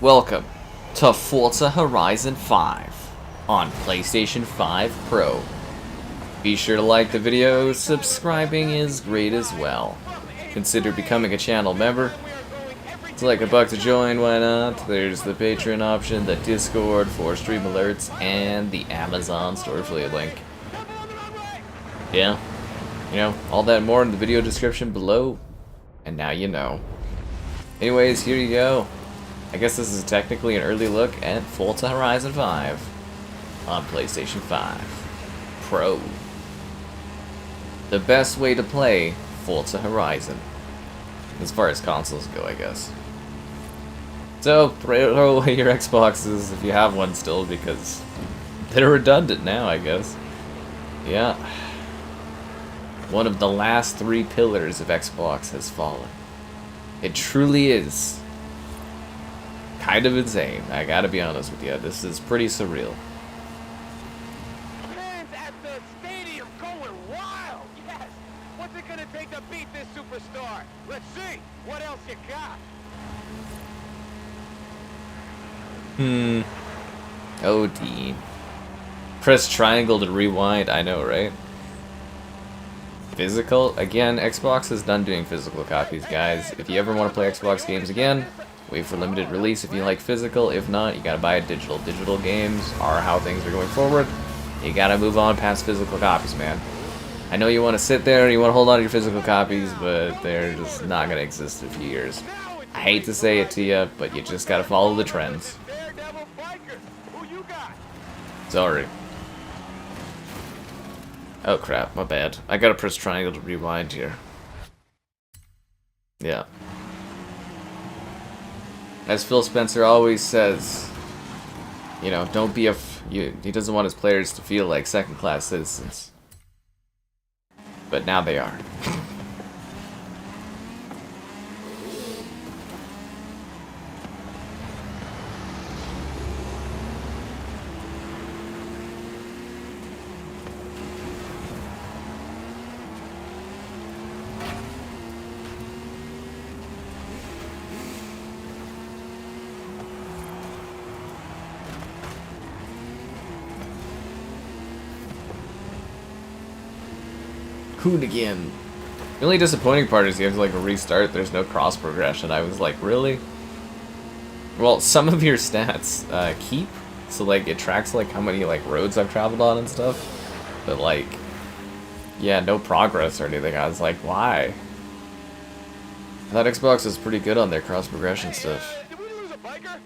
Welcome to Forza Horizon 5 on PlayStation 5 Pro. Be sure to like the video, subscribing is great as well. Consider becoming a channel member. It's like $1 to join, why not? There's the Patreon option, the Discord for stream alerts, and the Amazon store affiliate link. Yeah, you know, all that and more in the video description below, and now you know. Anyways, here you go. I guess this is technically an early look at Forza Horizon 5 on PlayStation 5 Pro. The best way to play Forza Horizon, as far as consoles go, I guess. So, throw away your Xboxes if you have one still, because they're redundant now, I guess. Yeah. One of the last 3 pillars of Xbox has fallen. It truly is kind of insane. I gotta be honest with you. This is pretty surreal. Fans at the stadium going wild. Yes. What's it gonna take to beat this superstar? Let's see. What else you got? Oh, Dean. Press triangle to rewind. I know, right? Physical? Again, Xbox is done doing physical copies, guys. If you ever want to play Xbox games again, wait for limited release if you like physical. If not, you gotta buy a digital. Digital games are how things are going forward. You gotta move on past physical copies, man. I know you want to sit there and you want to hold on to your physical copies, but they're just not gonna exist in a few years. I hate to say it to you, but you just gotta follow the trends. Sorry. Oh crap, my bad. I gotta press triangle to rewind here. Yeah. As Phil Spencer always says, you know, don't be he doesn't want his players to feel like second-class citizens. But now they are. Hoonigan. The only disappointing part is you have to like restart. There's no cross progression. I was like, really? Well, some of your stats keep, so like it tracks like how many like roads I've traveled on and stuff. But like, yeah, no progress or anything. I was like, why? I thought Xbox was pretty good on their cross progression stuff. Did we lose a biker?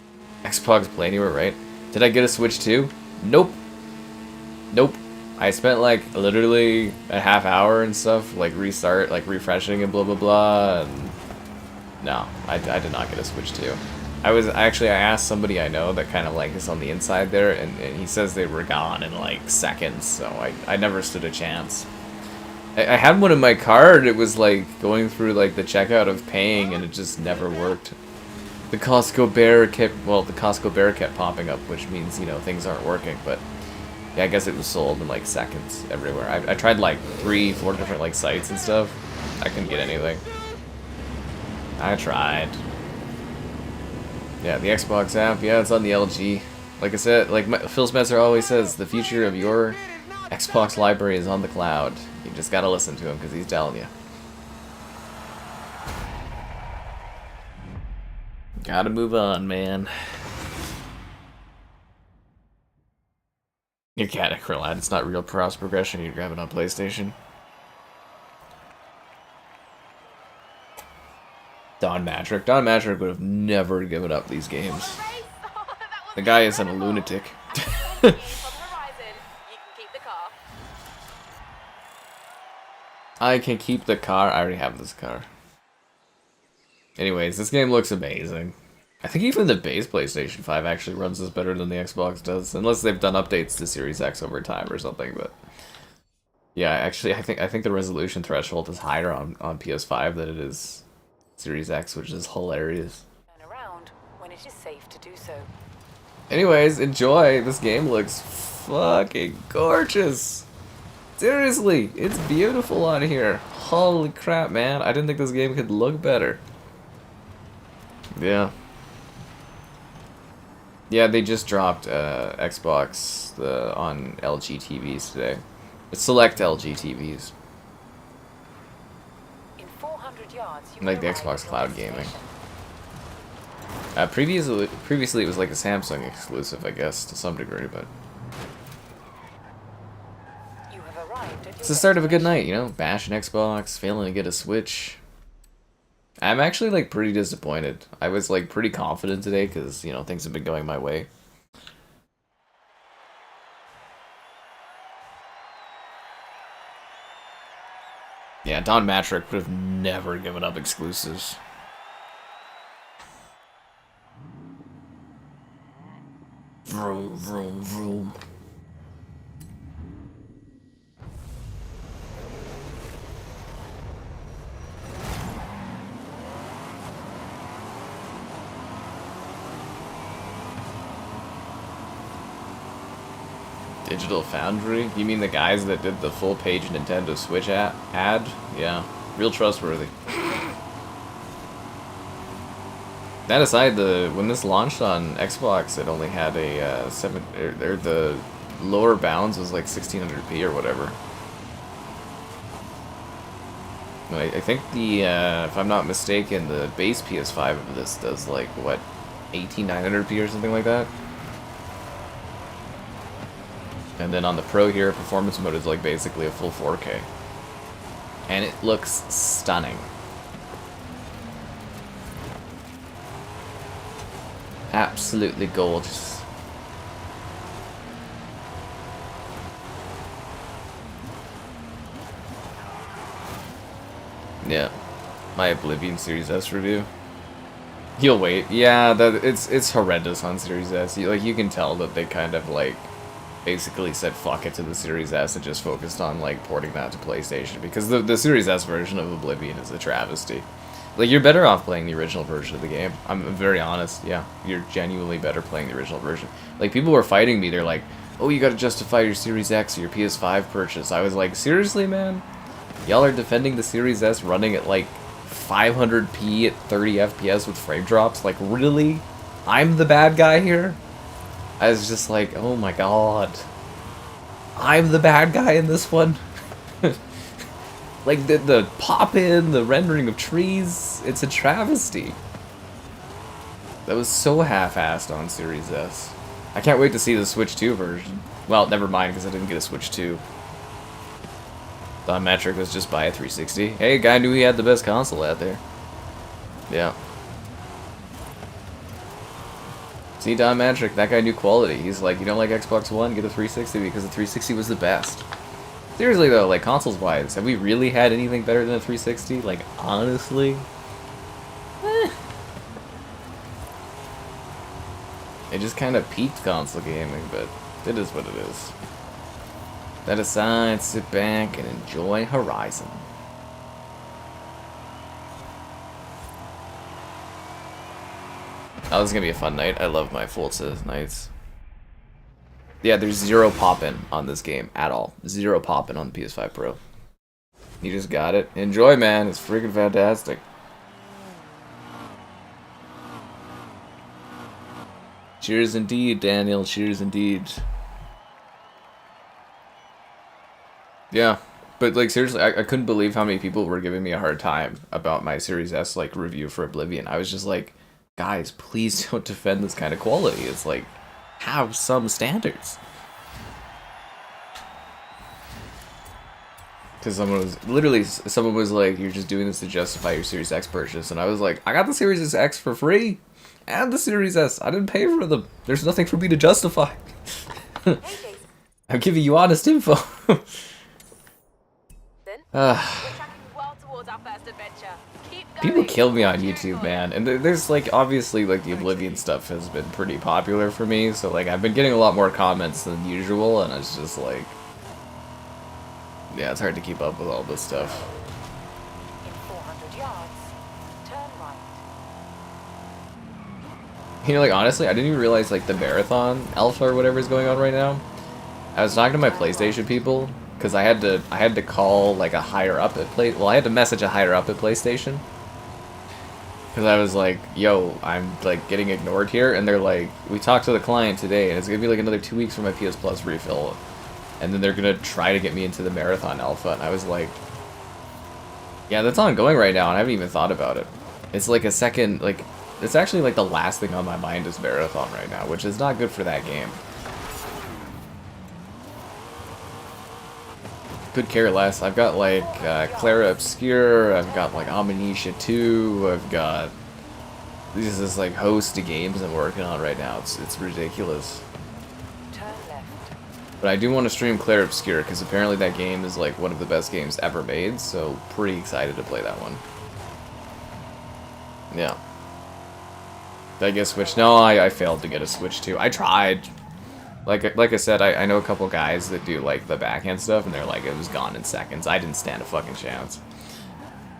Xbox Play Anywhere, right? Did I get a Switch too? Nope. Nope. I spent like literally a half hour and stuff, like refreshing and blah blah blah, and no, I did not get a Switch 2. I asked somebody I know that kind of like is on the inside there, and he says they were gone in like seconds, so I never stood a chance. I had one in my card. It was like going through like the checkout of paying, and it just never worked. The Costco bear kept popping up, which means, you know, things aren't working, but yeah, I guess it was sold in like seconds everywhere. I tried like 3-4 different like sites and stuff. I couldn't get anything. I tried. Yeah, the Xbox app, yeah, it's on the LG. Like I said, like Phil Spencer always says, the future of your Xbox library is on the cloud. You just gotta listen to him because he's telling you. Gotta move on, man. You're catting, lad. It's not real cross progression. You're grabbing on PlayStation. Don Matrick. Don Matrick would have never given up these games. The guy isn't a lunatic. I can keep the car. I already have this car. Anyways, this game looks amazing. I think even the base PlayStation 5 actually runs this better than the Xbox does, unless they've done updates to Series X over time or something. But yeah, actually, I think the resolution threshold is higher on PS5 than it is Series X, which is hilarious. Turn around when it is safe to do so. Anyways, enjoy. This game looks fucking gorgeous. Seriously, it's beautiful on here. Holy crap, man! I didn't think this game could look better. Yeah. Yeah, they just dropped Xbox on LG TVs today. Select LG TVs. In 400 yards, you Like will the arrive Xbox at your Cloud Gaming. destination. Previously it was like a Samsung exclusive, I guess, to some degree, but You have arrived at it's your the start of a good destination. night, you know? Bash an Xbox, failing to get a Switch. I'm actually like pretty disappointed. I was like pretty confident today because, you know, things have been going my way. Yeah, Don Matrick would have never given up exclusives. Vroom, vroom, vroom. Digital Foundry? You mean the guys that did the full page Nintendo Switch ad? Yeah, real trustworthy. That aside, when this launched on Xbox, it only had a the lower bounds was like 1600p or whatever. I think if I'm not mistaken, the base PS5 of this does like what, 18900p or something like that. And then on the Pro here, performance mode is like basically a full 4K. And it looks stunning. Absolutely gorgeous. Yeah. My Oblivion Series S review. You'll wait. Yeah, it's horrendous on Series S. You can tell that they kind of like basically said fuck it to the Series S and just focused on like porting that to PlayStation, because the Series S version of Oblivion is a travesty. Like, you're better off playing the original version of the game. I'm very honest. Yeah, you're genuinely better playing the original version. Like, people were fighting me. They're like, oh, you gotta justify your Series X or your PS5 purchase. I was like, seriously, man? Y'all are defending the Series S running at like 500p at 30 FPS with frame drops? Like, really? I'm the bad guy here? I was just like, oh my god. I'm the bad guy in this one? Like, the pop-in, the rendering of trees, it's a travesty. That was so half-assed on Series S. I can't wait to see the Switch 2 version. Well, never mind, because I didn't get a Switch 2. Don Metric was just buy a 360. Hey, guy knew he had the best console out there. Yeah. See, Don Metric, that guy knew quality. He's like, you don't like Xbox One? Get a 360 because the 360 was the best. Seriously though, like, consoles-wise, have we really had anything better than a 360? Like, honestly? It just kind of peaked console gaming, but it is what it is. That aside, sit back and enjoy Horizon. Oh, this is gonna be a fun night. I love my Forza nights. Yeah, there's zero pop-in on this game at all. Zero pop-in on the PS5 Pro. You just got it. Enjoy, man. It's freaking fantastic. Cheers indeed, Daniel. Cheers indeed. Yeah, but like seriously, I couldn't believe how many people were giving me a hard time about my Series S like review for Oblivion. I was just like, guys, please don't defend this kind of quality. It's like, have some standards. Because someone was like, you're just doing this to justify your Series X purchase, and I was like, I got the Series X for free, and the Series S. I didn't pay for them. There's nothing for me to justify. I'm giving you honest info. People kill me on YouTube, man, and there's like obviously like the Oblivion stuff has been pretty popular for me, so like I've been getting a lot more comments than usual, and it's just like, yeah, it's hard to keep up with all this stuff. In 400 yards, turn right. You know, like honestly, I didn't even realize like the marathon alpha or whatever is going on right now. I was talking to my PlayStation people because I had to call like a higher up at I had to message a higher up at PlayStation. Because I was like, yo, I'm like getting ignored here, and they're like, we talked to the client today, and it's gonna be like another 2 weeks for my PS Plus refill, and then they're gonna try to get me into the Marathon Alpha, and I was like, yeah, that's ongoing right now, and I haven't even thought about it. It's like a second, like, it's actually like the last thing on my mind is Marathon right now, which is not good for that game. Could care less. I've got like Clara Obscure, I've got like Amnesia 2, I've got this is like host of games I'm working on right now. It's ridiculous. Turn left. But I do want to stream Clara Obscure because apparently that game is like one of the best games ever made, so pretty excited to play that one. Yeah. Did I get a Switch? No, I failed to get a Switch too. I tried. Like I said, I know a couple guys that do like the backhand stuff, and they're like, it was gone in seconds. I didn't stand a fucking chance.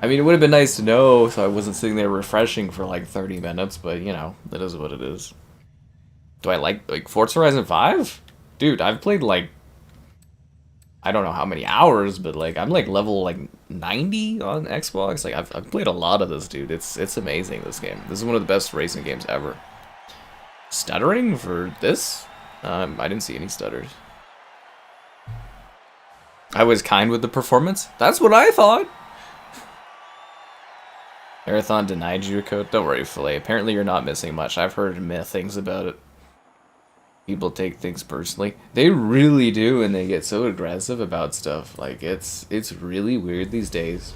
I mean, it would have been nice to know, so I wasn't sitting there refreshing for like 30 minutes, but you know, it is what it is. Do I like Forza Horizon 5? Dude, I've played like, I don't know how many hours, but like, I'm like level like 90 on Xbox. Like, I've played a lot of this, dude. It's amazing, this game. This is one of the best racing games ever. Stuttering for this? I didn't see any stutters. I was kind with the performance. That's what I thought. Marathon denied you a code. Don't worry, Filet. Apparently you're not missing much. I've heard things about it. People take things personally. They really do, and they get so aggressive about stuff. Like, it's really weird these days.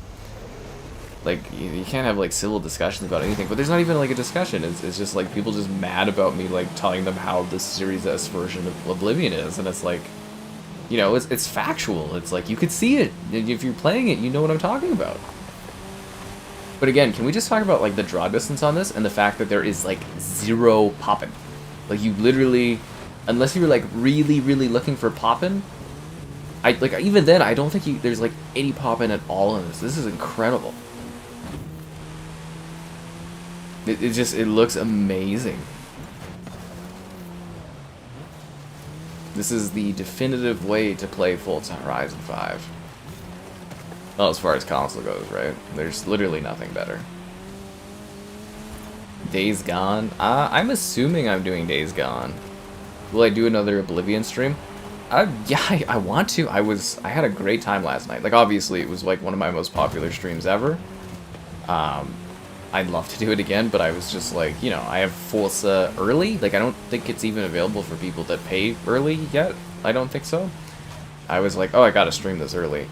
Like, you can't have, like, civil discussions about anything, but there's not even, like, a discussion. It's just, like, people just mad about me, like, telling them how the Series S version of Oblivion is, and it's, like, you know, it's factual. It's, like, you could see it. If you're playing it, you know what I'm talking about. But again, can we just talk about, like, the draw distance on this, and the fact that there is, like, zero poppin'? Like, you literally, unless you're, like, really, really looking for poppin', like, even then, I don't think there's, like, any poppin' at all in this. This is incredible. It looks amazing. This is the definitive way to play Forza Horizon 5. Well, as far as console goes, right? There's literally nothing better. Days Gone? I'm assuming I'm doing Days Gone. Will I do another Oblivion stream? Yeah, I want to. I had a great time last night. Like, obviously, it was like one of my most popular streams ever. I'd love to do it again, but I was just like, you know, I have Forza early. Like, I don't think it's even available for people that pay early yet. I don't think so. I was like, oh, I gotta stream this early.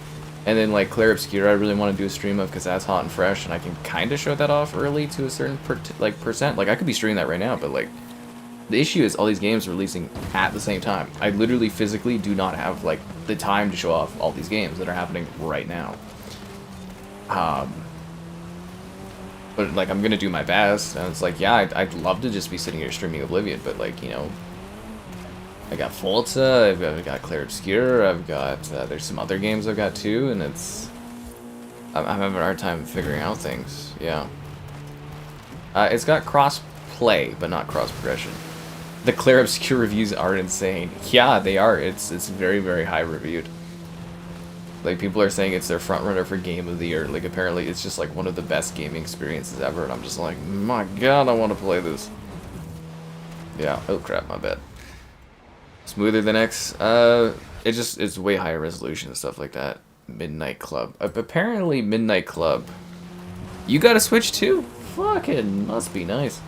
And then, like, Claire Obscure, I really want to do a stream of because that's hot and fresh, and I can kind of show that off early to a certain, percent. Like, I could be streaming that right now, but, like, the issue is all these games are releasing at the same time. I literally physically do not have, like, the time to show off all these games that are happening right now. But, like, I'm gonna do my best, and it's like, yeah, I'd love to just be sitting here streaming Oblivion, but, like, you know, I got Forza, I've got Claire Obscure, I've got, there's some other games I've got too, and I'm having a hard time figuring out things, yeah. It's got cross-play, but not cross-progression. The Claire Obscure reviews are insane. Yeah, they are, it's very, very high reviewed. Like, people are saying it's their frontrunner for Game of the Year. Like, apparently it's just, like, one of the best gaming experiences ever, and I'm just like, my god, I want to play this. Yeah, oh crap, my bad. Smoother than X? It's way higher resolution and stuff like that. Midnight Club. Apparently Midnight Club. You got a Switch too? Fucking must be nice.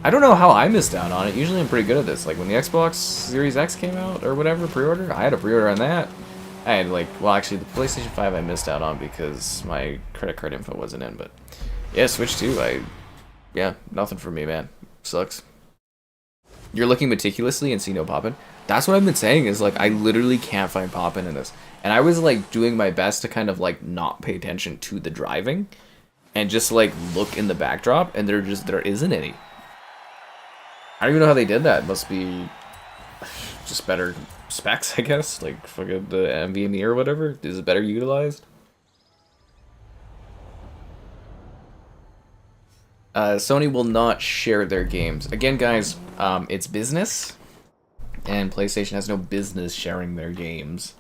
I don't know how I missed out on it. Usually I'm pretty good at this. Like, when the Xbox Series X came out, or whatever, pre-order, I had a pre-order on that. I had, like, well, actually, the PlayStation 5 I missed out on because my credit card info wasn't in, but yeah, Switch 2, yeah, nothing for me, man. Sucks. You're looking meticulously and see no poppin'? That's what I've been saying, is, like, I literally can't find poppin' in this. And I was, like, doing my best to kind of, like, not pay attention to the driving and just, like, look in the backdrop, and there isn't any. I don't even know how they did that. It must be just better specs, I guess. Like, fucking the NVMe or whatever. Is it better utilized? Sony will not share their games. Again, guys, it's business, and PlayStation has no business sharing their games.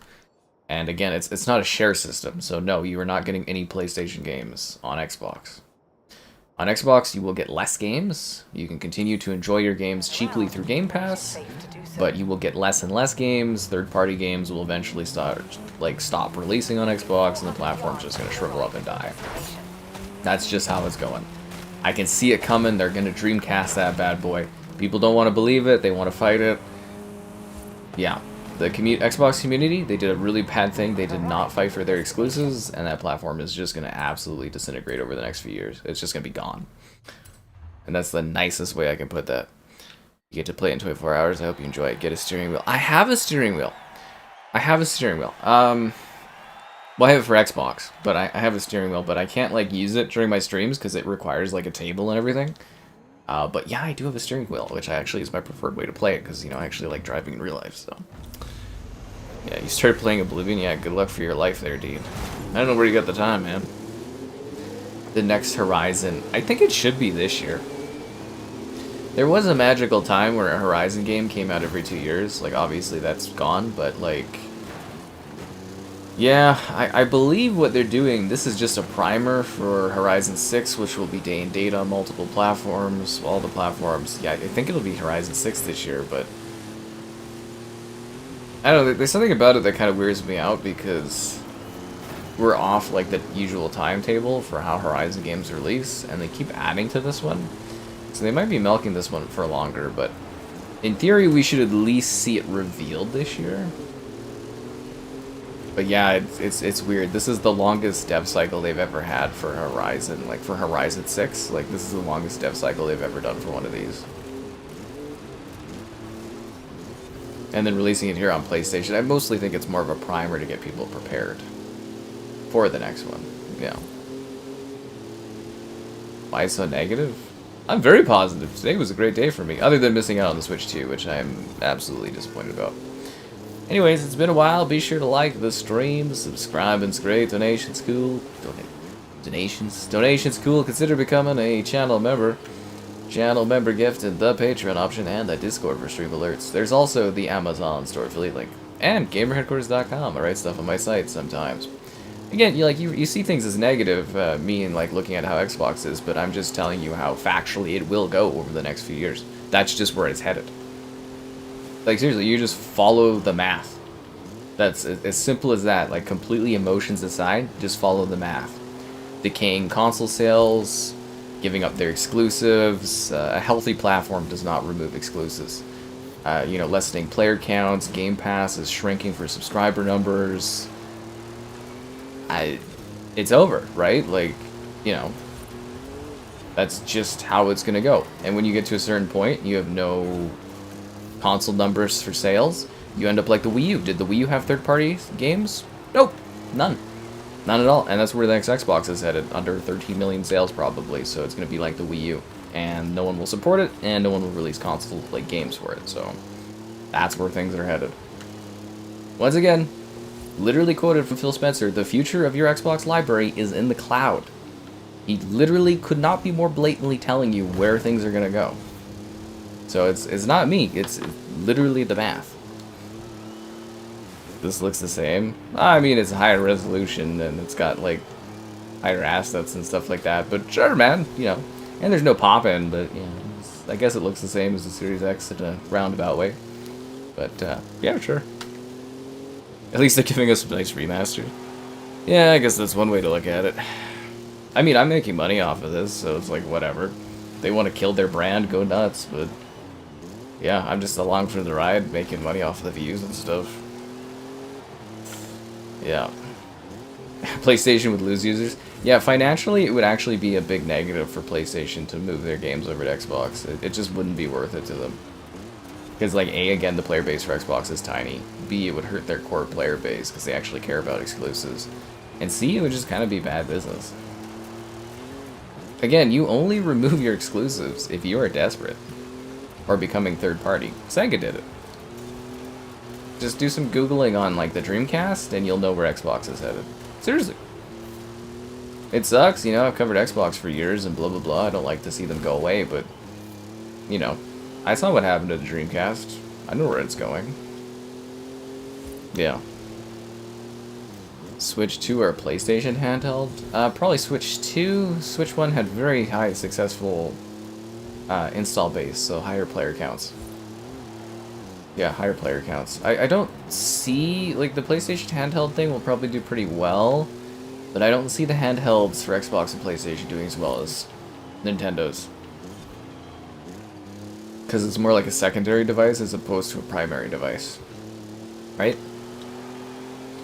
And again, it's not a share system, so no, you are not getting any PlayStation games on Xbox. On Xbox, you will get less games. You can continue to enjoy your games cheaply through Game Pass, but you will get less and less games. Third-party games will eventually stop releasing on Xbox, and the platform's just going to shrivel up and die. That's just how it's going. I can see it coming. They're going to Dreamcast that bad boy. People don't want to believe it. They want to fight it. Yeah. The Xbox community, they did a really bad thing. They did not fight for their exclusives, and that platform is just going to absolutely disintegrate over the next few years. It's just going to be gone. And that's the nicest way I can put that. You get to play it in 24 hours. I hope you enjoy it. Get a steering wheel. I have a steering wheel. Well, I have it for Xbox, but I have a steering wheel, but I can't, like, use it during my streams because it requires, like, a table and everything. But yeah, I do have a steering wheel, which actually is my preferred way to play it because, you know, I actually like driving in real life, so. Yeah, you started playing Oblivion, yeah, good luck for your life there, dude. I don't know where you got the time, man. The next Horizon, I think it should be this year. There was a magical time where a Horizon game came out every 2 years. Like, obviously that's gone, but, like... Yeah, I believe what they're doing, this is just a primer for Horizon 6, which will be day and date on multiple platforms, all the platforms. Yeah, I think it'll be Horizon 6 this year, but... I don't know, there's something about it that kind of weirds me out because we're off, like, the usual timetable for how Horizon games release, and they keep adding to this one. So they might be milking this one for longer, but in theory we should at least see it revealed this year. But yeah, it's weird. This is the longest dev cycle they've ever had for Horizon, like for Horizon 6. Like, this is the longest dev cycle they've ever done for one of these. And then releasing it here on PlayStation, I mostly think it's more of a primer to get people prepared for the next one. Yeah. Why so negative? I'm very positive. Today was a great day for me, other than missing out on the Switch 2, which I am absolutely disappointed about. Anyways, it's been a while. Be sure to like the stream, subscribe, and great. Donations cool. Donations cool. Consider becoming a channel member. Channel member gift and the Patreon option and the Discord for stream alerts. There's also the Amazon store affiliate link and GamerHeadquarters.com. I write stuff on my site sometimes. Again, you see things as negative, me and like looking at how Xbox is, but I'm just telling you how factually it will go over the next few years. That's just where it's headed. Like, seriously, you just follow the math. That's as simple as that. Like, completely emotions aside, just follow the math. Decaying console sales, giving up their exclusives. A healthy platform does not remove exclusives. You know, lessening player counts. Game Pass is shrinking for subscriber numbers. It's over, right? Like, you know, that's just how it's gonna go. And when you get to a certain point, you have no console numbers for sales, you end up like the Wii U. Did the Wii U have third-party games? Nope. None. None at all. And that's where the next Xbox is headed. Under 13 million sales, probably. So it's going to be like the Wii U. And no one will support it, and no one will release console like games for it. So that's where things are headed. Once again, literally quoted from Phil Spencer, the future of your Xbox library is in the cloud. He literally could not be more blatantly telling you where things are going to go. So it's not me, it's literally the math. This looks the same. I mean, it's higher resolution and it's got like higher assets and stuff like that, but sure, man, you know. And there's no pop-in, but you know, I guess it looks the same as the Series X in a roundabout way. But yeah, sure. At least they're giving us a nice remaster. Yeah, I guess that's one way to look at it. I mean, I'm making money off of this, so it's like whatever. They want to kill their brand, go nuts, but yeah, I'm just along for the ride, making money off of the views and stuff. Yeah. PlayStation would lose users. Yeah, financially, it would actually be a big negative for PlayStation to move their games over to Xbox. It just wouldn't be worth it to them. Because, like, A, again, the player base for Xbox is tiny. B, it would hurt their core player base because they actually care about exclusives. And C, it would just kind of be bad business. Again, you only remove your exclusives if you are desperate. Or becoming third party. Sega did it. Just do some Googling on, like, the Dreamcast, and you'll know where Xbox is headed. Seriously. It sucks, you know, I've covered Xbox for years and blah blah blah. I don't like to see them go away, but, you know, I saw what happened to the Dreamcast. I know where it's going. Yeah. Switch 2 or PlayStation handheld? Probably Switch 2. Switch 1 had very high successful install base, so higher player counts. Yeah, higher player counts. I don't see, like, the PlayStation handheld thing will probably do pretty well, but I don't see the handhelds for Xbox and PlayStation doing as well as Nintendo's. Because it's more like a secondary device as opposed to a primary device. Right?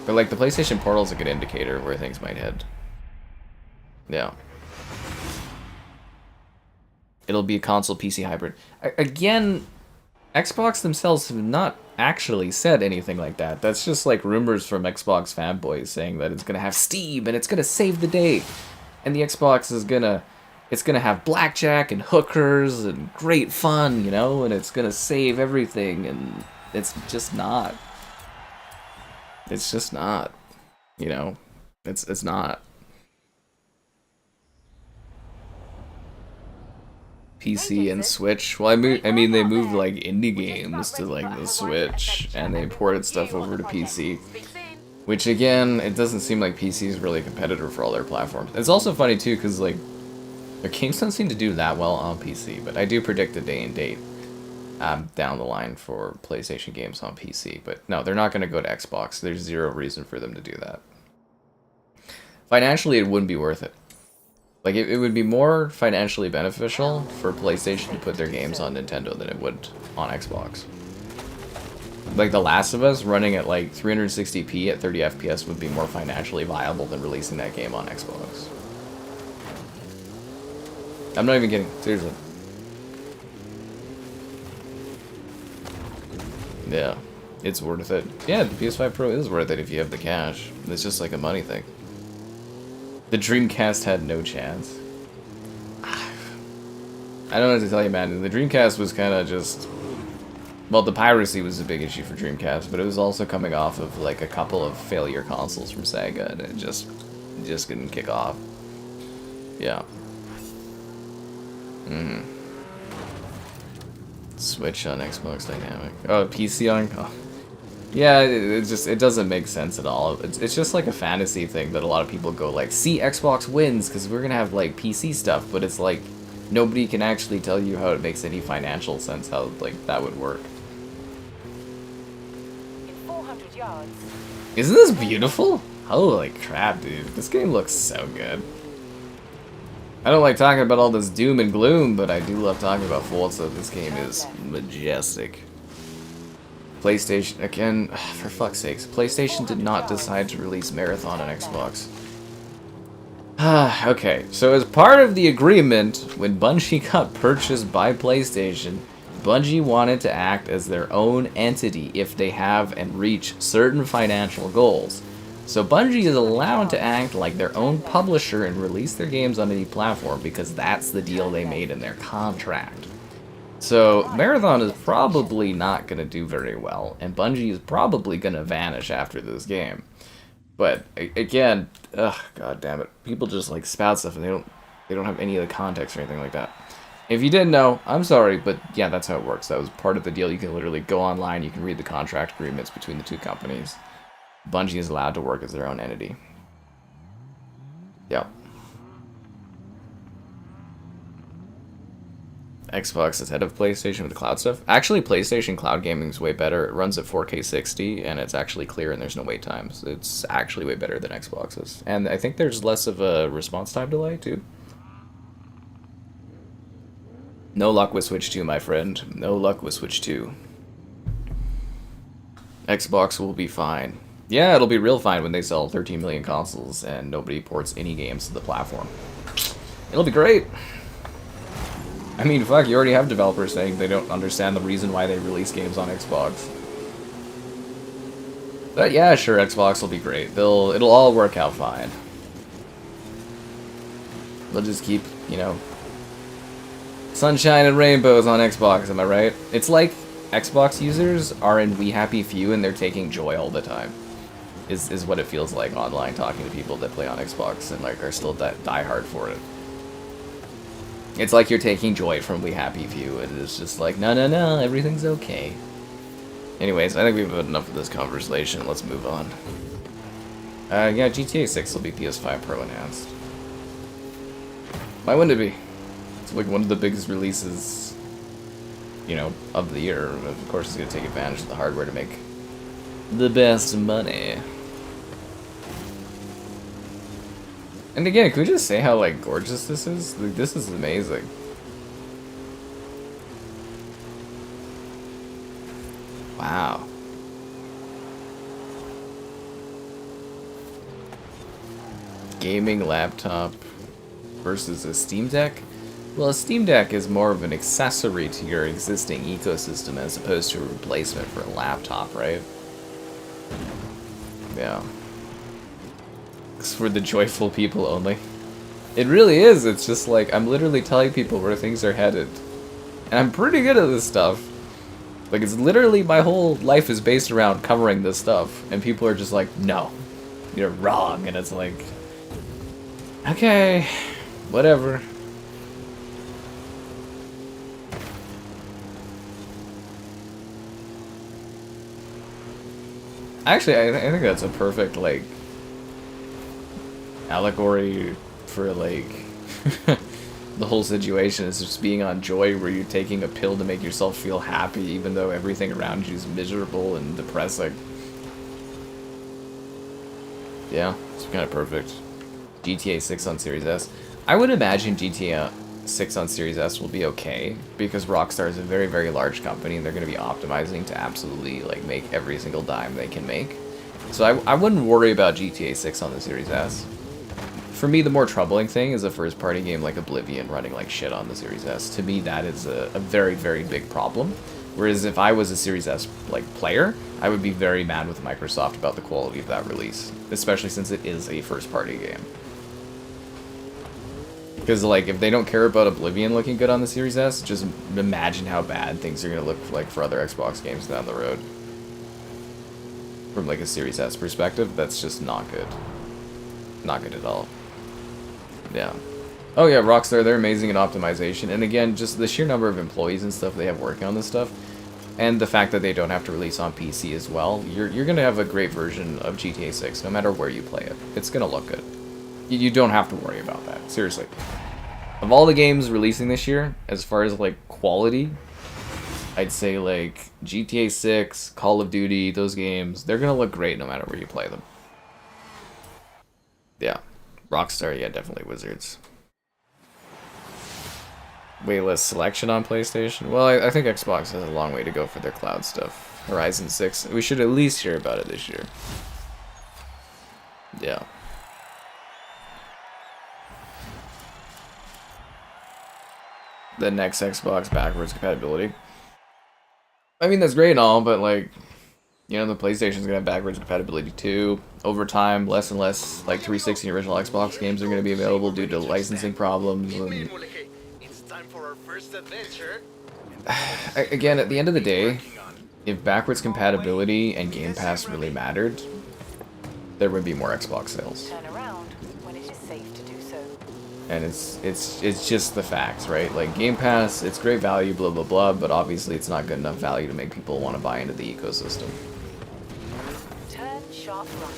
But, like, the PlayStation Portal is a good indicator of where things might head. Yeah. It'll be a console PC hybrid. Again, Xbox themselves have not actually said anything like that. That's just like rumors from Xbox fanboys saying that it's gonna have Steam and it's gonna save the day. And the Xbox is gonna have blackjack and hookers and great fun, you know, and it's gonna save everything, and it's just not. It's just not. You know? It's not. PC and Switch. Well, I mean, they moved like indie games to like the Switch, and they ported stuff over to PC. Which again, it doesn't seem like PC is really a competitor for all their platforms. It's also funny too, because like their games don't seem to do that well on PC. But I do predict a day and date down the line for PlayStation games on PC. But no, they're not going to go to Xbox. There's zero reason for them to do that. Financially, it wouldn't be worth it. Like, it would be more financially beneficial for PlayStation to put their games on Nintendo than it would on Xbox. Like, The Last of Us running at, like, 360p at 30 FPS would be more financially viable than releasing that game on Xbox. I'm not even kidding. Seriously. Yeah. It's worth it. Yeah, the PS5 Pro is worth it if you have the cash. It's just like a money thing. The Dreamcast had no chance. I don't know what to tell you, man. The Dreamcast was kind of just... Well, the piracy was a big issue for Dreamcast, but it was also coming off of, like, a couple of failure consoles from Sega, and it just couldn't kick off. Yeah. Switch on Xbox Dynamic. Oh, PC on... Oh. Yeah, it doesn't make sense at all. It's just like a fantasy thing that a lot of people go like, see, Xbox wins because we're gonna have like PC stuff, but it's like nobody can actually tell you how it makes any financial sense how like that would work. In 400 yards. Isn't this beautiful? Holy crap, dude! This game looks so good. I don't like talking about all this doom and gloom, but I do love talking about Forza. This game is majestic. PlayStation, again, for fuck's sakes, PlayStation did not decide to release Marathon on Xbox. Okay, so as part of the agreement, when Bungie got purchased by PlayStation, Bungie wanted to act as their own entity if they have and reach certain financial goals. So Bungie is allowed to act like their own publisher and release their games on any platform because that's the deal they made in their contract. So, Marathon is probably not going to do very well, and Bungie is probably going to vanish after this game. But, again, god damn it, people just, like, spout stuff and they don't have any of the context or anything like that. If you didn't know, I'm sorry, but yeah, that's how it works. That was part of the deal. You can literally go online, you can read the contract agreements between the two companies. Bungie is allowed to work as their own entity. Yep. Xbox is ahead of PlayStation with the cloud stuff. Actually, PlayStation cloud gaming is way better. It runs at 4K 60, and it's actually clear, and there's no wait times. It's actually way better than Xbox's. And I think there's less of a response time delay, too. No luck with Switch 2, my friend. No luck with Switch 2. Xbox will be fine. Yeah, it'll be real fine when they sell 13 million consoles, and nobody ports any games to the platform. It'll be great. I mean, fuck, you already have developers saying they don't understand the reason why they release games on Xbox. But yeah, sure, Xbox will be great. It'll all work out fine. They'll just keep, you know, sunshine and rainbows on Xbox, am I right? It's like Xbox users are in We Happy Few and they're taking joy all the time. Is what it feels like online talking to people that play on Xbox and like are still die hard for it. It's like you're taking joy from We Happy Few, and it's just like, no, everything's okay. Anyways, I think we've had enough of this conversation. Let's move on. Yeah, GTA 6 will be PS5 Pro enhanced. Why wouldn't it be? It's like one of the biggest releases, you know, of the year. Of course, it's gonna take advantage of the hardware to make the best money. And again, can we just say how like gorgeous this is? Like, this is amazing. Wow. Gaming laptop versus a Steam Deck? Well, a Steam Deck is more of an accessory to your existing ecosystem as opposed to a replacement for a laptop, right? Yeah. It's for the joyful people only. It really is. It's just like, I'm literally telling people where things are headed. And I'm pretty good at this stuff. Like, it's literally, my whole life is based around covering this stuff. And people are just like, no, you're wrong. And it's like, okay, whatever. Actually, I think that's a perfect, like, allegory for, like, the whole situation is just being on Joy, where you're taking a pill to make yourself feel happy, even though everything around you is miserable and depressing. Yeah, it's kind of perfect. GTA 6 on Series S. I would imagine GTA 6 on Series S will be okay, because Rockstar is a very, very large company, and they're going to be optimizing to absolutely, like, make every single dime they can make. So I wouldn't worry about GTA 6 on the Series S. For me, the more troubling thing is a first-party game like Oblivion running like shit on the Series S. To me, that is a very, very big problem. Whereas if I was a Series S like player, I would be very mad with Microsoft about the quality of that release, especially since it is a first-party game. Because, like, if they don't care about Oblivion looking good on the Series S, just imagine how bad things are going to look like for other Xbox games down the road. From, like, a Series S perspective, that's just not good. Not good at all. Yeah. Oh yeah, Rockstar, they're amazing at optimization. And again, just the sheer number of employees and stuff they have working on this stuff, and the fact that they don't have to release on PC as well, you're going to have a great version of GTA 6, no matter where you play it. It's going to look good. You don't have to worry about that. Seriously. Of all the games releasing this year, as far as, like, quality, I'd say, like, GTA 6, Call of Duty, those games, they're going to look great no matter where you play them. Yeah. Rockstar, yeah, definitely Wizards. Way less selection on PlayStation? Well, I think Xbox has a long way to go for their cloud stuff. Horizon 6, we should at least hear about it this year. Yeah. The next Xbox backwards compatibility. I mean, that's great and all, but, like, you know, the PlayStation's gonna have backwards compatibility too. Over time, less and less, like, 360 original Xbox games are gonna be available due to licensing problems. And It's time for our first adventure. again, at the end of the day, if backwards compatibility and Game Pass really mattered, there would be more Xbox sales. Turn around when it is safe to do so. And it's just the facts, right? Like, Game Pass, it's great value, blah blah blah, but obviously it's not good enough value to make people want to buy into the ecosystem. Turn sharp right.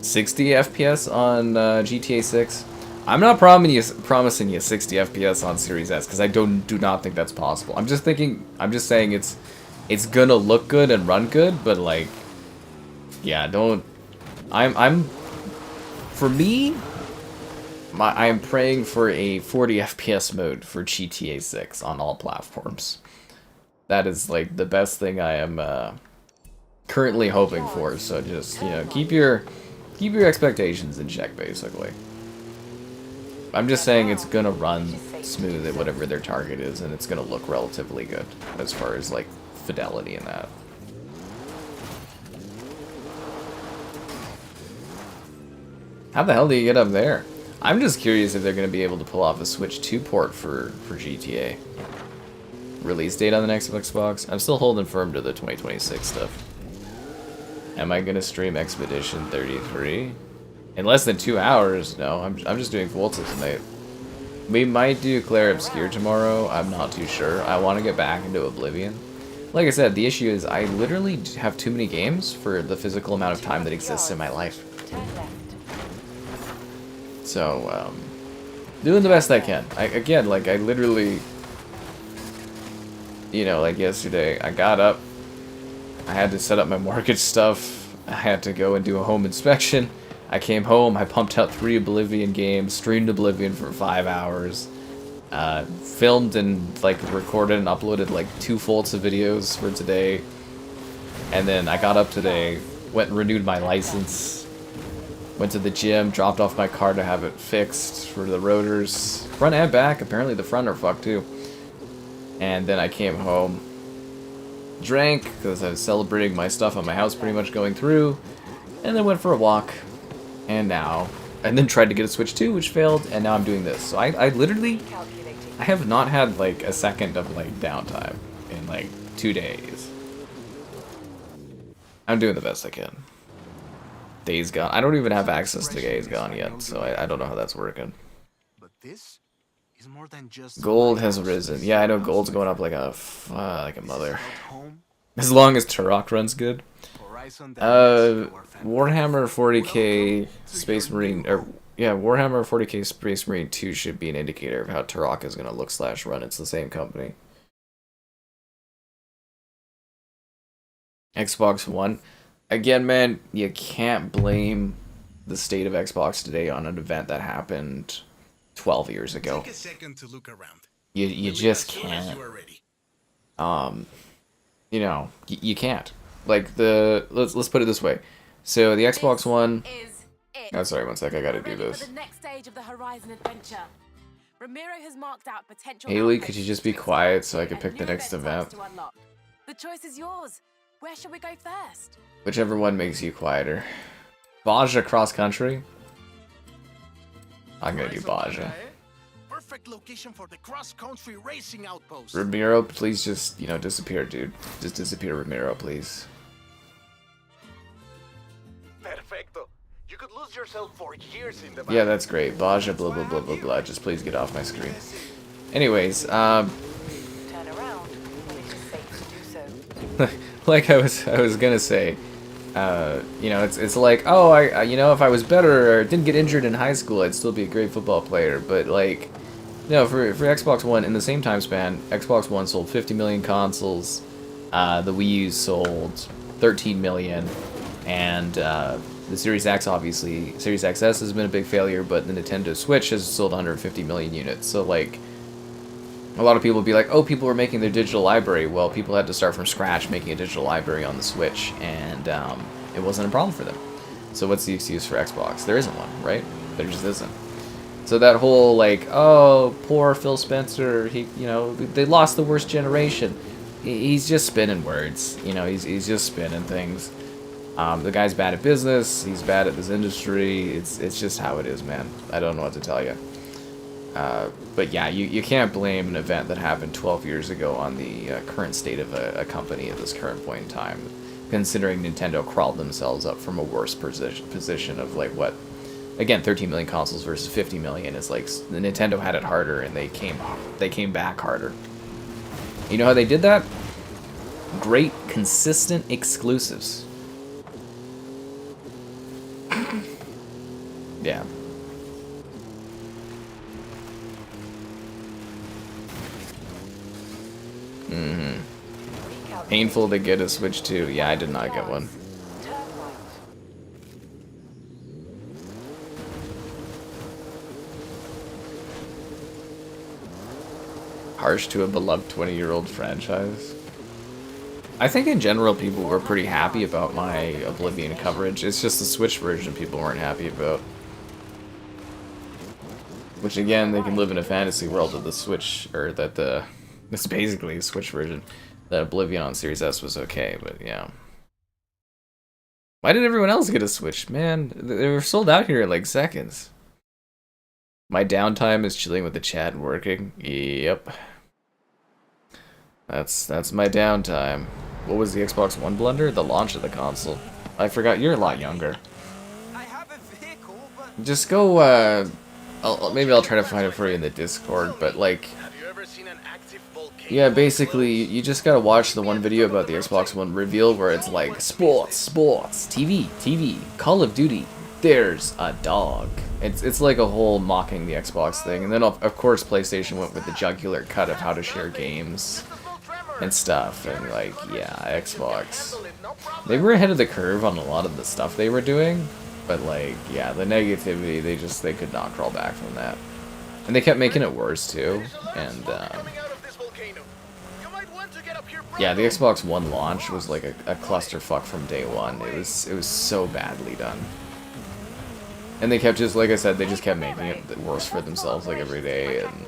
60 FPS on GTA 6. I'm not promising you 60 FPS on Series S, because I do not think that's possible. I'm just saying it's gonna look good and run good, but, like, yeah, for me, I am praying for a 40 FPS mode for GTA 6 on all platforms. That is, like, the best thing I am currently hoping for. So just, you know, keep your expectations in check, basically. I'm just saying it's gonna run smooth at whatever their target is, and it's gonna look relatively good as far as, like, fidelity in that. How the hell do you get up there? I'm just curious if they're going to be able to pull off a Switch 2 port for GTA. Release date on the next Xbox? I'm still holding firm to the 2026 stuff. Am I going to stream Expedition 33? In less than 2 hours? No, I'm just doing Forza tonight. We might do Claire Obscure tomorrow. I'm not too sure. I want to get back into Oblivion. like I said, the issue is I literally have too many games for the physical amount of time that exists in my life. Turn left. So, doing the best I can. Again, like, I literally, you know, like yesterday, I got up, I had to set up my mortgage stuff, I had to go and do a home inspection, I came home, I pumped out 3 Oblivion games, streamed Oblivion for 5 hours, filmed and, like, recorded and uploaded, like, 2 Forza of videos for today, and then I got up today, went and renewed my license, went to the gym, dropped off my car to have it fixed for the rotors, front and back, apparently the front are fucked too, and then I came home, drank, because I was celebrating my stuff on my house pretty much going through, and then went for a walk, and then tried to get a Switch 2, which failed, and now I'm doing this. So I literally, I have not had like a second of like downtime in like 2 days. I'm doing the best I can. Days Gone. I don't even have access to Days Gone yet, so I don't know how that's working. But this is more than just Gold has risen. Yeah, I know gold's going up like a mother. As long as Turok runs good. Warhammer 40k Space Marine, or yeah, Warhammer 40k Space Marine 2 should be an indicator of how Turok is going to look / run. It's the same company. Xbox One. Again, man, you can't blame the state of Xbox today on an event that happened 12 years ago. Take a second to look around. You just can't. You know, you can't. Like let's put it this way. So the Xbox One. Oh, sorry, one sec. I gotta do this. The next stage of the Horizon adventure. Ramiro has marked out potential. Haley, could you just be quiet so I can pick the next event? The choice is yours. Where should we go first? Whichever one makes you quieter. Baja cross country. I'm gonna do Baja. Perfect location for the cross-country racing outpost. Ramiro, please just, you know, disappear, dude. Just disappear, Ramiro, please. Perfecto. You could lose yourself for years in the Yeah, that's great. Baja, blah, blah, blah, blah, blah. Just please get off my screen. Anyways, Turn around when it is safe to do so. like I was gonna say, you know, it's like, oh, I you know, if I was better or didn't get injured in high school, I'd still be a great football player. But like, no, for Xbox One, in the same time span, Xbox One sold 50 million consoles, the Wii U sold 13 million, and the Series X, obviously, Series XS has been a big failure, but the Nintendo Switch has sold 150 million units. So like, a lot of people would be like, oh, people were making their digital library. Well, people had to start from scratch making a digital library on the Switch, and it wasn't a problem for them. So what's the excuse for Xbox? There isn't one, right? There just isn't. So that whole, like, oh, poor Phil Spencer, he, you know, they lost the worst generation. He's just spinning words, you know, he's just spinning things. The guy's bad at business, he's bad at this industry, it's just how it is, man. I don't know what to tell you. But yeah, you can't blame an event that happened 12 years ago on the current state of a company at this current point in time, considering Nintendo crawled themselves up from a worse position of, like, what? Again, 13 million consoles versus 50 million is like, the Nintendo had it harder and they came back harder. You know how they did that? Great, consistent exclusives. Yeah. Painful to get a Switch 2. Yeah, I did not get one. Turn right. Harsh to a beloved 20-year-old franchise. I think in general people were pretty happy about my Oblivion coverage. It's just the Switch version people weren't happy about. Which again, they can live in a fantasy world of the Switch, or that it's basically a Switch version. That Oblivion on Series S was okay, but yeah. Why did everyone else get a Switch? Man, they were sold out here in like seconds. My downtime is chilling with the chat and working. Yep. That's my downtime. What was the Xbox One blunder? The launch of the console. I forgot, you're a lot younger. I have a vehicle, but Just go, maybe I'll try to find it for you in the Discord, but like, have you ever seen an active volcano? Yeah, basically, you just gotta watch the one video about the Xbox One reveal where it's like, sports, TV, Call of Duty, there's a dog. It's like a whole mocking the Xbox thing. And then, of course, PlayStation went with the jugular cut of how to share games and stuff. And, like, yeah, Xbox. They were ahead of the curve on a lot of the stuff they were doing. But, like, yeah, the negativity, they could not crawl back from that. And they kept making it worse, too. And, yeah, the Xbox One launch was like a clusterfuck from day one. It was so badly done. And they kept just, like I said, they just kept making it worse for themselves, like, every day. And,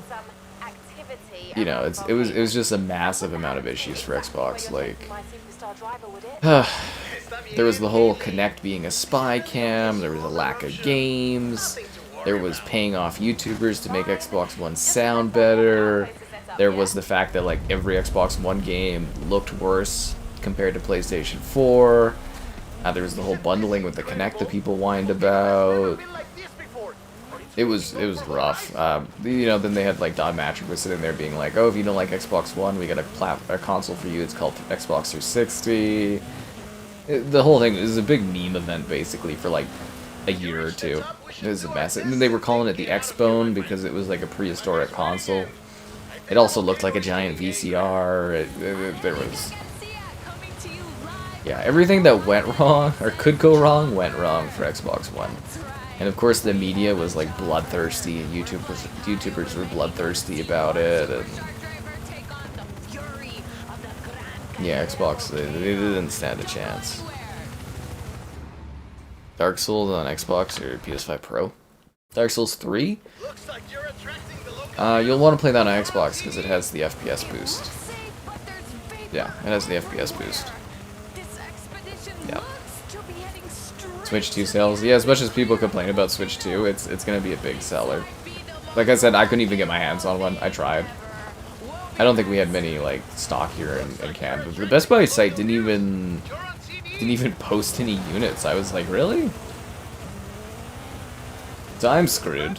you know, it was just a massive amount of issues for Xbox. Like, there was the whole Kinect being a spy cam, there was a lack of games, there was paying off YouTubers to make Xbox One sound better, there was the fact that, like, every Xbox One game looked worse compared to PlayStation 4, there was the whole bundling with the Kinect that people whined about. It was rough. You know, then they had, like, Don Matrick was sitting there being like, oh, if you don't like Xbox One, we got a console for you, it's called Xbox 360. The whole thing was a big meme event, basically, for, like, a year or two. It was a mess. And then they were calling it the X-Bone because it was, like, a prehistoric console. It also looked like a giant VCR. There was... yeah, everything that went wrong, or could go wrong, went wrong for Xbox One. And of course the media was like bloodthirsty, and YouTubers were bloodthirsty about it, and yeah, Xbox, they didn't stand a chance. Dark Souls on Xbox or PS5 Pro? Dark Souls 3? You'll want to play that on Xbox because it has the FPS boost. Yeah, it has the FPS boost. Yeah. Switch 2 sales. Yeah, as much as people complain about Switch 2, it's going to be a big seller. Like I said, I couldn't even get my hands on one. I tried. I don't think we had many, like, stock here in Canada. The Best Buy site didn't even post any units. I was like, really? So I'm screwed.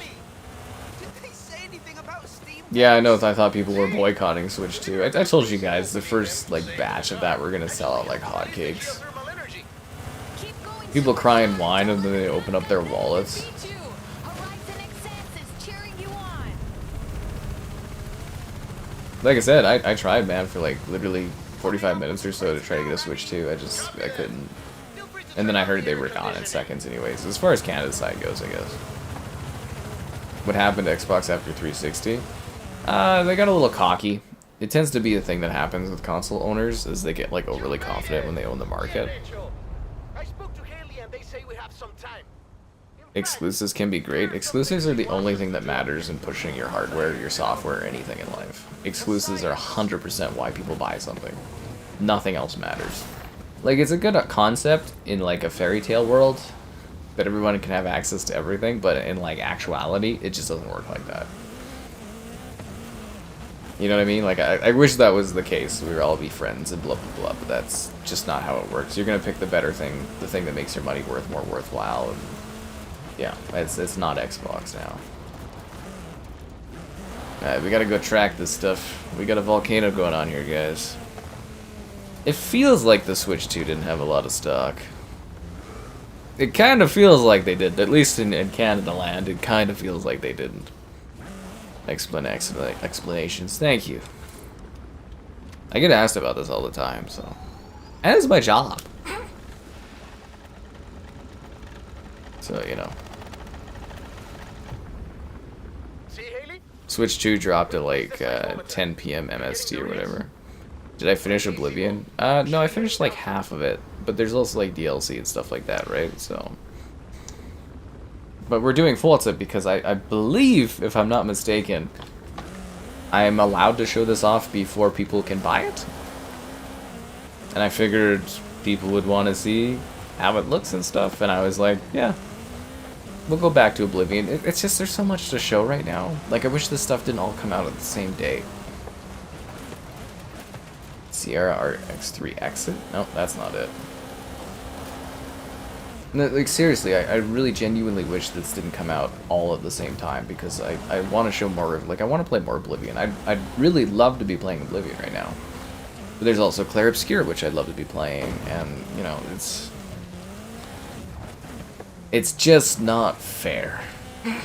Yeah, I know. I thought people were boycotting Switch 2. I told you guys the first, like, batch of that were going to sell out like hotcakes. People cry and whine and then they open up their wallets. Like I said, I tried, man, for like literally 45 minutes or so to try to get a Switch 2. I couldn't. And then I heard they were gone in seconds anyways. As far as Canada's side goes, I guess. What happened to Xbox after 360? They got a little cocky. It tends to be a thing that happens with console owners, is they get like overly confident when they own the market. Exclusives can be great. Exclusives are the only thing that matters in pushing your hardware, your software, or anything in life. Exclusives are 100% why people buy something. Nothing else matters. Like, it's a good concept in, like, a fairy tale world, that everyone can have access to everything, but in, like, actuality, it just doesn't work like that. You know what I mean? Like, I wish that was the case. We would all be friends and blah, blah, blah, but that's just not how it works. You're gonna pick the better thing, the thing that makes your money more worthwhile, and yeah, it's not Xbox now. Alright, we gotta go track this stuff. We got a volcano going on here, guys. It feels like the Switch 2 didn't have a lot of stock. It kind of feels like they did, at least in Canada land, it kind of feels like they didn't. Explanations, thank you. I get asked about this all the time, so. And it's my job. So, you know. Switch 2 dropped at like 10 p.m. MST or whatever. Did I finish Oblivion? No, I finished like half of it. But there's also like DLC and stuff like that, right? So. But we're doing Forza because I believe, if I'm not mistaken, I'm allowed to show this off before people can buy it. And I figured people would want to see how it looks and stuff. And I was like, yeah. We'll go back to Oblivion. It's just, there's so much to show right now. Like, I wish this stuff didn't all come out at the same day. Sierra RX3 Exit? No, that's not it. No, like seriously, I really genuinely wish this didn't come out all at the same time, because I want to show more, like I want to play more Oblivion. I'd really love to be playing Oblivion right now. But there's also Clair Obscur, which I'd love to be playing, and you know, it's just not fair. Yep.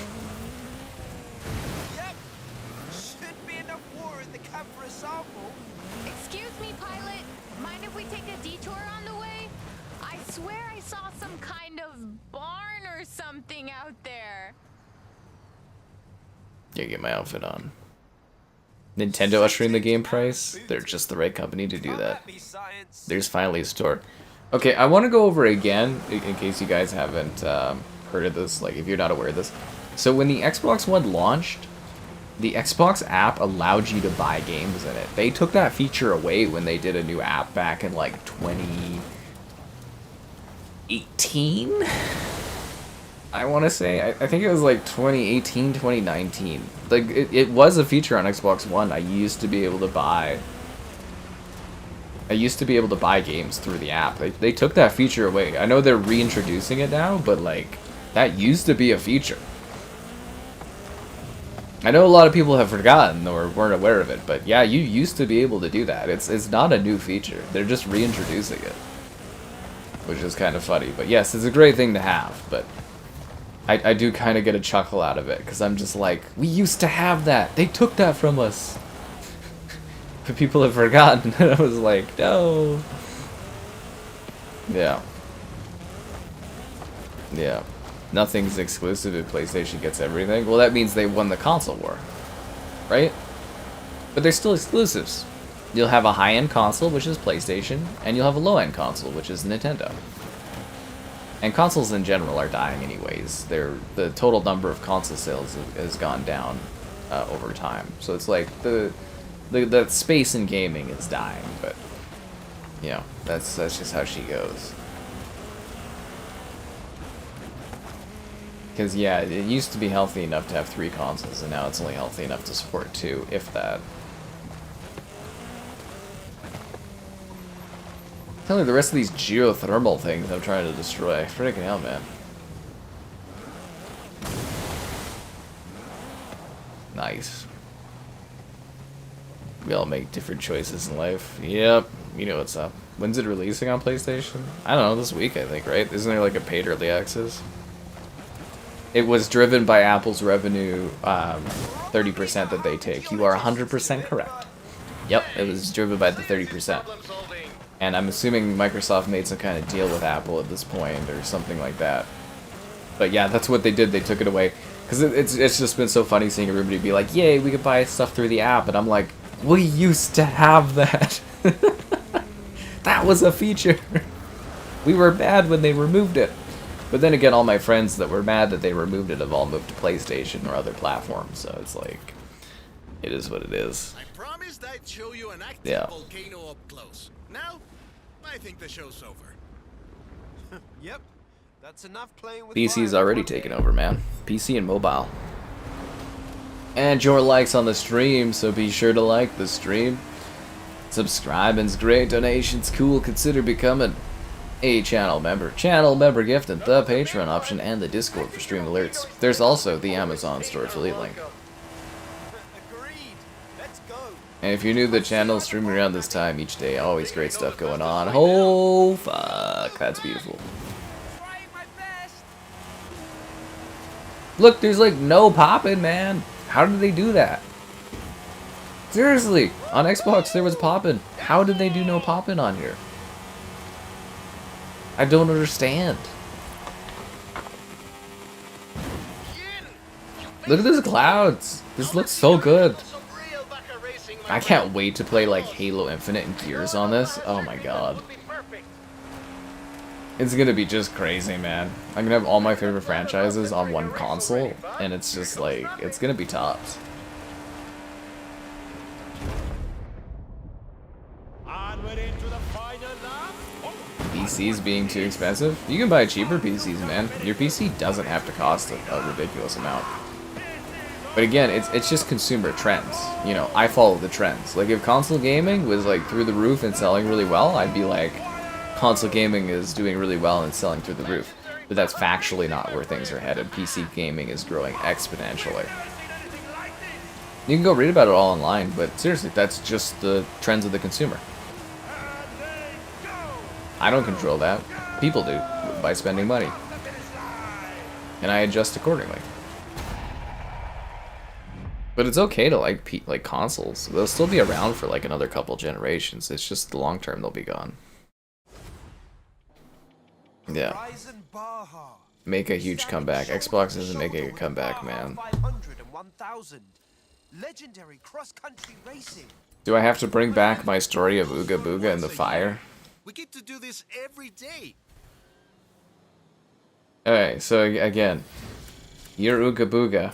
Should be enough water in the cup for a sample. Excuse me, pilot. Mind if we take a detour on the way? I swear I saw some kind of barn or something out there. Yeah, get my outfit on. Nintendo ushering the game price? They're just the right company to do that. There's finally a store. Okay, I want to go over again, in case you guys haven't heard of this, like if you're not aware of this. So when the Xbox One launched, the Xbox app allowed you to buy games in it. They took that feature away when they did a new app back in like 2018? I want to say, I think it was like 2018, 2019. Like, it was a feature on Xbox One. I used to be able to buy games through the app. They took that feature away. I know they're reintroducing it now, but like, that used to be a feature. I know a lot of people have forgotten or weren't aware of it, but yeah, you used to be able to do that. It's not a new feature. They're just reintroducing it, which is kind of funny. But yes, it's a great thing to have, but I do kind of get a chuckle out of it, because I'm just like, we used to have that. They took that from us. But people have forgotten. And I was like, no. Yeah. Yeah. Nothing's exclusive if PlayStation gets everything. Well, that means they won the console war. Right? But they're still exclusives. You'll have a high-end console, which is PlayStation, and you'll have a low-end console, which is Nintendo. And consoles in general are dying anyways. The total number of console sales has gone down over time. So it's like the space in gaming is dying, but you know, that's just how she goes. Because yeah, it used to be healthy enough to have 3 consoles, and now it's only healthy enough to support 2, if that. Tell me the rest of these geothermal things I'm trying to destroy. Freaking hell, man. Nice. We all make different choices in life. Yep, you know what's up. When's it releasing on PlayStation? I don't know, this week I think, right? Isn't there like a paid early access? It was driven by Apple's revenue 30% that they take. You are 100% correct. Yep, it was driven by the 30%. And I'm assuming Microsoft made some kind of deal with Apple at this point or something like that. But yeah, that's what they did. They took it away. Because it's just been so funny seeing everybody be like, yay, we could buy stuff through the app. And I'm like, we used to have that. That was a feature. We were mad when they removed it. But then again, all my friends that were mad that they removed it have all moved to PlayStation or other platforms. So it's like, it is what it is. I promised I'd show you an active volcano up close. Now, I think the show's over. Yep, that's enough playing with PC's already taken over, man. PC and mobile. And your likes on the stream, so be sure to like the stream. Subscribing's great, donations cool, consider becoming a channel member. Channel member gift and the Patreon option and the Discord for stream alerts. There's also the Amazon store affiliate link. And if you're new to the channel, streaming around this time each day, always great stuff going on. Oh, fuck. That's beautiful. Look, there's like no popping, man. How did they do that? Seriously, on Xbox there was popping. How did they do no popping on here? I don't understand. Look at these clouds. This looks so good. I can't wait to play like Halo Infinite and Gears on this. Oh my god. It's gonna be just crazy, man. I'm gonna have all my favorite franchises on one console, and it's just like, it's gonna be tops. PCs being too expensive? You can buy cheaper PCs, man. Your PC doesn't have to cost a ridiculous amount. But again, it's just consumer trends. You know, I follow the trends. Like, if console gaming was like through the roof and selling really well, I'd be like, console gaming is doing really well and selling through the roof. But that's factually not where things are headed. PC gaming is growing exponentially. You can go read about it all online, but seriously, that's just the trends of the consumer. I don't control that. People do, by spending money. And I adjust accordingly. But it's okay to like consoles. They'll still be around for like another couple generations. It's just the long term they'll be gone. Yeah. Make a huge comeback. Xbox isn't making a comeback, man. Legendary cross-country racing. Do I have to bring back my story of Ooga Booga and the fire? We get to do this every day. Alright, so again, you're Ooga Booga.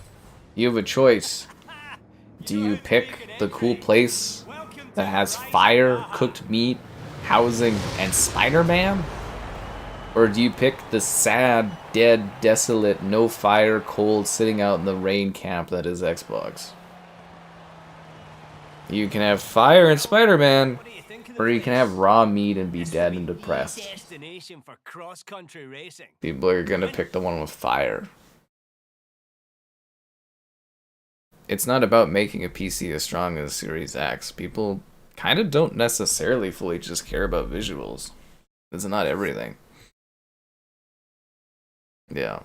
You have a choice. Do you pick the cool place that has fire, cooked meat, housing, and Spider-Man? Or do you pick the sad, dead, desolate, no fire, cold, sitting out in the rain camp that is Xbox? You can have fire and Spider-Man, or you can have raw meat and be dead and depressed. People are gonna pick the one with fire. It's not about making a PC as strong as Series X. People kind of don't necessarily fully just care about visuals. It's not everything. Yeah.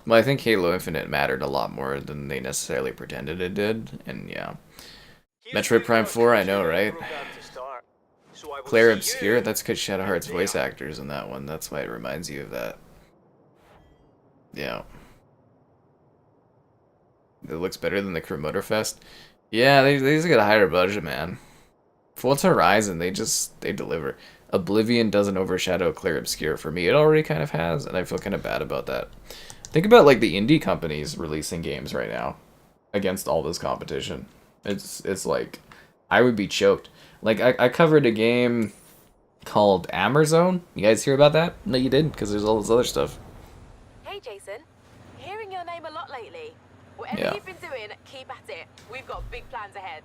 Well, I think Halo Infinite mattered a lot more than they necessarily pretended it did, and yeah. Metroid Prime 4, I know, right? Claire Obscure, that's because Shadowheart's voice actors in that one, that's why it reminds you of that. Yeah. It looks better than the Crew Motorfest. Yeah, they just get a higher budget, man. Forza Horizon, they deliver. Oblivion doesn't overshadow Claire Obscure for me. It already kind of has, and I feel kind of bad about that. Think about like the indie companies releasing games right now against all this competition. It's like I would be choked. Like I covered a game called Amazon. You guys hear about that? No, you didn't, because there's all this other stuff. Hey Jason, hearing your name a lot lately. Whatever you've been doing, keep at it. We've got big plans ahead.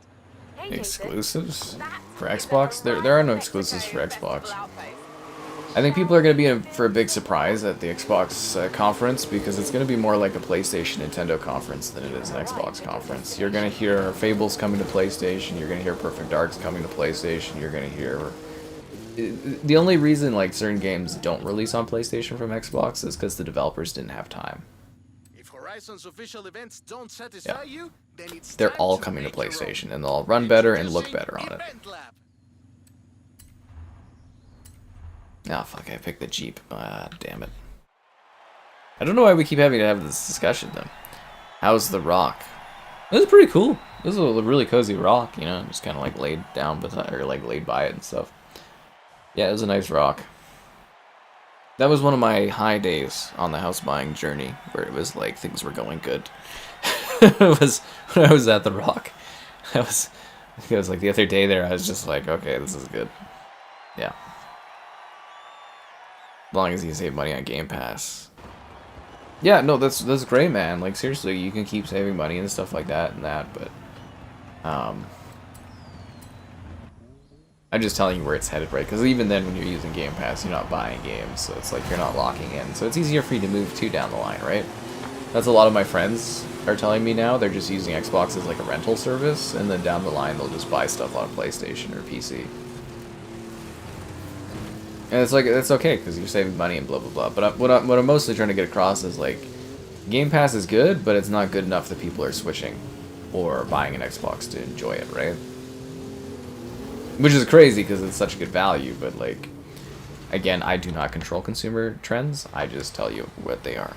Hey, Exclusives for Xbox? There are no exclusives for Xbox. I think people are going to be in for a big surprise at the Xbox conference, because it's going to be more like a PlayStation Nintendo conference than it is an Xbox conference. You're going to hear Fable's coming to PlayStation, you're going to hear Perfect Dark's coming to PlayStation, you're going to hear... The only reason like certain games don't release on PlayStation from Xbox is because the developers didn't have time. If Horizon's official events don't satisfy you, then it's They're time all to coming to make your PlayStation, own. and they'll all run better and look better on it. Event Lab. Ah, fuck, I picked the Jeep. Ah, damn it. I don't know why we keep having to have this discussion, though. How's the rock? It was pretty cool. This is a really cozy rock, you know, just kind of like laid down beside, or like laid by it and stuff. Yeah, it was a nice rock. That was one of my high days on the house buying journey, where it was like things were going good. It was when I was at the rock. It was like the other day there, I was just like, okay, this is good. Yeah. As long as you save money on Game Pass. Yeah, no, that's great, man. Like seriously, you can keep saving money and stuff like that and that, but I'm just telling you where it's headed, right? Because even then, when you're using Game Pass, you're not buying games, so it's like you're not locking in. So it's easier for you to move to down the line, right? That's a lot of my friends are telling me now. They're just using Xbox as like a rental service, and then down the line they'll just buy stuff on PlayStation or PC. And it's like, it's okay, because you're saving money and blah blah blah. But what I'm mostly trying to get across is like, Game Pass is good, but it's not good enough that people are switching or buying an Xbox to enjoy it, right? Which is crazy because it's such a good value, but like, again, I do not control consumer trends. I just tell you what they are.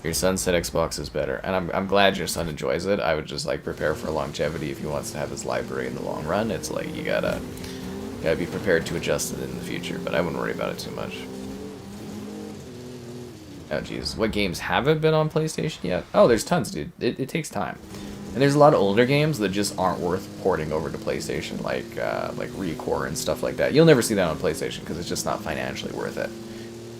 Your son said Xbox is better, and I'm glad your son enjoys it. I would just like prepare for longevity if he wants to have his library in the long run. It's like you gotta be prepared to adjust it in the future, but I wouldn't worry about it too much. Oh jeez, what games haven't been on PlayStation yet? Oh, there's tons, dude. It takes time. And there's a lot of older games that just aren't worth porting over to PlayStation, like Recore and stuff like that. You'll never see that on PlayStation because it's just not financially worth it.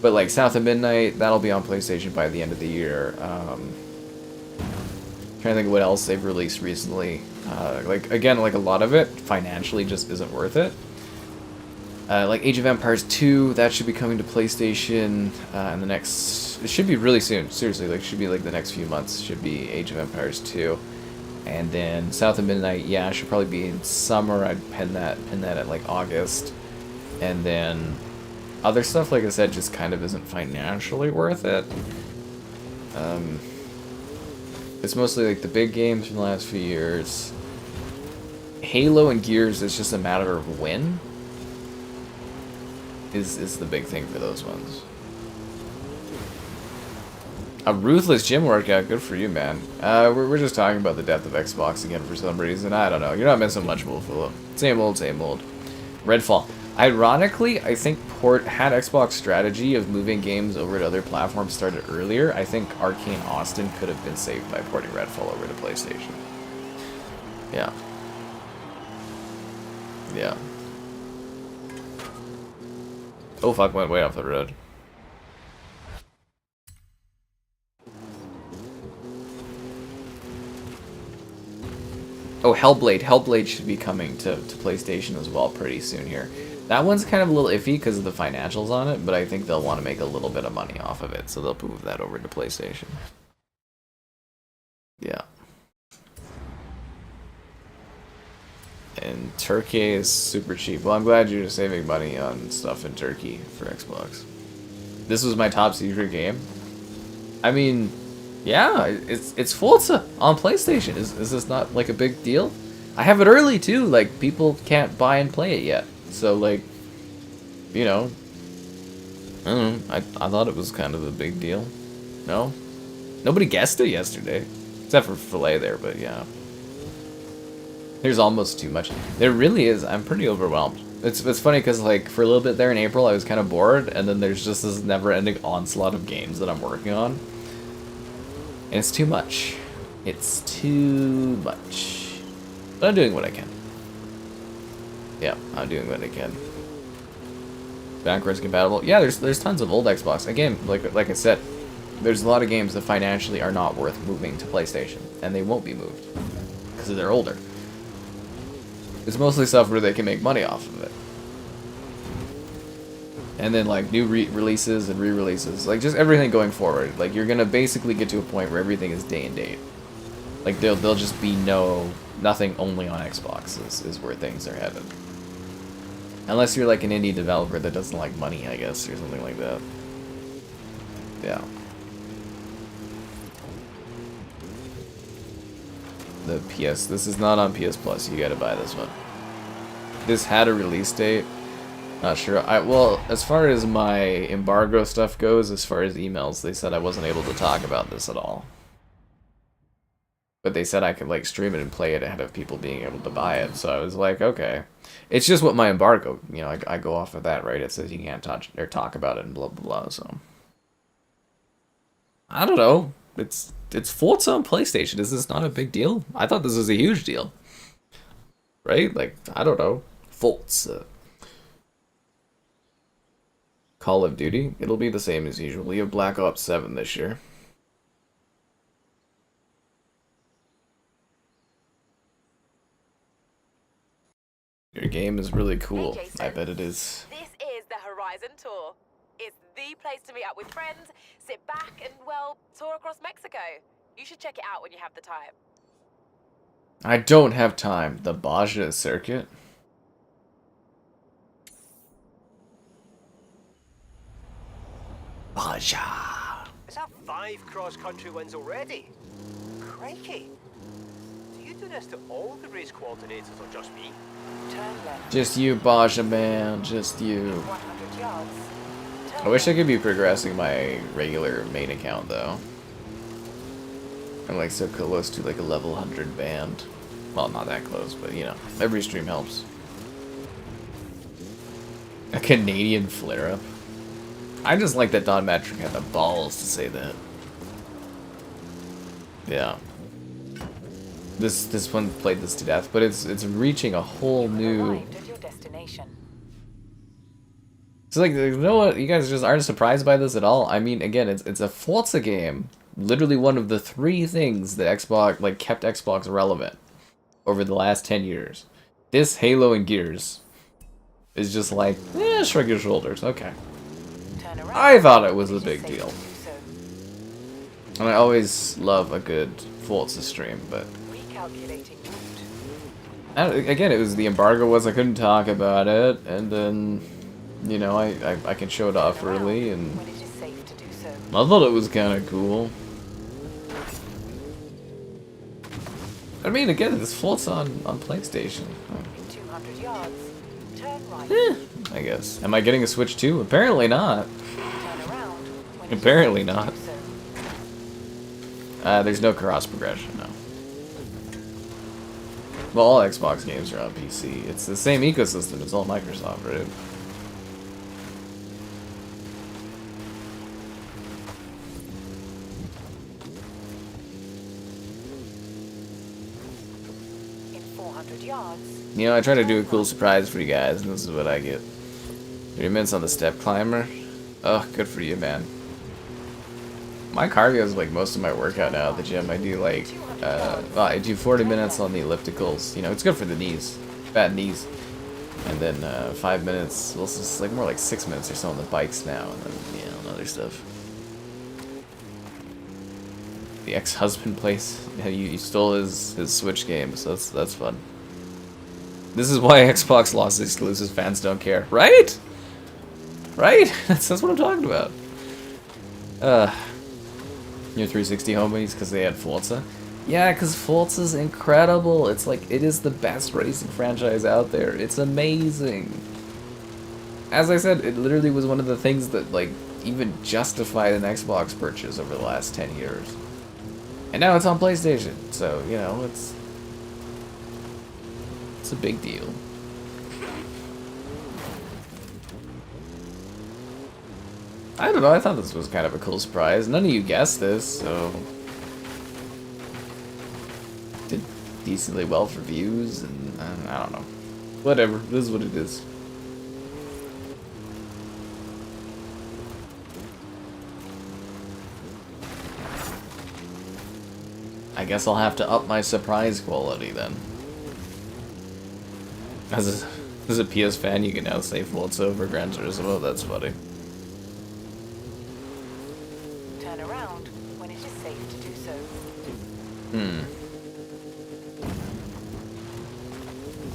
But like South of Midnight, that'll be on PlayStation by the end of the year. Trying to think of what else they've released recently. Like again, like a lot of it financially just isn't worth it. Like Age of Empires 2, that should be coming to PlayStation in the next... It should be really soon. Seriously, like, should be like the next few months. Should be Age of Empires 2. And then South of Midnight, yeah, should probably be in summer. I'd pin that at like August. And then other stuff, like I said, just kind of isn't financially worth it. It's mostly like the big games from the last few years. Halo and Gears is just a matter of when. Is the big thing for those ones. A ruthless gym workout, good for you, man. We're just talking about the death of Xbox again for some reason. I don't know. You're not missing much, Wolfalo. Same old, same old. Redfall. Ironically, I think Port had Xbox strategy of moving games over to other platforms started earlier. I think Arcane Austin could have been saved by porting Redfall over to PlayStation. Yeah. Yeah. Oh fuck, went way off the road. Oh, Hellblade. Hellblade should be coming to PlayStation as well pretty soon here. That one's kind of a little iffy because of the financials on it, but I think they'll want to make a little bit of money off of it, so they'll move that over to PlayStation. Yeah. And Turkey is super cheap. Well, I'm glad you're saving money on stuff in Turkey for Xbox. This was my top secret game. I mean, yeah, it's Forza on PlayStation. Is this not like a big deal? I have it early too. Like, people can't buy and play it yet. So like, you know, I don't know. I thought it was kind of a big deal. No, nobody guessed it yesterday, except for Filet there. But yeah. There's almost too much. There really is. I'm pretty overwhelmed. It's funny because like for a little bit there in April I was kind of bored, and then there's just this never-ending onslaught of games that I'm working on, and it's too much. It's too much. But I'm doing what I can. Yeah, I'm doing what I can. Backwards compatible. Yeah, there's tons of old Xbox. Again, like I said, there's a lot of games that financially are not worth moving to PlayStation, and they won't be moved because they're older. It's mostly stuff where they can make money off of it. And then like new releases and re-releases, like just everything going forward. Like you're gonna basically get to a point where everything is day and date. Like there'll just be nothing only on Xbox is where things are headed. Unless you're like an indie developer that doesn't like money, I guess, or something like that. Yeah. The PS, this is not on PS Plus, you gotta buy this one. This had a release date. Not sure. Well, as far as my embargo stuff goes, as far as emails, they said I wasn't able to talk about this at all. But they said I could like stream it and play it ahead of people being able to buy it, so I was like, okay. It's just what my embargo, you know, I go off of that, right? It says you can't touch or talk about it and blah blah blah, so. I don't know. It's Forza on PlayStation. Is this not a big deal? I thought this was a huge deal. Right? Like, I don't know. Forza. Call of Duty. It'll be the same as usual. We have Black Ops 7 this year. Your game is really cool. Hey, Jason. I bet it is. This is the Horizon Tour. It's the place to meet up with friends, sit back, and, well, tour across Mexico. You should check it out when you have the time. I don't have time. The Baja circuit? Baja. Is that 5 cross-country wins already? Crikey. Do you do this to all the race coordinators or just me? Turn left. Just you, Baja man. Just you. 100 yards. I wish I could be progressing my regular main account though. I'm like so close to like a level 100 band. Well, not that close, but you know, every stream helps. A Canadian flare-up. I just like that Don Matrick had the balls to say that. Yeah. This one played this to death, but it's reaching a whole new. So like, you know what? You guys just aren't surprised by this at all. I mean, again, it's a Forza game. Literally one of the 3 things that Xbox like kept Xbox relevant over the last 10 years. This, Halo, and Gears. is just like, shrug your shoulders. Okay. Turn around. I thought it was a It is big safe deal. to do so. And I always love a good Forza stream, but Recalculating route. again, it was the embargo was I couldn't talk about it, and then, you know, I can show it off Turn around early, and when it is safe to do so. I thought it was kind of cool. I mean, again, this Forza on PlayStation. In 200 yards, turn right. I guess. Am I getting a Switch too? Apparently not. Turn around when it is Apparently safe to not. do so. There's no cross progression, no. Well, all Xbox games are on PC. It's the same ecosystem. It's all Microsoft, right? In 400 yards, You know, I try to do a cool surprise for you guys, and this is what I get. 30 minutes on the step climber. Oh, good for you, man. My cardio is like most of my workout now at the gym. I do like, well, I do 40 minutes on the ellipticals. You know, it's good for the knees, bad knees. And then 5 minutes, well, it's like more like 6 minutes or so on the bikes now, and then, you know, and other stuff. The ex-husband plays. Yeah, you stole his Switch game, so that's fun. This is why Xbox lost exclusives. Fans don't care, right? Right? That's what I'm talking about. Your 360 homies because they had Forza. Yeah, because Forza's incredible. It's like, it is the best racing franchise out there. It's amazing. As I said, it literally was one of the things that, like, even justified an Xbox purchase over the last 10 years. And now it's on PlayStation, so, you know, it's a big deal. I don't know, I thought this was kind of a cool surprise. None of you guessed this, so... Did decently well for views, and I don't know. Whatever, this is what it is. I guess I'll have to up my surprise quality then. As a PS fan, you can now say Forza over Gran Turismo. That's funny. turn around when it is safe to do so.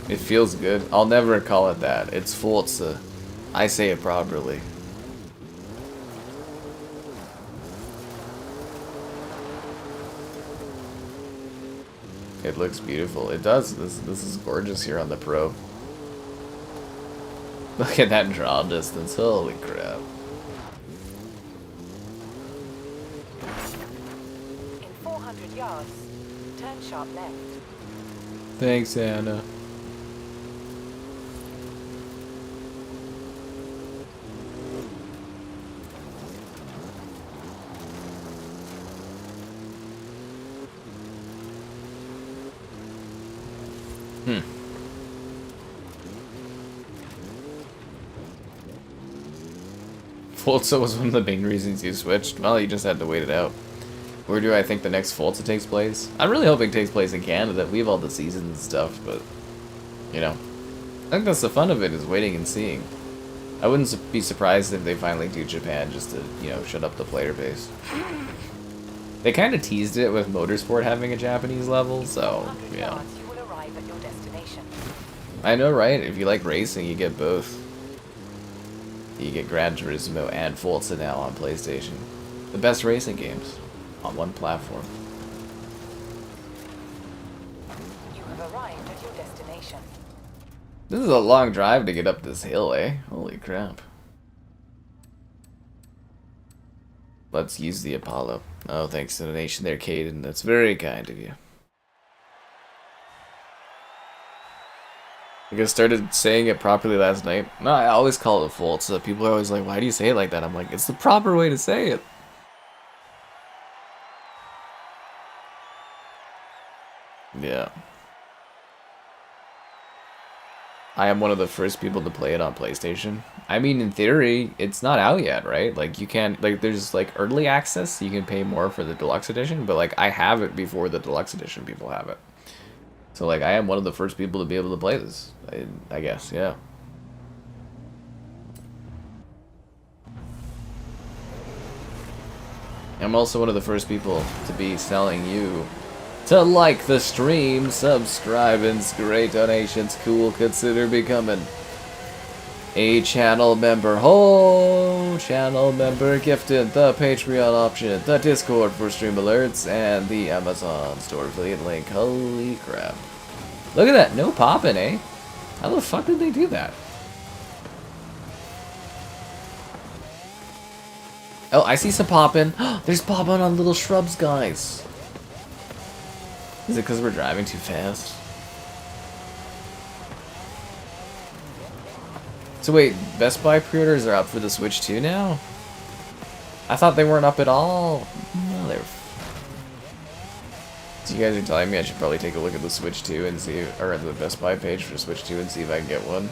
It feels good. I'll never call it that. It's Forza. I say it properly. It looks beautiful. It does. This is gorgeous here on the Pro. Look at that draw distance. Holy crap. In 400 yards, turn sharp left. Thanks, Anna. Forza was one of the main reasons you switched. Well, you just had to wait it out. Where do I think the next Forza takes place? I'm really hoping it takes place in Canada. We have all the seasons and stuff, but, you know. I think that's the fun of it, is waiting and seeing. I wouldn't be surprised if they finally do Japan just to, you know, shut up the player base. They kind of teased it with Motorsport having a Japanese level, so, 400 yeah. yards, you will arrive at your destination. I know, right? If you like racing, you get both. You get Gran Turismo and Forza now on PlayStation. The best racing games on one platform. You have arrived at your destination. This is a long drive to get up this hill, eh? Holy crap. Let's use the Apollo. Oh, thanks to the donation there, Caden. That's very kind of you. I think I started saying it properly last night. No, I always call it Forza. People are always like, why do you say it like that? I'm like, it's the proper way to say it. Yeah. I am one of the first people to play it on PlayStation. I mean, in theory, it's not out yet, right? Like, you can't, like, there's, like, early access. You can pay more for the deluxe edition, but, like, I have it before the deluxe edition people have it. So, like, I am one of the first people to be able to play this. I guess, yeah. I'm also one of the first people to be telling you to like the stream, subscribe, and great donations. Cool, consider becoming a channel member. Oh, channel member gifted, the Patreon option, the Discord for stream alerts, and the Amazon store affiliate link. Holy crap. Look at that, no popping, eh? How the fuck did they do that? Oh, I see some popping. There's popping on little shrubs, guys. Is it because we're driving too fast? So wait, Best Buy pre-orders are up for the Switch 2 now? I thought they weren't up at all. No, they're... So you guys are telling me I should probably take a look at the Switch 2 and see, or the Best Buy page for Switch 2 and see if I can get one.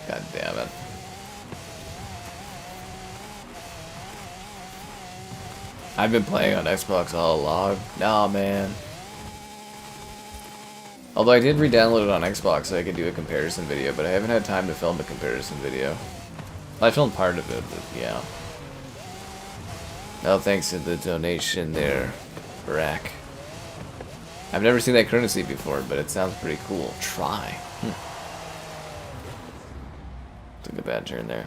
God damn it. I've been playing on Xbox all along. Nah, man. Although I did re-download it on Xbox so I could do a comparison video, but I haven't had time to film a comparison video. Well, I filmed part of it, but yeah. Oh, thanks for the donation there, Barack. I've never seen that currency before, but it sounds pretty cool. Try. Took a bad turn there.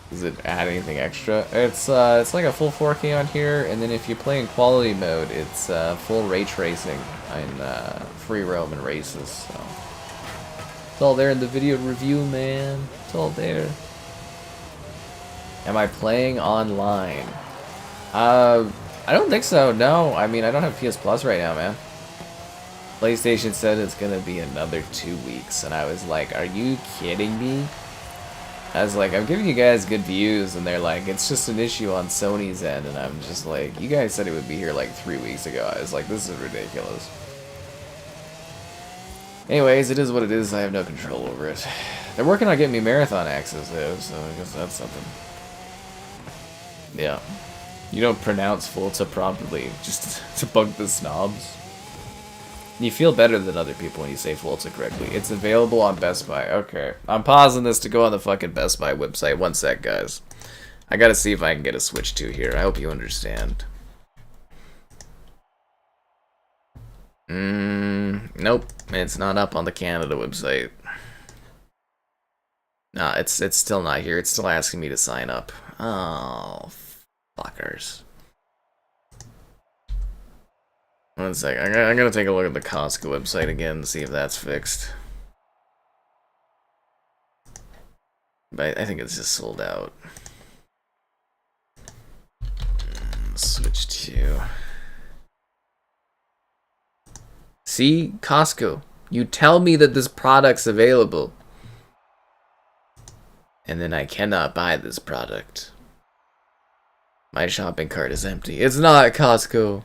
Does it add anything extra? It's like a full 4K on here, and then if you play in quality mode, it's full ray tracing in free roam and races. So it's all there in the video review, man. It's all there. Am I playing online? I don't think so. No, I mean I don't have PS Plus right now, man. PlayStation said it's gonna be another 2 weeks, and I was like, "Are you kidding me?" I was like, I'm giving you guys good views, and they're like, it's just an issue on Sony's end, and I'm just like, you guys said it would be here like 3 weeks ago. I was like, this is ridiculous. Anyways, it is what it is. I have no control over it. They're working on getting me marathon access, though, so I guess that's something. Yeah. You don't pronounce Forza properly, just to bug the snobs. You feel better than other people when you say Forza correctly. It's available on Best Buy. Okay. I'm pausing this to go on the fucking Best Buy website. One sec, guys. I gotta see if I can get a Switch 2 here. I hope you understand. Nope. It's not up on the Canada website. Nah, it's still not here. It's still asking me to sign up. Oh, fuckers. One sec, I'm gonna take a look at the Costco website again and see if that's fixed. But I think it's just sold out. Switch to... See? Costco. You tell me that this product's available. And then I cannot buy this product. My shopping cart is empty. It's not Costco.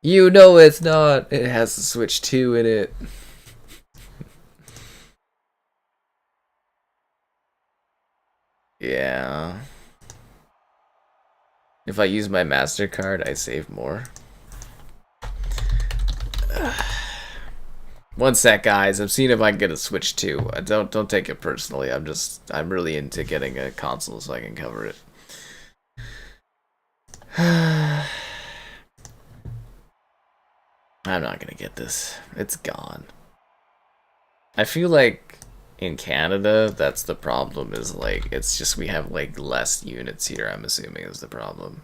You know it's not. It has the Switch 2 in it. Yeah. If I use my MasterCard, I save more. One sec, guys. I'm seeing if I can get a Switch 2. Don't take it personally. I'm really into getting a console so I can cover it. I'm not gonna get this. It's gone. I feel like in Canada, that's the problem, is like, it's just we have like less units here, I'm assuming is the problem.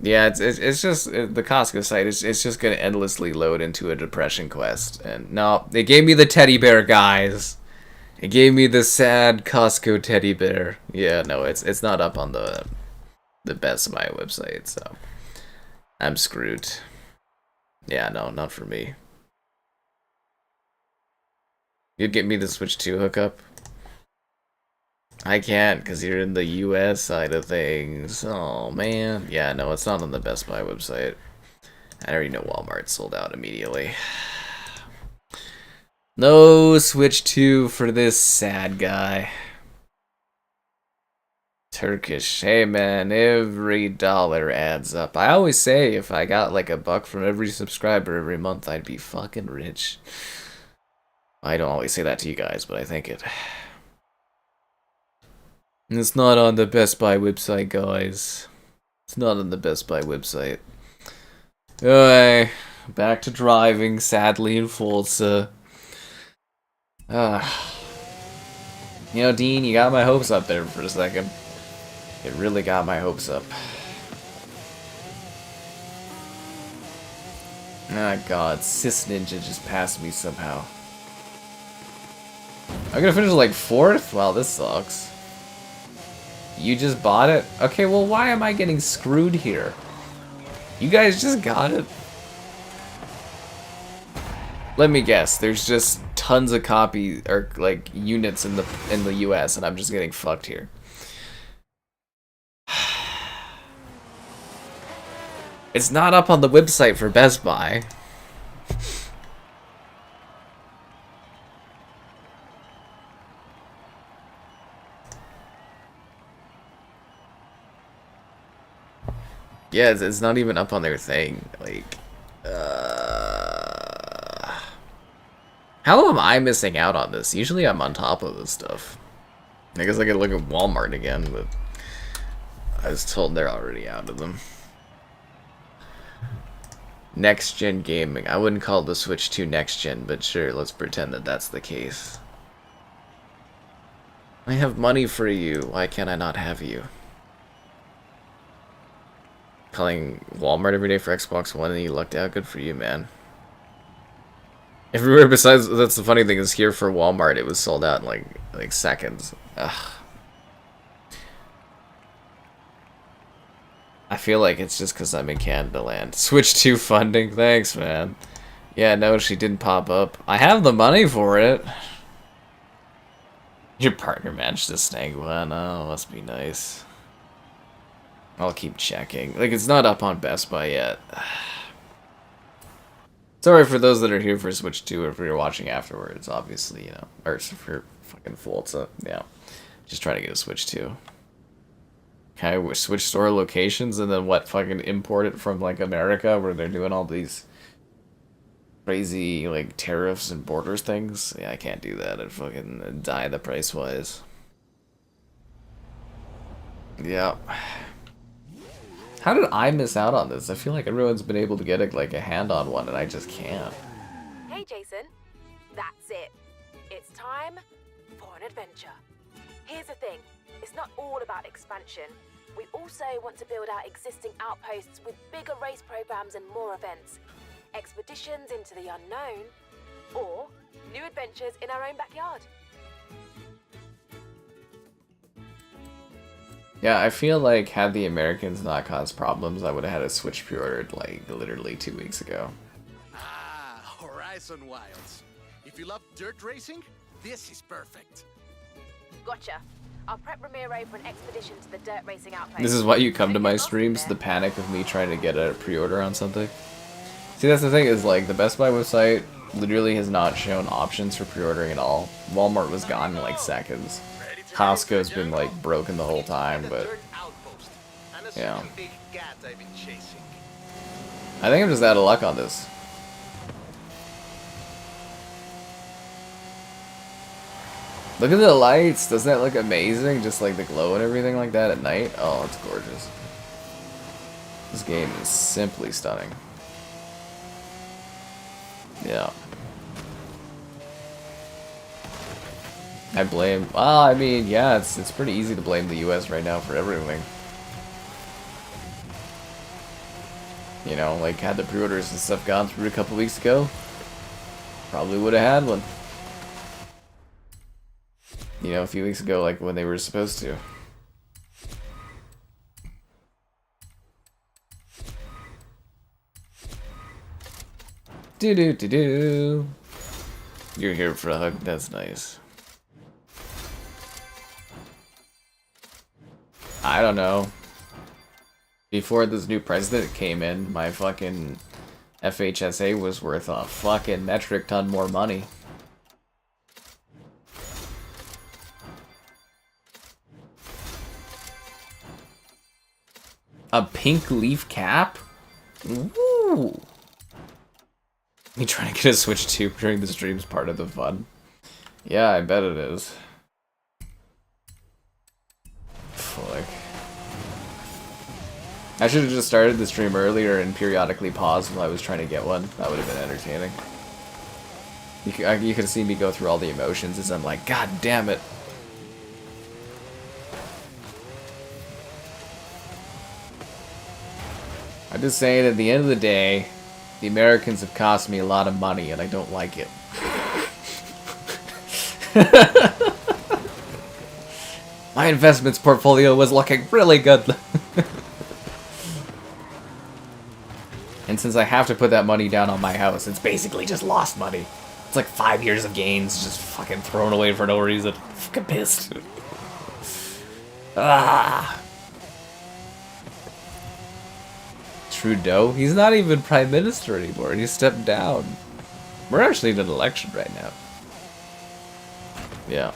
Yeah, it's just, the Costco site, it's just gonna endlessly load into a depression quest. And no, they gave me the teddy bear, guys. It gave me the sad Costco teddy bear. Yeah, no, it's not up on the Best Buy website, so I'm screwed. Yeah, no, not for me. You'd get me the Switch 2 hookup? I can't, because you're in the US side of things. Oh, man. Yeah, no, it's not on the Best Buy website. I already know Walmart sold out immediately. No Switch 2 for this sad guy. Turkish. Hey man, every dollar adds up. I always say if I got like $1 from every subscriber every month, I'd be fucking rich. I don't always say that to you guys, but I think it. It's not on the Best Buy website, guys. It's not on the Best Buy website. Alright, back to driving, sadly, in Forza. You know, Dean, you got my hopes up there for a second. It really got my hopes up. Ah, God, Sis Ninja just passed me somehow. I'm gonna finish like 4th? Wow, this sucks. You just bought it? Okay, well, why am I getting screwed here? You guys just got it? Let me guess, there's just tons of copy or like units in the US and I'm just getting fucked here. It's not up on the website for Best Buy. Yeah, it's not even up on their thing. Like, how am I missing out on this? Usually I'm on top of this stuff. I guess I could look at Walmart again, but I was told they're already out of them. Next gen gaming. I wouldn't call the Switch 2 next gen, but sure, let's pretend that that's the case. I have money for you. Why can't I not have you? Calling Walmart every day for Xbox One and you lucked out. Good for you, man. Everywhere besides, that's the funny thing, is here for Walmart it was sold out in like seconds. Ugh. I feel like it's just because I'm in Canada land. Switch 2 funding, thanks, man. Yeah, no, she didn't pop up. I have the money for it. Your partner matched this snag one. Oh, must be nice. I'll keep checking. Like, it's not up on Best Buy yet. Sorry for those that are here for Switch 2 or if you're watching afterwards, obviously, you know. Or for fucking Forza, yeah. Just trying to get a Switch 2. Okay, we switch store locations and then what, fucking import it from, like, America where they're doing all these crazy, like, tariffs and borders things? Yeah, I can't do that. I'd fucking die the price-wise. Yeah. How did I miss out on this? I feel like everyone's been able to get a hand on one and I just can't. Hey, Jason. That's it. It's time for an adventure. Here's the thing. It's not all about expansion. We also want to build out existing outposts with bigger race programs and more events. Expeditions into the unknown, or new adventures in our own backyard. Yeah, I feel like had the Americans not caused problems, I would have had a Switch pre-ordered like literally 2 weeks ago. Ah, Horizon Wilds. If you love dirt racing, this is perfect. Gotcha. I'll prep Ramiro for an expedition to the dirt racing outpost. This is why you come to my streams, the panic of me trying to get a pre-order on something. See, that's the thing, is like the Best Buy website literally has not shown options for pre-ordering at all. Walmart was gone in like seconds. Costco's been like broken the whole time, but yeah. I think I'm just out of luck on this. Look at the lights, doesn't that look amazing? Just like the glow and everything like that at night. Oh, it's gorgeous. This game is simply stunning. Yeah. I blame, well, I mean, yeah, it's pretty easy to blame the US right now for everything. You know, like, had the pre-orders and stuff gone through a couple weeks ago, probably would have had one. You know, a few weeks ago, like, when they were supposed to. Do-do-do-do. You're here for a hug, that's nice. I don't know. Before this new president came in, my fucking FHSA was worth a fucking metric ton more money. A pink leaf cap? Ooh. Me trying to get a Switch 2 during the stream's part of the fun. Yeah, I bet it is. I should have just started the stream earlier and periodically paused while I was trying to get one. That would have been entertaining. You could have seen me go through all the emotions as I'm like, God damn it. I'm just saying, at the end of the day, the Americans have cost me a lot of money and I don't like it. My investments portfolio was looking really good. And since I have to put that money down on my house, it's basically just lost money. It's like 5 years of gains just fucking thrown away for no reason. Fucking pissed. Ah. Trudeau? He's not even Prime Minister anymore. He stepped down. We're actually in an election right now. Yeah.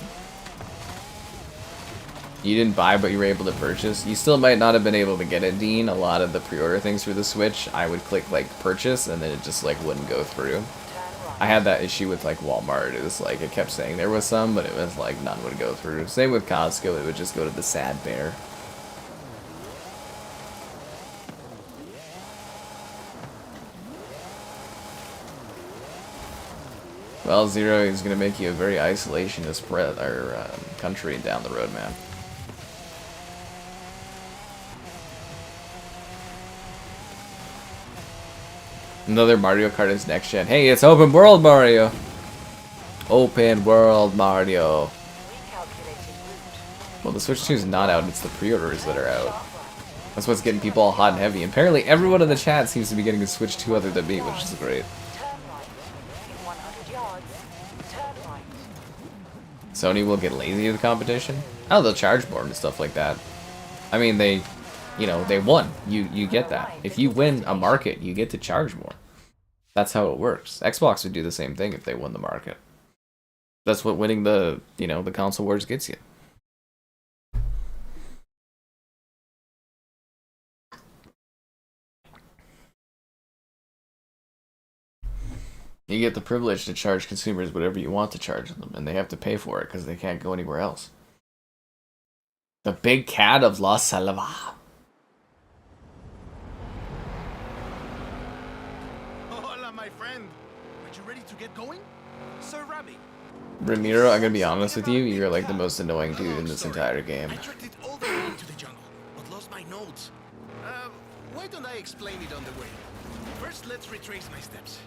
You didn't buy, but you were able to purchase. You still might not have been able to get it, Dean. A lot of the pre-order things for the Switch, I would click like purchase, and then it just like wouldn't go through. I had that issue with like Walmart. It was like it kept saying there was some, but it was like none would go through. Same with Costco. It would just go to the sad bear. Well, Zero is gonna make you a very isolationist country down the road, man. Another Mario Kart is next gen. Hey, it's open world Mario. Open world Mario. Well, the Switch 2 is not out. It's the pre-orders that are out. That's what's getting people all hot and heavy. Apparently, everyone in the chat seems to be getting a Switch 2 other than me, which is great. Sony will get lazy with the competition. Oh, they'll charge more and stuff like that. I mean, they won. You get that. If you win a market, you get to charge more. That's how it works. Xbox would do the same thing if they won the market. That's what winning the console wars gets you. You get the privilege to charge consumers whatever you want to charge them, and they have to pay for it because they can't go anywhere else. The big cat of La Selva. Hola, my friend. Are you ready to get going? So, Rami. Ramiro, I'm gonna be honest with you, you're like the most annoying dude in this entire game. I tracked it all the way into the jungle, but lost my notes. Why don't I explain it on the way? First, let's retrace my steps.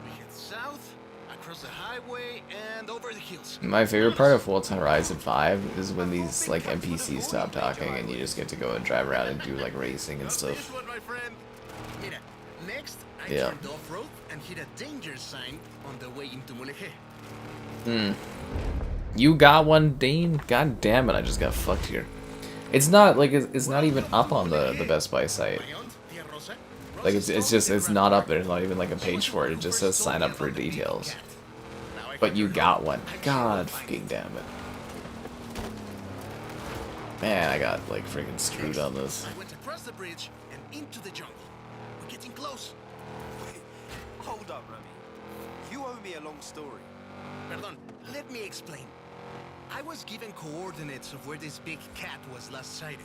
We head south, across the highway, and over the hills. My favorite part of Forza Horizon 5 is when these like NPCs stop talking and you just get to go and drive around and do like racing and stuff. Mira, next, I turned off-road and hit a danger sign on the way into Mulegé. You got one, Dane? God damn it, I just got fucked here. It's not like it's not even up on the Best Buy site. Like it's not up there. There's not even like a page for it. It just says sign up for details. But you got one. God fucking damn it. Man, I got like freaking screwed on this. I went across the bridge and into the jungle. We're getting close. Hold up, Remy. You owe me a long story. Perdón, let me explain. I was given coordinates of where this big cat was last sighted.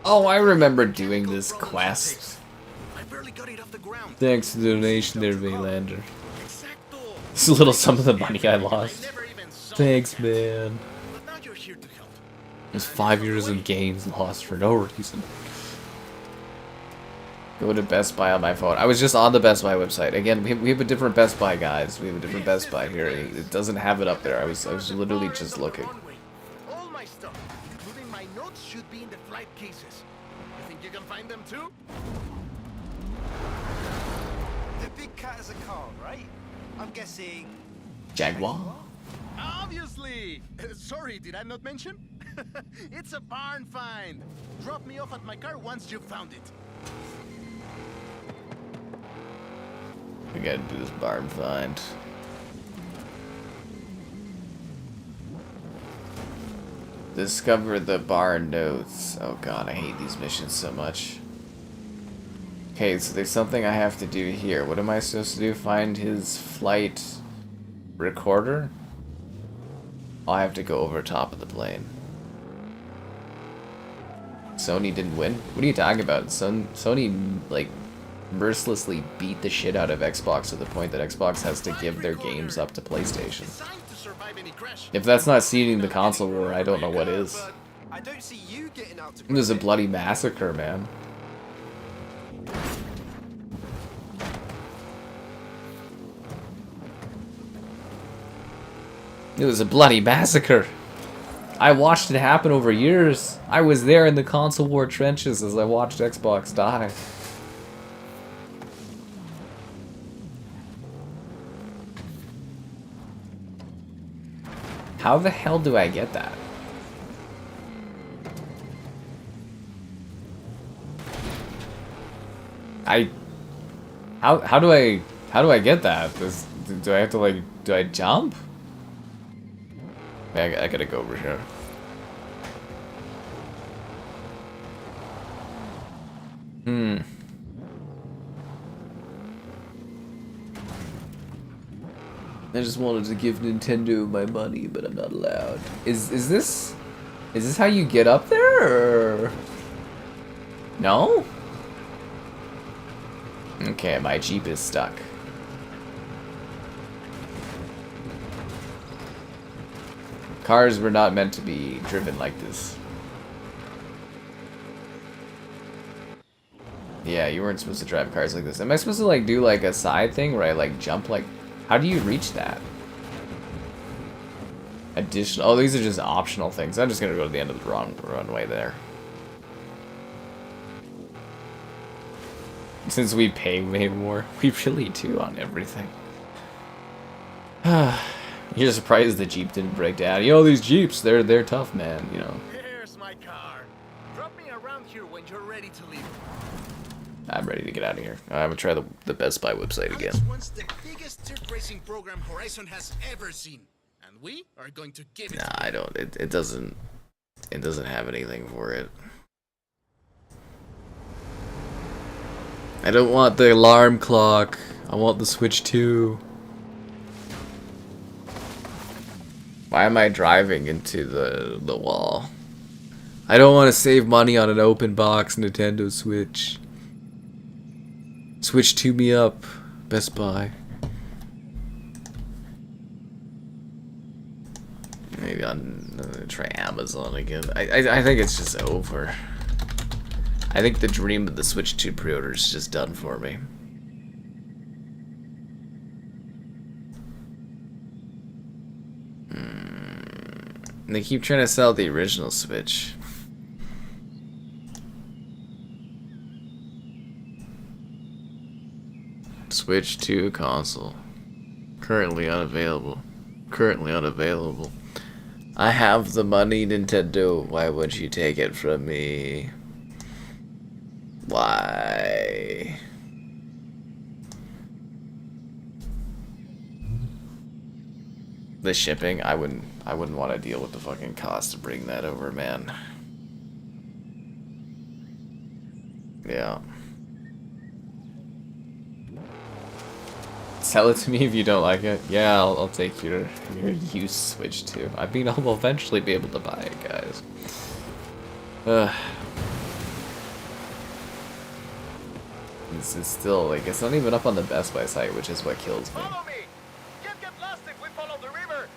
Oh, I remember doing this quest. I barely got it off the ground. Thanks to the donation there, Vaylander. This is a little some of the money I lost. Thanks, man. But now you're here to help. There's 5 years of gains lost for no reason. Go to Best Buy on my phone. I was just on the Best Buy website. Again, we have a different Best Buy, guys. We have a different Best Buy here. It doesn't have it up there. I was literally just looking. All my stuff, including my notes, should be in the flight cases. You think you can find them too? The big cat is a car, right? I'm guessing... Jaguar? Obviously! Sorry, did I not mention? It's a barn find. Drop me off at my car once you've found it. We gotta do this barn find. Discover the barn notes. Oh god, I hate these missions so much. Okay, so there's something I have to do here. What am I supposed to do? Find his flight recorder? I have to go over top of the plane. Sony didn't win? What are you talking about? Sony, like, mercilessly beat the shit out of Xbox to the point that Xbox has to give their games up to PlayStation. If that's not seeding the console war, I don't know what is. I don't see you getting out to It was a bloody massacre, man. It was a bloody massacre. I watched it happen over years. I was there in the console war trenches as I watched Xbox die. How the hell do I get that? How do I get that? Do I have to, like, do I jump? I gotta go over here. I just wanted to give Nintendo my money, but I'm not allowed. Is this how you get up there, or no? Okay, my Jeep is stuck. Cars were not meant to be driven like this. Yeah, you weren't supposed to drive cars like this. Am I supposed to, like, do, like, a side thing where I, like, jump, like... How do you reach that? Additional... Oh, these are just optional things. I'm just gonna go to the end of the runway there. Since we pay way more, we really do on everything. You're surprised the Jeep didn't break down. You know, these Jeeps, they're tough, man, you know. Here's my car. Drop me around here when you're ready to leave. I'm ready to get out of here. I'm gonna try the Best Buy website again. Alex wants the biggest dirt racing program Horizon has ever seen, and we are going to give it. Nah, I don't. It doesn't have anything for it. I don't want the alarm clock. I want the Switch 2. Why am I driving into the wall? I don't want to save money on an open box Nintendo Switch. Switch 2 me up, Best Buy. Maybe I'm gonna try Amazon again. I think it's just over. I think the dream of the Switch 2 pre-order is just done for me. They keep trying to sell the original Switch. Switch 2 console. Currently unavailable. Currently unavailable. I have the money, Nintendo. Why would you take it from me? Why? The shipping, I wouldn't want to deal with the fucking cost to bring that over, man. Yeah. Sell it to me if you don't like it. Yeah, I'll take your used Switch too. I mean, I'll eventually be able to buy it, guys. It's still, like, it's not even up on the Best Buy site, which is what kills me. Follow me! Can't get lost if we follow the river!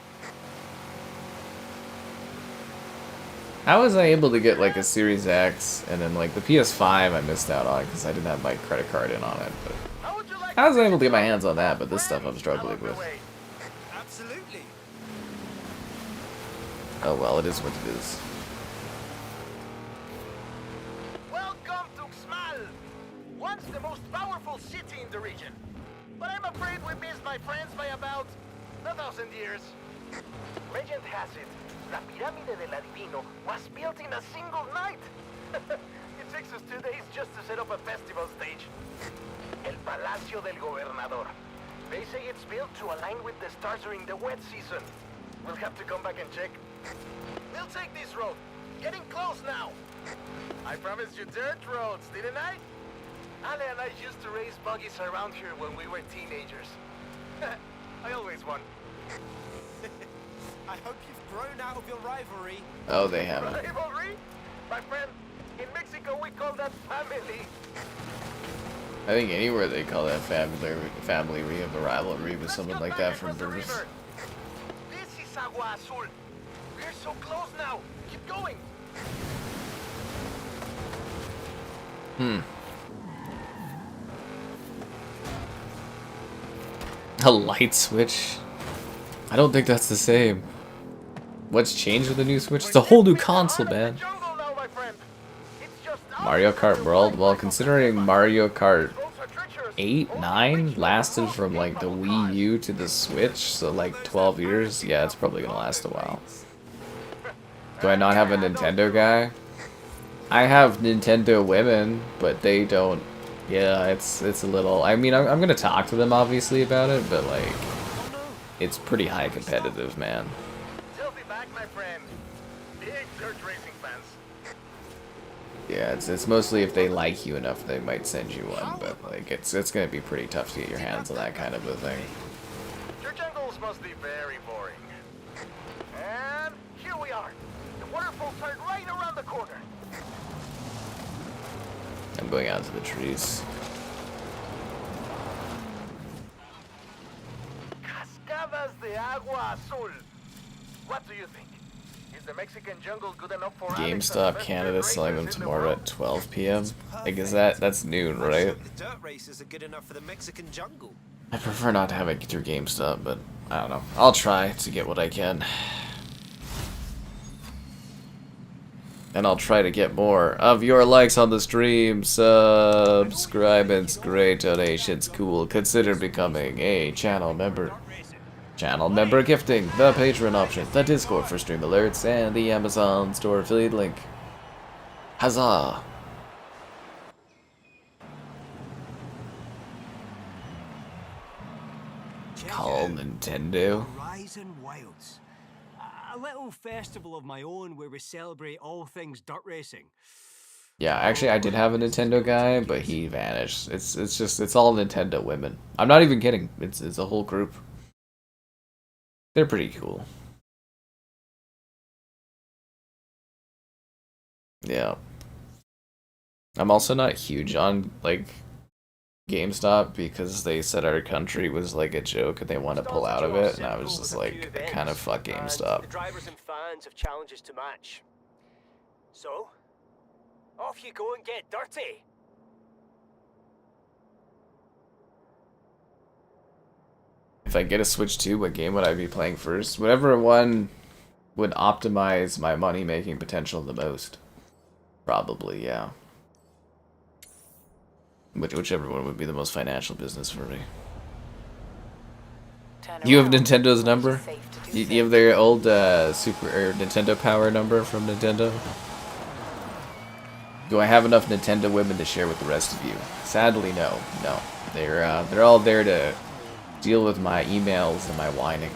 How was I able to get, like, a Series X, and then, like, the PS5 I missed out on because I didn't have my credit card in on it, but... How would you like I was able to get my hands on that, but this stuff I'm struggling with. Absolutely. Oh well, it is what it is. Welcome to Xmal! Once the most powerful city in the region. But I'm afraid we missed my friends by about 1,000 years. Legend has it, La Pirámide del Adivino was built in a single night. It takes us 2 days just to set up a festival stage. El Palacio del Gobernador. They say it's built to align with the stars during the wet season. We'll have to come back and check. We'll take this road. Getting close now. I promised you dirt roads, didn't I? Ale and I used to race buggies around here when we were teenagers. I always won. I hope you've grown out of your rivalry. Oh, they haven't. Rivalry? My friend, In Mexico, we call that family. I think anywhere they call that family we have a rivalry with someone like that from birth. This is Agua Azul. We're so close now. Keep going. A light switch? I don't think that's the same. What's changed with the new Switch? It's a whole new console, man. Mario Kart World? Well, considering Mario Kart 8, 9 lasted from like the Wii U to the Switch, so like 12 years, yeah, it's probably gonna last a while. Do I not have a Nintendo guy? I have Nintendo women, but they don't. Yeah, it's a little. I mean, I'm gonna talk to them obviously about it, but like, it's pretty high competitive, man. Yeah, it's mostly if they like you enough, they might send you one, but like it's gonna be pretty tough to get your hands on that kind of a thing. Your jungles must be very boring. And here we are. The waterfall turned right around the corner. I'm going out to the trees. Cascadas de Agua Azul. What do you think? Is the Mexican jungle good enough for GameStop Canada selling them tomorrow at 12 p.m. I guess that's noon, right? The dirt races are good enough for the Mexican jungle. I prefer not to have it through GameStop, but I don't know. I'll try to get what I can. And I'll try to get more of your likes on the stream, subscribing, great donations, cool. Consider becoming a channel member. Channel member gifting, the Patreon option, the Discord for stream alerts, and the Amazon store affiliate link. Huzzah! Call Nintendo. Horizon Wilds. A little festival of my own where we celebrate all things dirt racing. Yeah, actually I did have a Nintendo guy, but he vanished. It's all Nintendo women. I'm not even kidding. It's a whole group. They're pretty cool. Yeah. I'm also not huge on like GameStop because they said our country was like a joke and they want to pull out of it, and I was just like, I kind of fuck GameStop. The drivers and fans have challenges to match. So, off you go and get dirty. If I get a Switch 2, what game would I be playing first? Whatever one would optimize my money-making potential the most. Probably, yeah. Whichever one would be the most financial business for me. You have Nintendo's number? You have their old Nintendo Power number from Nintendo? Do I have enough Nintendo women to share with the rest of you? Sadly, no. No. They're all there to deal with my emails and my whining.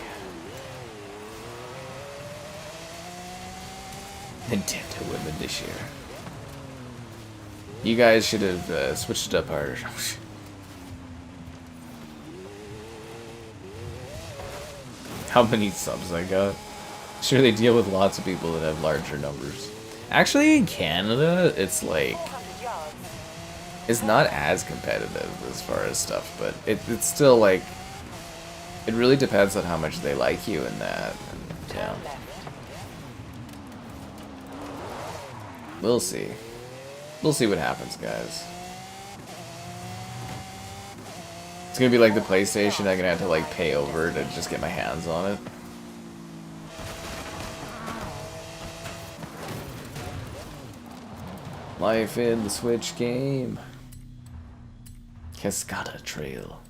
Nintendo women to share. You guys should have switched it up harder. How many subs I got? Sure, they deal with lots of people that have larger numbers. Actually, in Canada, it's like... It's not as competitive as far as stuff, but it's still like... It really depends on how much they like you and that. And, yeah. We'll see. We'll see what happens, guys. It's gonna be like the PlayStation. I'm gonna have to like pay over to just get my hands on it. Life in the Switch game. Cascada Trail.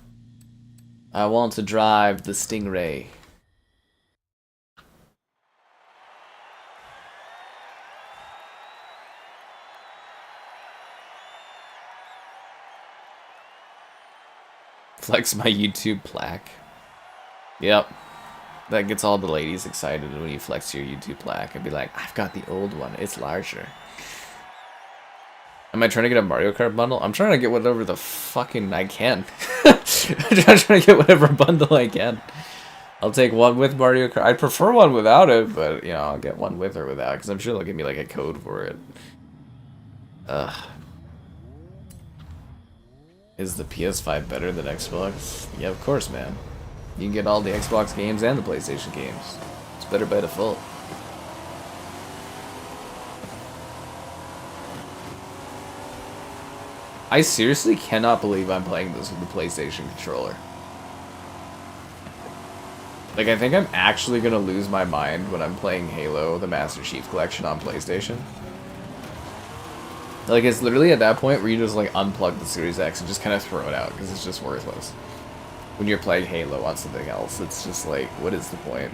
I want to drive the Stingray. Flex my YouTube plaque. Yep. That gets all the ladies excited when you flex your YouTube plaque. I'd be like, I've got the old one. It's larger. Am I trying to get a Mario Kart bundle? I'm trying to get whatever the fucking I can. I'm trying to get whatever bundle I can. I'll take one with Mario Kart. I'd prefer one without it, but, you know, I'll get one with or without, because I'm sure they'll give me, like, a code for it. Ugh. Is the PS5 better than Xbox? Yeah, of course, man. You can get all the Xbox games and the PlayStation games. It's better by default. I seriously cannot believe I'm playing this with the PlayStation controller. Like, I think I'm actually gonna lose my mind when I'm playing Halo, the Master Chief Collection on PlayStation. Like, it's literally at that point where you just, like, unplug the Series X and just kind of throw it out, because it's just worthless. When you're playing Halo on something else, it's just like, what is the point?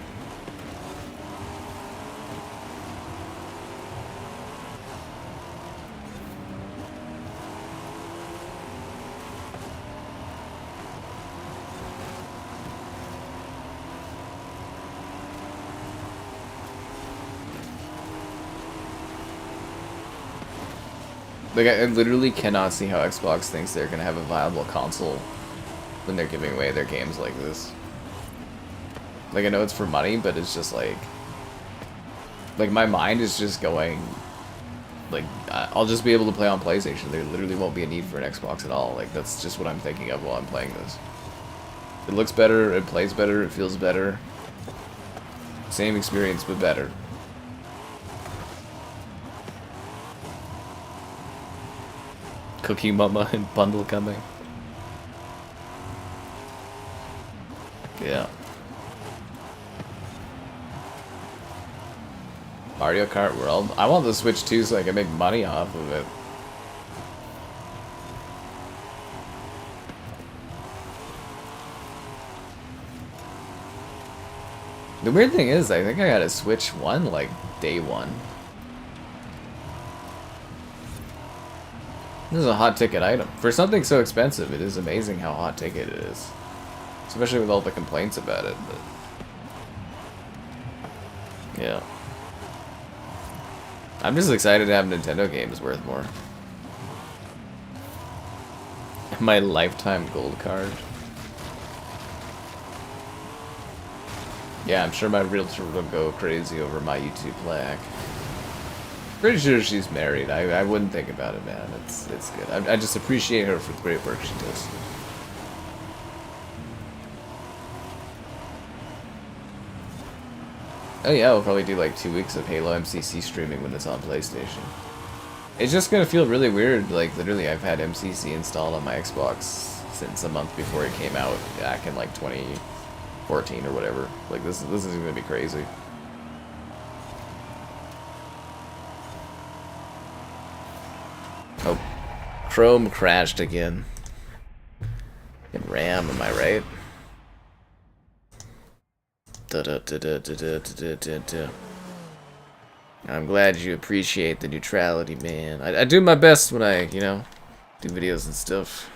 Like, I literally cannot see how Xbox thinks they're gonna have a viable console when they're giving away their games like this. Like, I know it's for money, but it's just like my mind is just going, like, I'll just be able to play on PlayStation. There literally won't be a need for an Xbox at all. Like, that's just what I'm thinking of while I'm playing this. It looks better, it plays better, it feels better. Same experience, but better. Cookie Mama and bundle coming. Yeah. Mario Kart World. I want the Switch too so I can make money off of it. The weird thing is, I think I got a Switch 1 like day one. This is a hot ticket item. For something so expensive, it is amazing how hot ticket it is. Especially with all the complaints about it, but... yeah. I'm just excited to have Nintendo games worth more. My lifetime gold card. Yeah, I'm sure my realtor will go crazy over my YouTube plaque. Pretty sure she's married. I wouldn't think about it, man. It's good. I just appreciate her for the great work she does. Oh yeah, we'll probably do like 2 weeks of Halo MCC streaming when it's on PlayStation. It's just gonna feel really weird. Like, literally, I've had MCC installed on my Xbox since a month before it came out, back in like 2014 or whatever. Like, this is gonna be crazy. Oh, Chrome crashed again. And RAM, am I right? I'm glad you appreciate the neutrality, man. I do my best when I, you know, do videos and stuff.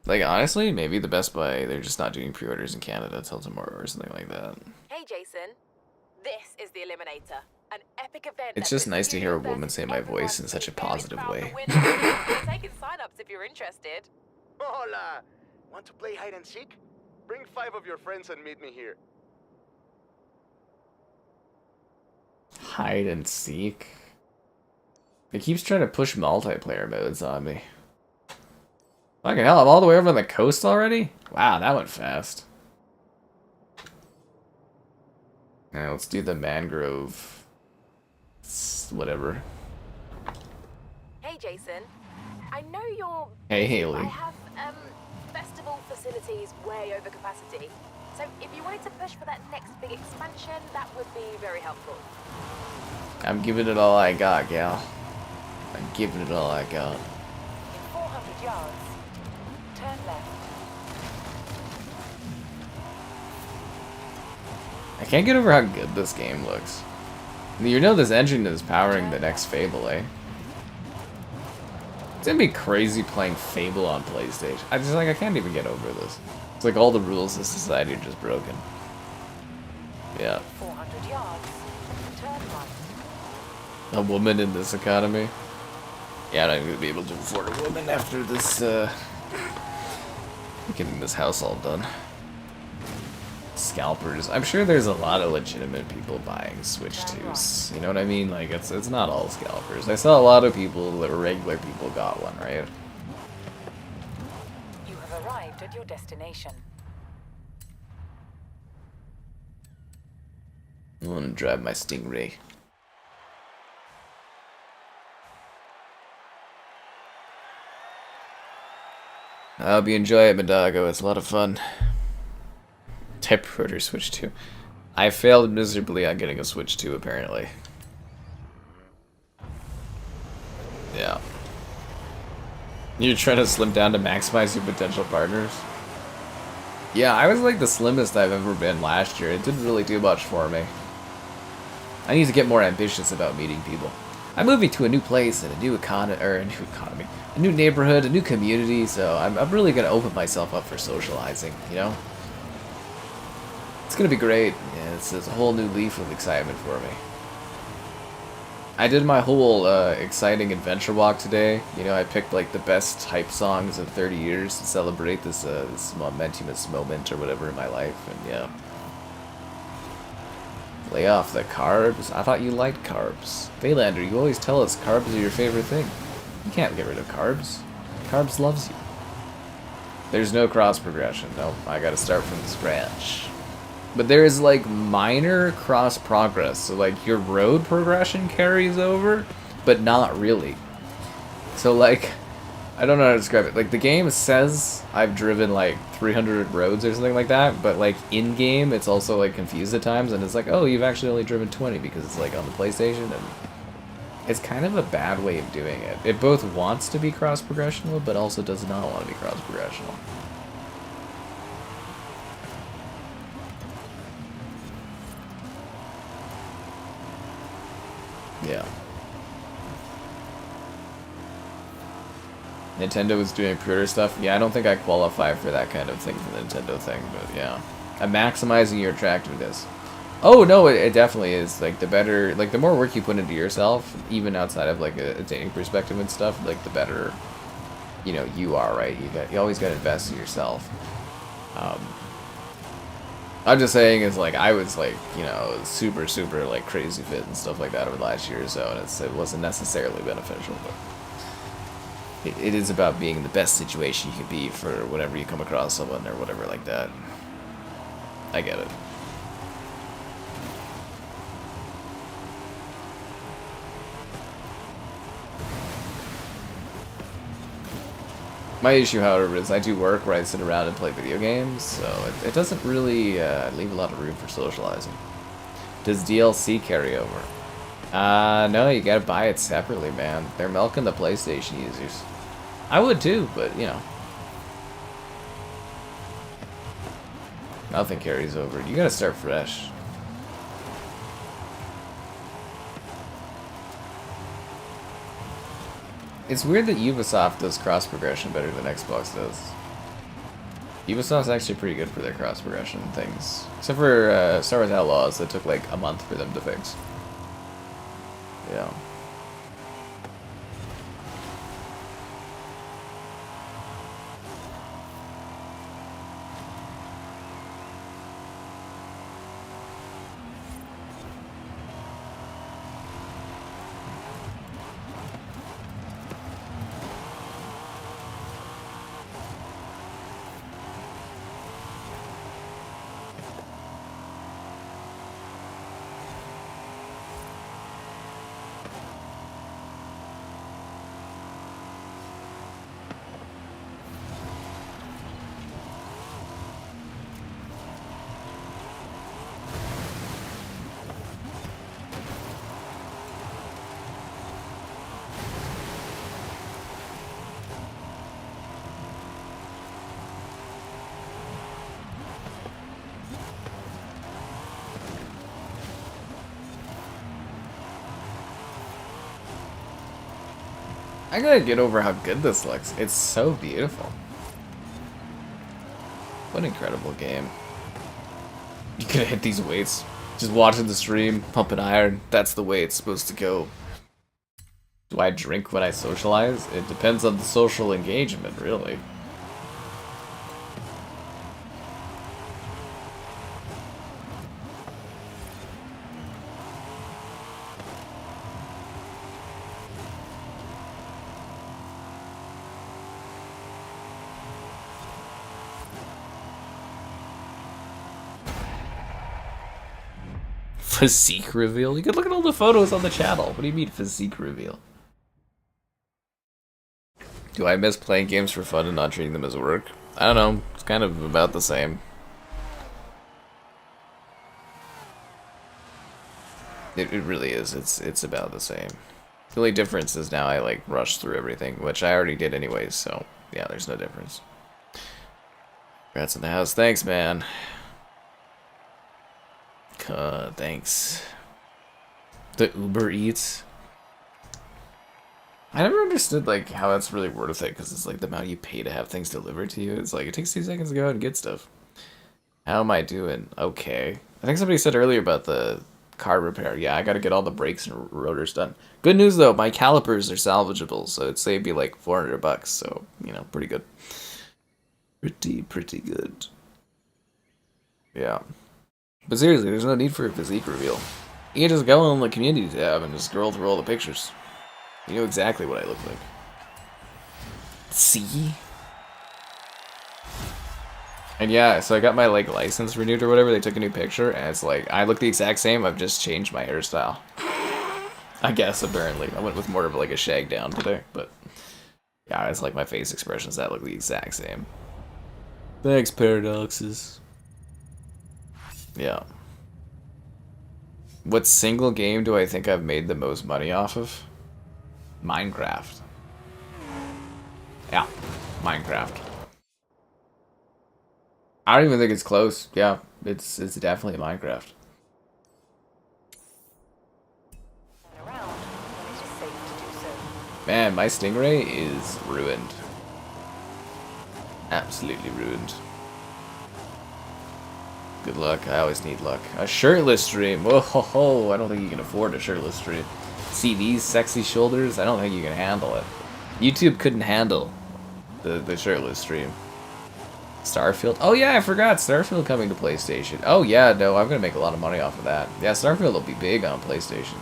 Like, honestly, maybe the Best Buy, they're just not doing pre-orders in Canada till tomorrow or something like that. Hey, Jason. This is the Eliminator, an epic event. It's just nice to hear a woman say my voice in such a positive way. Taking sign-ups if you're interested. Hola! Want to play hide and seek? Bring 5 of your friends and meet me here. Hide and seek? It keeps trying to push multiplayer modes on me. Fucking hell, I'm all the way over on the coast already? Wow, that went fast. Now let's do the mangrove. Whatever. Hey, Jason. I know you're... Hey, Haley. I have, festival facilities way over capacity. So if you wanted to push for that next big expansion, that would be very helpful. I'm giving it all I got, gal. I'm giving it all I got. In 400 yards, turn left. I can't get over how good this game looks. You know this engine is powering the next Fable, eh? It's gonna be crazy playing Fable on PlayStation. I can't even get over this. It's like all the rules of society are just broken. Yeah. 400 yards. Turn right. A woman in this economy? Yeah, I'm not gonna be able to afford a woman after this, getting this house all done. Scalpers. I'm sure there's a lot of legitimate people buying Switch 2s. You know what I mean? Like, it's not all scalpers. I saw a lot of people that were regular people got one, right? You have arrived at your destination. I want to drive my Stingray. I hope you enjoy it, Madago. It's a lot of fun. Type Rotor Switch 2. I failed miserably on getting a Switch 2, apparently. Yeah. You're trying to slim down to maximize your potential partners? Yeah, I was like the slimmest I've ever been last year. It didn't really do much for me. I need to get more ambitious about meeting people. I'm moving to a new place and a new a new neighborhood, a new community, so I'm really gonna open myself up for socializing, you know? It's gonna be great. Yeah, it's a whole new leaf of excitement for me. I did my whole exciting adventure walk today. You know, I picked like the best hype songs of 30 years to celebrate this momentous moment or whatever in my life, and yeah. Lay off the carbs? I thought you liked carbs. Vaylander, you always tell us carbs are your favorite thing. You can't get rid of carbs. Carbs loves you. There's no cross progression. Nope, I gotta start from scratch. But there is like minor cross progress. So like your road progression carries over, but not really. So like, I don't know how to describe it. Like the game says I've driven like 300 roads or something like that, but like in game it's also like confused at times, and it's like, oh, you've actually only driven 20 because it's like on the PlayStation, and it's kind of a bad way of doing it. It both wants to be cross progressional, but also does not want to be cross progressional. Yeah. Nintendo was doing pre-order stuff. Yeah, I don't think I qualify for that kind of thing for the Nintendo thing, but yeah. I'm maximizing your attractiveness. Oh, no, it definitely is. Like, the better, like, the more work you put into yourself, even outside of, like, a dating perspective and stuff, like, the better, you know, you are, right? You always gotta invest in yourself. I'm just saying is, like, I was, like, you know, super, like, crazy fit and stuff like that over the last year or so, and it wasn't necessarily beneficial, but it is about being in the best situation you can be for whenever you come across someone or whatever like that. I get it. My issue, however, is I do work where I sit around and play video games, so it doesn't really leave a lot of room for socializing. Does DLC carry over? No, you gotta buy it separately, man. They're milking the PlayStation users. I would too, but, you know. Nothing carries over. You gotta start fresh. It's weird that Ubisoft does cross-progression better than Xbox does. Ubisoft's actually pretty good for their cross-progression things. Except for Star Wars Outlaws, that took like a month for them to fix. Yeah. I gotta get over how good this looks. It's so beautiful. What an incredible game. You could hit these weights Just watching the stream, pumping iron. That's the way it's supposed to go. Do I drink when I socialize? It depends on the social engagement, really. Physique reveal? You can look at all the photos on the channel. What do you mean physique reveal? Do I miss playing games for fun and not treating them as work? I don't know. It's kind of about the same. It really is. It's about the same. The only difference is now I like rush through everything, which I already did anyways, so yeah, there's no difference. Congrats in the house. Thanks, man. Thanks. The Uber Eats. I never understood like how that's really worth it, because it's like the amount you pay to have things delivered to you. It's like it takes 2 seconds to go out and get stuff. How am I doing? Okay. I think somebody said earlier about the car repair. Yeah, I gotta get all the brakes and rotors done. Good news though, my calipers are salvageable, so it'd saved me like $400. So you know, pretty good. Pretty good. Yeah. But seriously, there's no need for a physique reveal. You can just go on the community tab and just scroll through all the pictures. You know exactly what I look like. See? And yeah, so I got my like license renewed or whatever. They took a new picture, and it's like I look the exact same. I've just changed my hairstyle. I guess apparently I went with more of like a shag down today, but yeah, it's like my face expressions that look the exact same. Thanks, Paradoxes. Yeah. What single game do I think I've made the most money off of? Minecraft. Yeah, Minecraft. I don't even think it's close. Yeah, it's definitely Minecraft. Man, my Stingray is ruined. Absolutely ruined. Good luck. I always need luck. A shirtless stream. Whoa, ho, ho. I don't think you can afford a shirtless stream. See these sexy shoulders? I don't think you can handle it. YouTube couldn't handle the shirtless stream. Starfield. Oh yeah, I forgot. Starfield coming to PlayStation. Oh yeah, no, I'm gonna make a lot of money off of that. Yeah, Starfield will be big on PlayStation.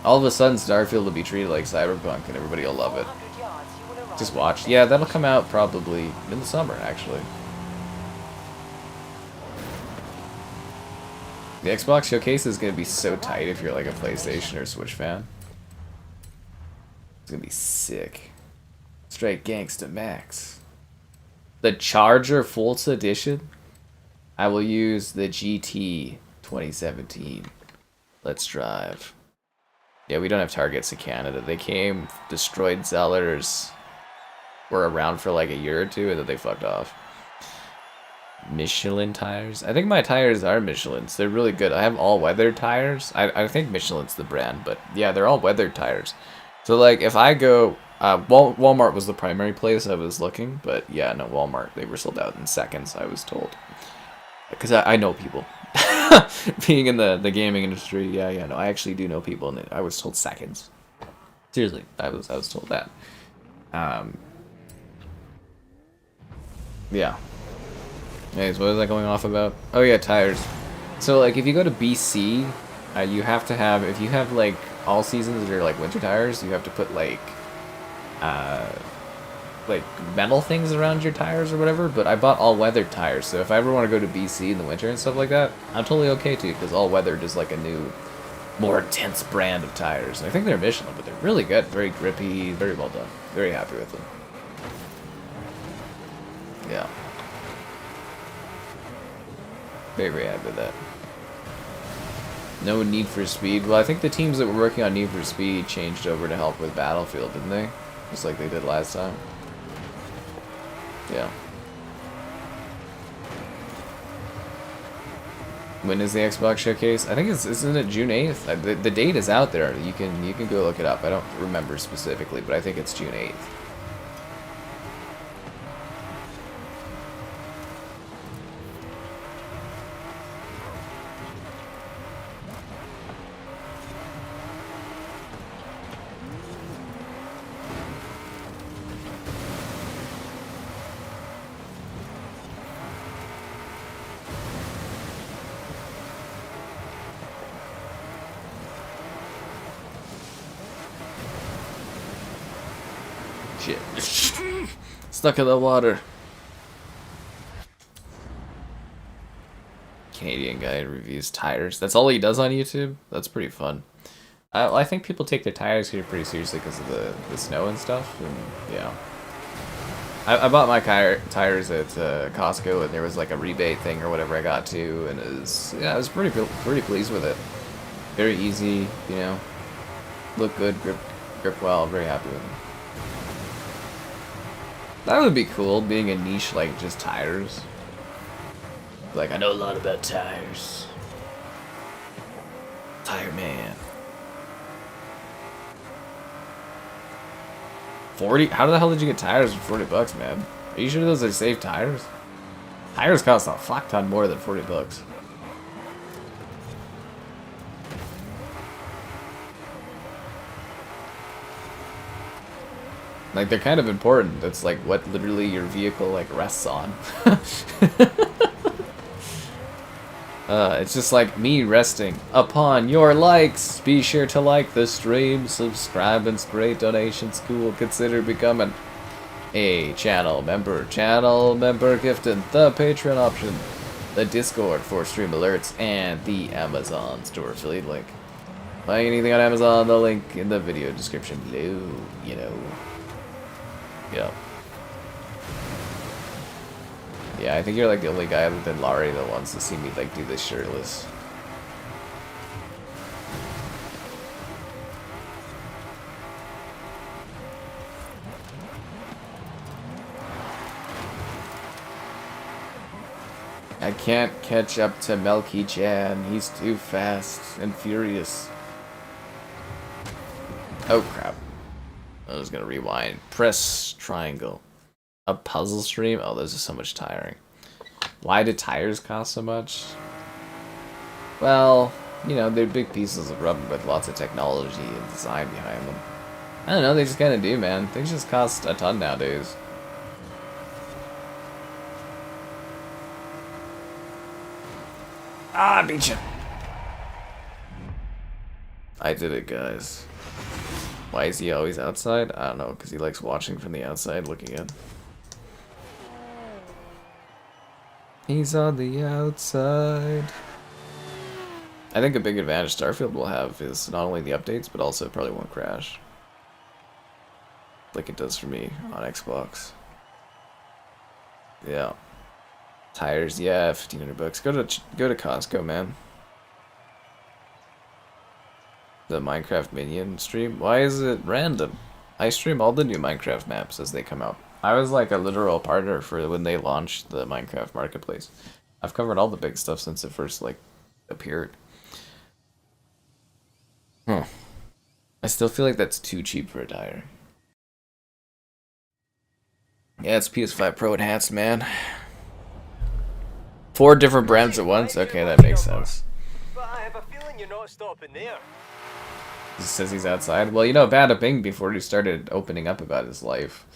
All of a sudden, Starfield will be treated like Cyberpunk, and everybody will love it. Just watch. Yeah, that'll come out probably in the summer, actually. The Xbox Showcase is going to be so tight if you're like a PlayStation or Switch fan. It's going to be sick. Straight gangsta max. The Charger Forza Edition? I will use the GT 2017. Let's drive. Yeah, we don't have targets in Canada. They came, destroyed Zellers, were around for like a year or two, and then they fucked off. Michelin tires. I think my tires are Michelin's. They're really good. I have all-weather tires. I think Michelin's the brand, but yeah, they're all-weather tires. So like, if I go, Walmart was the primary place I was looking, but yeah, no, Walmart. They were sold out in seconds, I was told. Because I know people. Being in the gaming industry, yeah, no, I actually do know people, and I was told seconds. Seriously, I was told that. Yeah. Anyways, what was I going off about? Oh yeah, tires. So like, if you go to BC, you have to have, if you have like all seasons that are like winter tires, you have to put like metal things around your tires or whatever. But I bought all weather tires, so if I ever want to go to BC in the winter and stuff like that, I'm totally okay too, because all weather is like a new, more intense brand of tires. And I think they're Michelin, but they're really good, very grippy, very well done. Very happy with them. Yeah. Very, very happy with that. No Need for Speed. Well, I think the teams that were working on Need for Speed changed over to help with Battlefield, didn't they? Just like they did last time. Yeah. When is the Xbox Showcase? I think isn't it June 8th? The date is out there. You can go look it up. I don't remember specifically, but I think it's June 8th. Shit. Stuck in the water. Canadian guy reviews tires. That's all he does on YouTube? That's pretty fun. I think people take their tires here pretty seriously because of the snow and stuff. And yeah. I bought my tires at Costco, and there was like a rebate thing or whatever I got to, and it was, yeah, I was pretty pleased with it. Very easy, you know. Look good, grip well, very happy with them. That would be cool, being a niche like just tires. Like, I know a lot about tires. Tire man. 40? How the hell did you get tires for 40 bucks, man? Are you sure those are safe tires? Tires cost a fuck ton more than 40 bucks. Like, they're kind of important. That's like what literally your vehicle like rests on. It's just like me resting upon your likes. Be sure to like the stream, subscribe, and spray donations. Cool. Consider becoming a channel member. Channel member gifting the Patreon option, the Discord for stream alerts, and the Amazon store affiliate link. Buying anything on Amazon, the link in the video description below. You know. Yep. Yeah, I think you're like the only guy other than Laurie that wants to see me like do this shirtless. I can't catch up to Melky Chan. He's too fast and furious. Oh crap. I was gonna rewind. Press triangle. A puzzle stream? Oh, those are so much tiring. Why do tires cost so much? Well, you know, they're big pieces of rubber with lots of technology and design behind them. I don't know, they just kind of do, man. Things just cost a ton nowadays. Ah, I beat you. I did it, guys. Why is he always outside? I don't know, because he likes watching from the outside, looking in. He's on the outside. I think a big advantage Starfield will have is not only the updates, but also it probably won't crash. Like it does for me on Xbox. Yeah. Tires, yeah, 1,500 bucks. Go to Costco, man. The Minecraft Minion stream? Why is it random? I stream all the new Minecraft maps as they come out. I was like a literal partner for when they launched the Minecraft Marketplace. I've covered all the big stuff since it first like appeared. Huh. I still feel like that's too cheap for a tire. Yeah, it's PS5 Pro enhanced, man. 4 different brands at once? Okay, that makes sense. But I have a feeling you're not stopping there. He says he's outside. Well, you know, Bada Bing, before he started opening up about his life,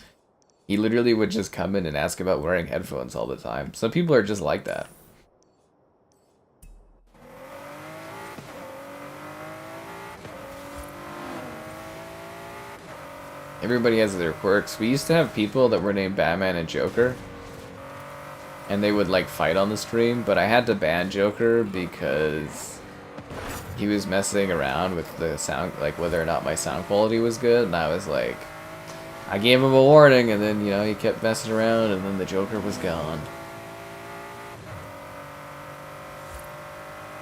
he literally would just come in and ask about wearing headphones all the time. Some people are just like that. Everybody has their quirks. We used to have people that were named Batman and Joker, and they would like fight on the stream, but I had to ban Joker because he was messing around with the sound, like whether or not my sound quality was good, and I was like, I gave him a warning, and then, you know, he kept messing around, and then the Joker was gone.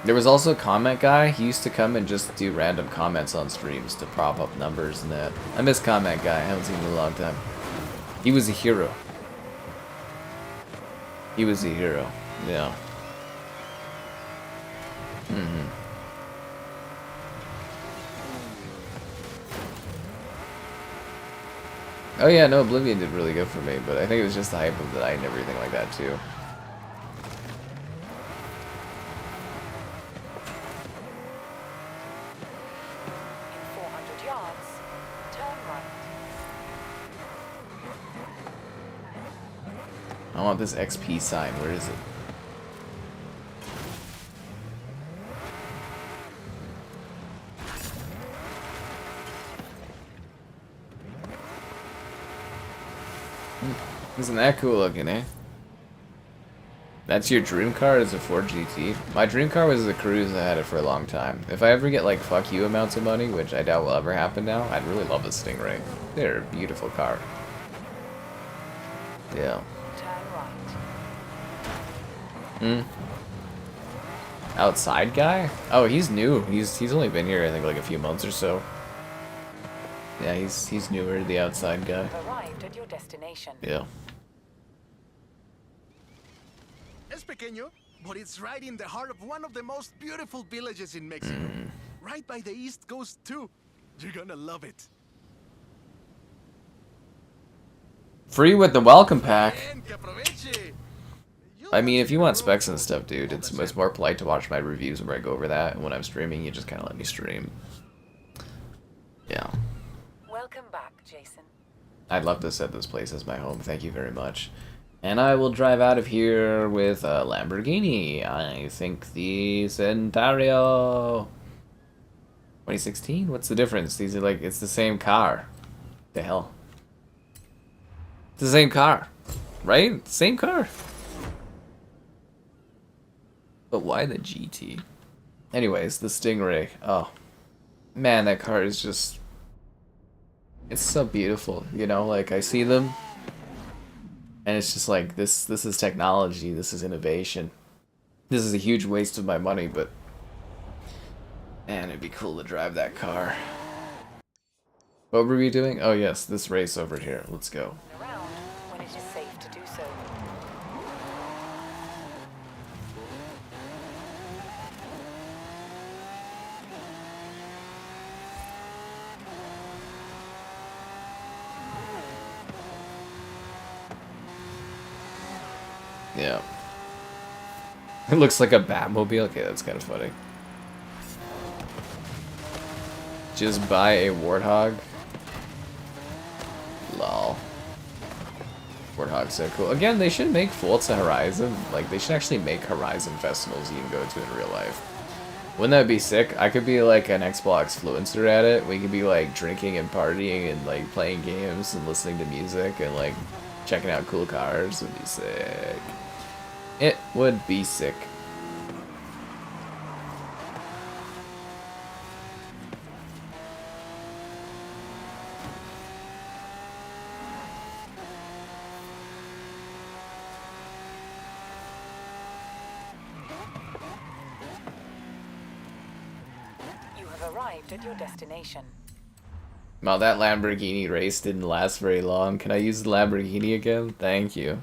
There was also a comment guy. He used to come and just do random comments on streams to prop up numbers and that. I miss comment guy. I haven't seen him in a long time. He was a hero. He was a hero. Yeah. Mm-hmm. Oh yeah, no, Oblivion did really good for me, but I think it was just the hype of the night and everything like that too. In 400 yards, turn right. I want this XP sign. Where is it? Isn't that cool looking, eh? That's your dream car, is a Ford GT? My dream car was the Cruze. I had it for a long time. If I ever get like fuck you amounts of money, which I doubt will ever happen now, I'd really love a Stingray. They're a beautiful car. Yeah. Turn right. Outside guy? Oh, he's new. He's only been here I think like a few months or so. Yeah, he's newer, the outside guy. Arrived at your destination. Yeah. Es pequeño, but it's right in the heart of one of the most beautiful villages in Mexico. Right by the East Coast too. You're gonna love it. Free with the welcome pack. Ven, que aproveche. I mean, if you want specs and stuff, dude, it's more polite to watch my reviews where I go over that. And when I'm streaming, you just kind of let me stream. Yeah. Welcome back, Jason. I'd love to set this place as my home. Thank you very much. And I will drive out of here with a Lamborghini. I think the Centauro. 2016? What's the difference? These are like, it's the same car. The hell? It's the same car. Right? Same car. But why the GT? Anyways, the Stingray. Oh. Man, that car is just... It's so beautiful, you know? Like, I see them, and it's just like, this is technology, this is innovation. This is a huge waste of my money, but... Man, it'd be cool to drive that car. What were we doing? Oh yes, this race over here. Let's go. Around when it is safe to do so. Yeah. It looks like a Batmobile. Okay, that's kind of funny. Just buy a Warthog. Lol. Warthog's so cool. Again, they should make Forza Horizon. Like, they should actually make Horizon festivals you can go to in real life. Wouldn't that be sick? I could be like an Xbox influencer at it. We could be like drinking and partying and like playing games and listening to music and like checking out cool cars. It would be sick. It would be sick. You have arrived at your destination. Wow, that Lamborghini race didn't last very long. Can I use the Lamborghini again? Thank you.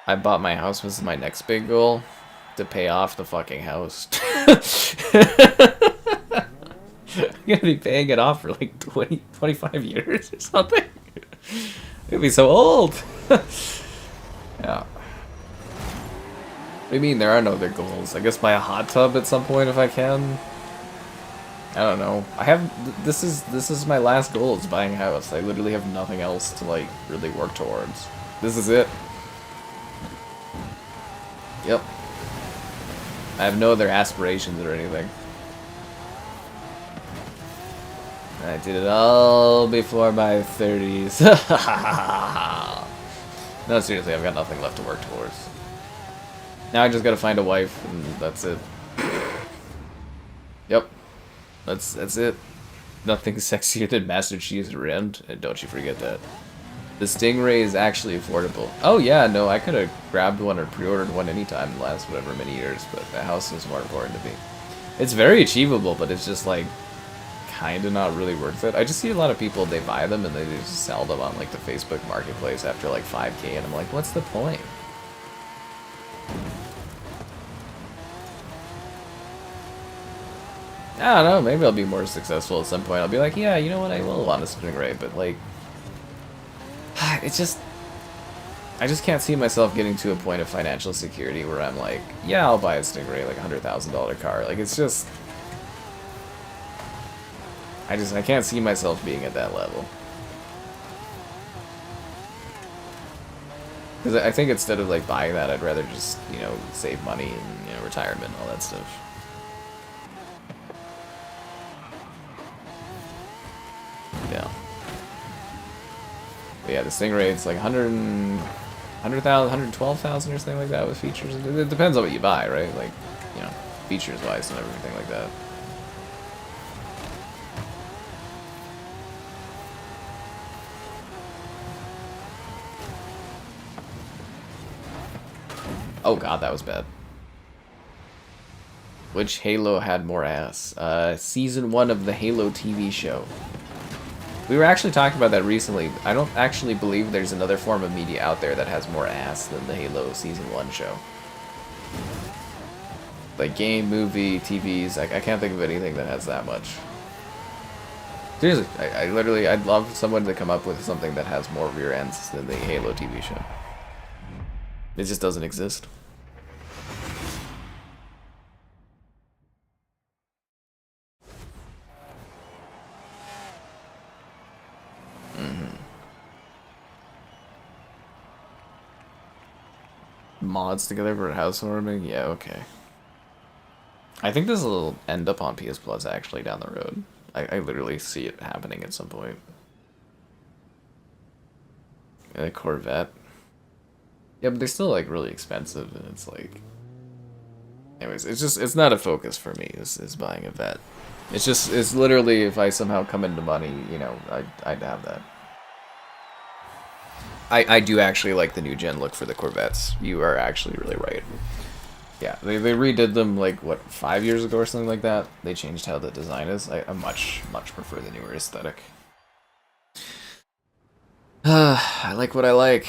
I bought my house. Was my next big goal to pay off the fucking house. I'm gonna be paying it off for like 25 years or something. It'll be so old. Yeah. What do you mean there are no other goals? I guess buy a hot tub at some point if I can. I don't know. I have this is my last goal is buying a house. I literally have nothing else to like really work towards. This is it. Yep. I have no other aspirations or anything. I did it all before my 30s. No, seriously, I've got nothing left to work towards. Now I just gotta find a wife, and that's it. Yep. That's it. Nothing sexier than Master Chief's Rent, and don't you forget that. The Stingray is actually affordable. Oh yeah, no, I could have grabbed one or pre-ordered one anytime in the last whatever many years, but the house is more important to me. It's very achievable, but it's just like kind of not really worth it. I just see a lot of people, they buy them and they just sell them on like the Facebook marketplace after like 5K, and I'm like, what's the point? I don't know, maybe I'll be more successful at some point. I'll be like, yeah, you know what, I will want a Stingray, but like, it's just, I just can't see myself getting to a point of financial security where I'm like, yeah, I'll buy a Stingray, like $100,000 car. Like, it's just, I can't see myself being at that level. Because I think instead of like buying that, I'd rather just, you know, save money and, you know, retirement and all that stuff. Yeah. But yeah, the Stingray, it's like 100,000, 112,000 or something like that with features. It depends on what you buy, right? Like, you know, features-wise and everything like that. Oh god, that was bad. Which Halo had more ass? Season 1 of the Halo TV show. We were actually talking about that recently. I don't actually believe there's another form of media out there that has more ass than the Halo Season 1 show. Like game, movie, TVs, I can't think of anything that has that much. Seriously, I'd love someone to come up with something that has more rear ends than the Halo TV show. It just doesn't exist. Mods together for housewarming? Yeah, okay. I think this will end up on PS Plus actually down the road. I literally see it happening at some point. And a Corvette. Yeah, but they're still like really expensive, and it's like... Anyways, it's not a focus for me, is buying a vet. It's literally if I somehow come into money, you know, I'd have that. I do actually like the new gen look for the Corvettes. You are actually really right. Yeah, they redid them like, what, 5 years ago or something like that? They changed how the design is. I much prefer the newer aesthetic. I like what I like.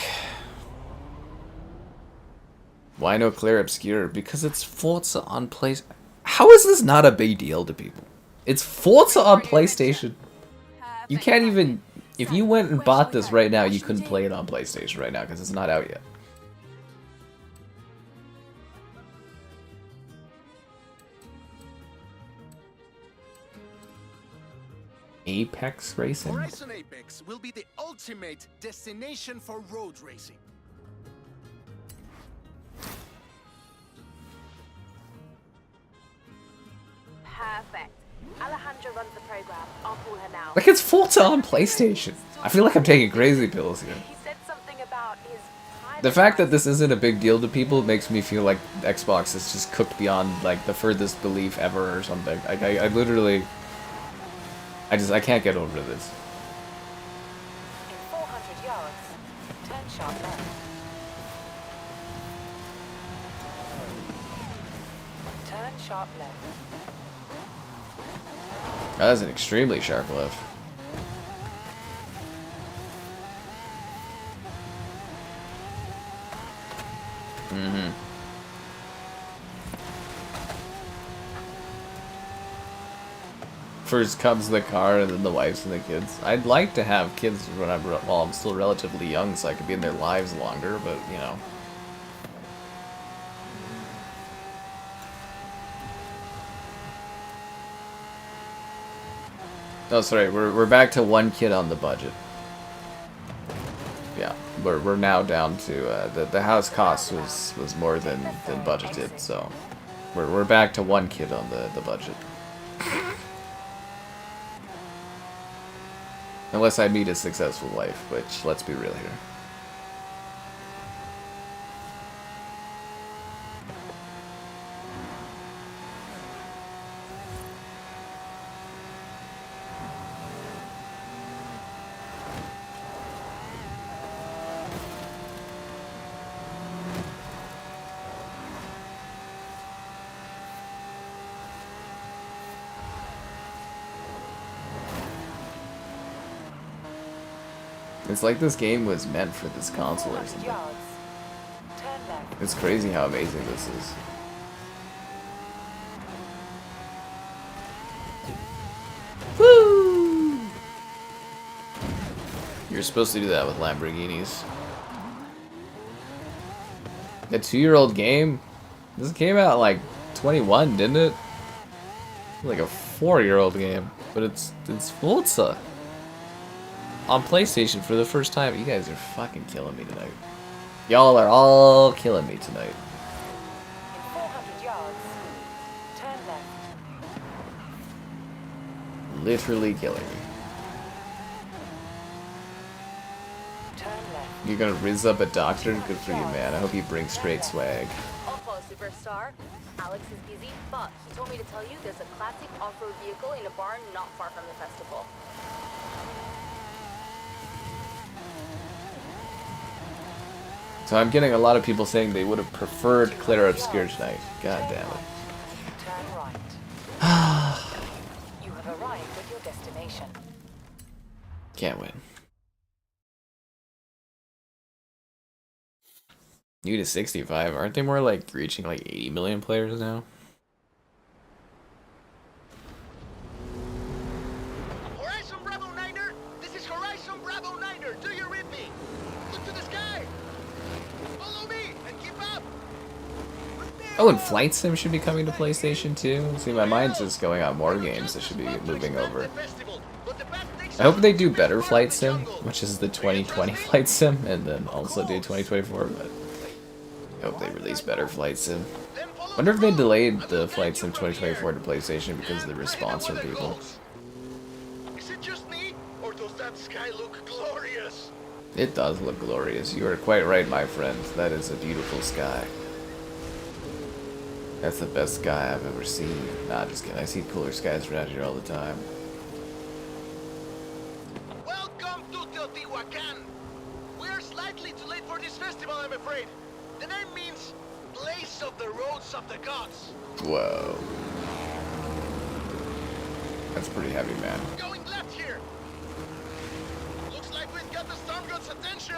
Why no Clear Obscure? Because it's Forza on PlayStation. How is this not a big deal to people? It's Forza on PlayStation. You can't even... If you went and bought this right now, you couldn't play it on PlayStation right now because it's not out yet. Apex Racing? Horizon Apex will be the ultimate destination for road racing. Perfect. Alejandra runs the program. I'll call her now. Like, it's Forza on PlayStation. I feel like I'm taking crazy pills here. He said something about his The fact that this isn't a big deal to people makes me feel like Xbox is just cooked beyond, like, the furthest belief ever or something. Like, I literally... I can't get over this. In 400 yards, turn sharp left. Turn sharp left. That's an extremely sharp left. First comes the car, and then the wives and the kids. I'd like to have kids when I'm still relatively young, so I could be in their lives longer. But you know. Oh, sorry. We're back to one kid on the budget. Yeah, we're now down to the house cost was more than budgeted, so we're back to one kid on the budget. Unless I meet a successful wife, which, let's be real here. It's like this game was meant for this console or something. It's crazy how amazing this is. Woo! You're supposed to do that with Lamborghinis. A 2-year-old game? This came out like 21, didn't it? Like a 4-year-old game, but it's Forza. On PlayStation for the first time. You guys are fucking killing me tonight. Y'all are all killing me tonight. In 400 yards, turn left. Literally killing me. You're gonna rizz up a doctor? Good for you, man. I hope you bring straight swag. Also, superstar, Alex is busy, but he told me to tell you there's a classic off-road vehicle in a barn not far from the festival. So I'm getting a lot of people saying they would have preferred Clara Obscure tonight. God damn it. Turn right. You have arrived at your destination. Can't win. New to 65. Aren't they more like reaching like 80 million players now? Horizon Bravo Niner, this is Horizon Bravo Niner. Do you read me? Look to the sky. Follow me and keep up. Oh, and Flight Sim should be coming to PlayStation too. See, my mind's just going on more games that should be moving over. I hope they do better Flight Sim, which is the 2020 Flight Sim, and then also do 2024, but I hope they release better Flight Sim. Wonder if they delayed the Flight Sim 2024 to PlayStation because of the response from people. Is it just me, or does that sky look glorious? It does look glorious. You are quite right, my friend. That is a beautiful sky. That's the best sky I've ever seen. Nah, just kidding. I see cooler skies around here all the time. Welcome to Teotihuacan. We are slightly too late for this festival, I'm afraid. The name means place of the roads of the gods. Whoa. That's pretty heavy, man. Going left here. Looks like we've got the storm god's attention.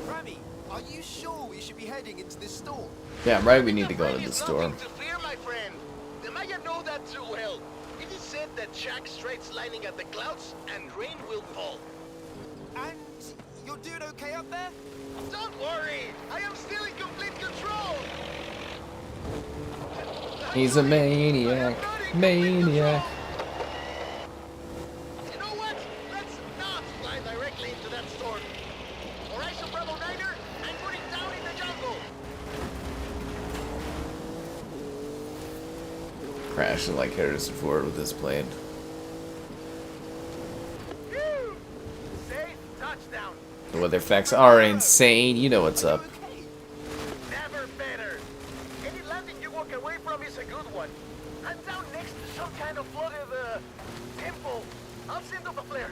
Rami, are you sure we should be heading into this storm? Yeah, I'm right. We need to go to the store. Nothing to fear, my friend. The Maya know that too well. It is said that Jack straight's lining at the clouds and rain will fall. And you're doing okay up there? Don't worry, I am still in complete control. He's a maniac. Maniac. You know what? Let's not fly directly into that storm. Horizon Bravo Niner, I'm putting down in the jungle. Crashing like Harrison Ford with this plane. Phew! Safe touchdown. The weather effects are insane. You know what's up. Never better. Any landing you walk away from is a good one. I'm down next to some kind of flooded temple. I'll send up a flare.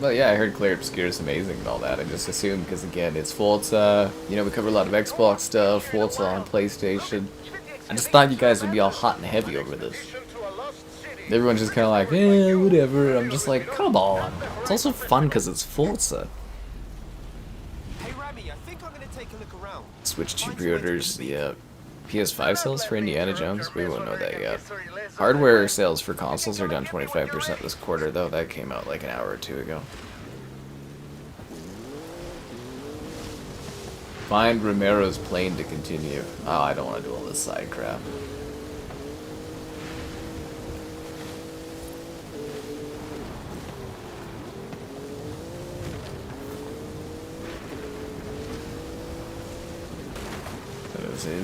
Well, yeah, I heard Clear Obscure is amazing and all that. I just assumed because, again, it's Forza. You know, we cover a lot of Xbox stuff, Forza on PlayStation. I just thought you guys would be all hot and heavy over this. Everyone's just kind of like, eh, whatever. I'm just like, come on. It's also fun because it's Forza. Hey Rami, I think I'm gonna take a look around. Switch 2 pre-orders, the PS5 sales for Indiana Jones? We won't know that yet. Hardware sales for consoles are down 25% this quarter, though. That came out like an hour or two ago. Find Romero's plane to continue. Oh, I don't want to do all this side crap.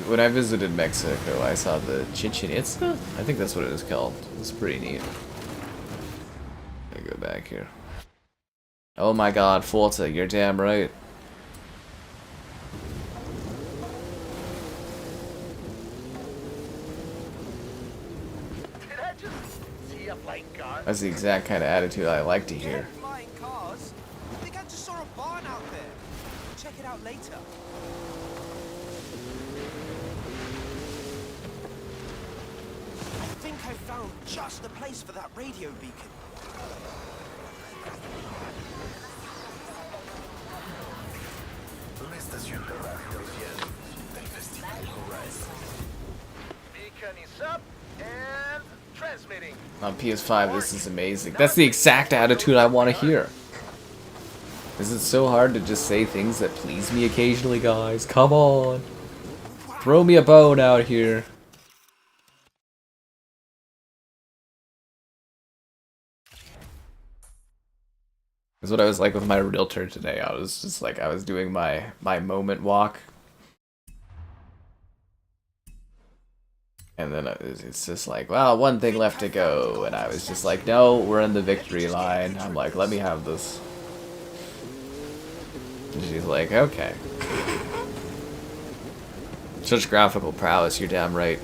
When I visited Mexico, I saw the Chichen Itza? I think that's what it is called. It's pretty neat. Let me go back here. Oh my god, Forza, you're damn right. Did I just see a flying car? That's the exact kind of attitude I like to hear. Flying cars. I think I just saw a barn out there. Check it out later. I think I found just the place for that radio beacon. Beacon is up and transmitting. On PS5, this is amazing. That's the exact attitude I want to hear. Is it so hard to just say things that please me occasionally, guys? Come on. Throw me a bone out here. That's what I was like with my realtor today. I was just like, I was doing my moment walk. And then it's just like, well, one thing left to go. And I was just like, no, we're in the victory line. I'm like, let me have this. And she's like, okay. Such graphical prowess, you're damn right.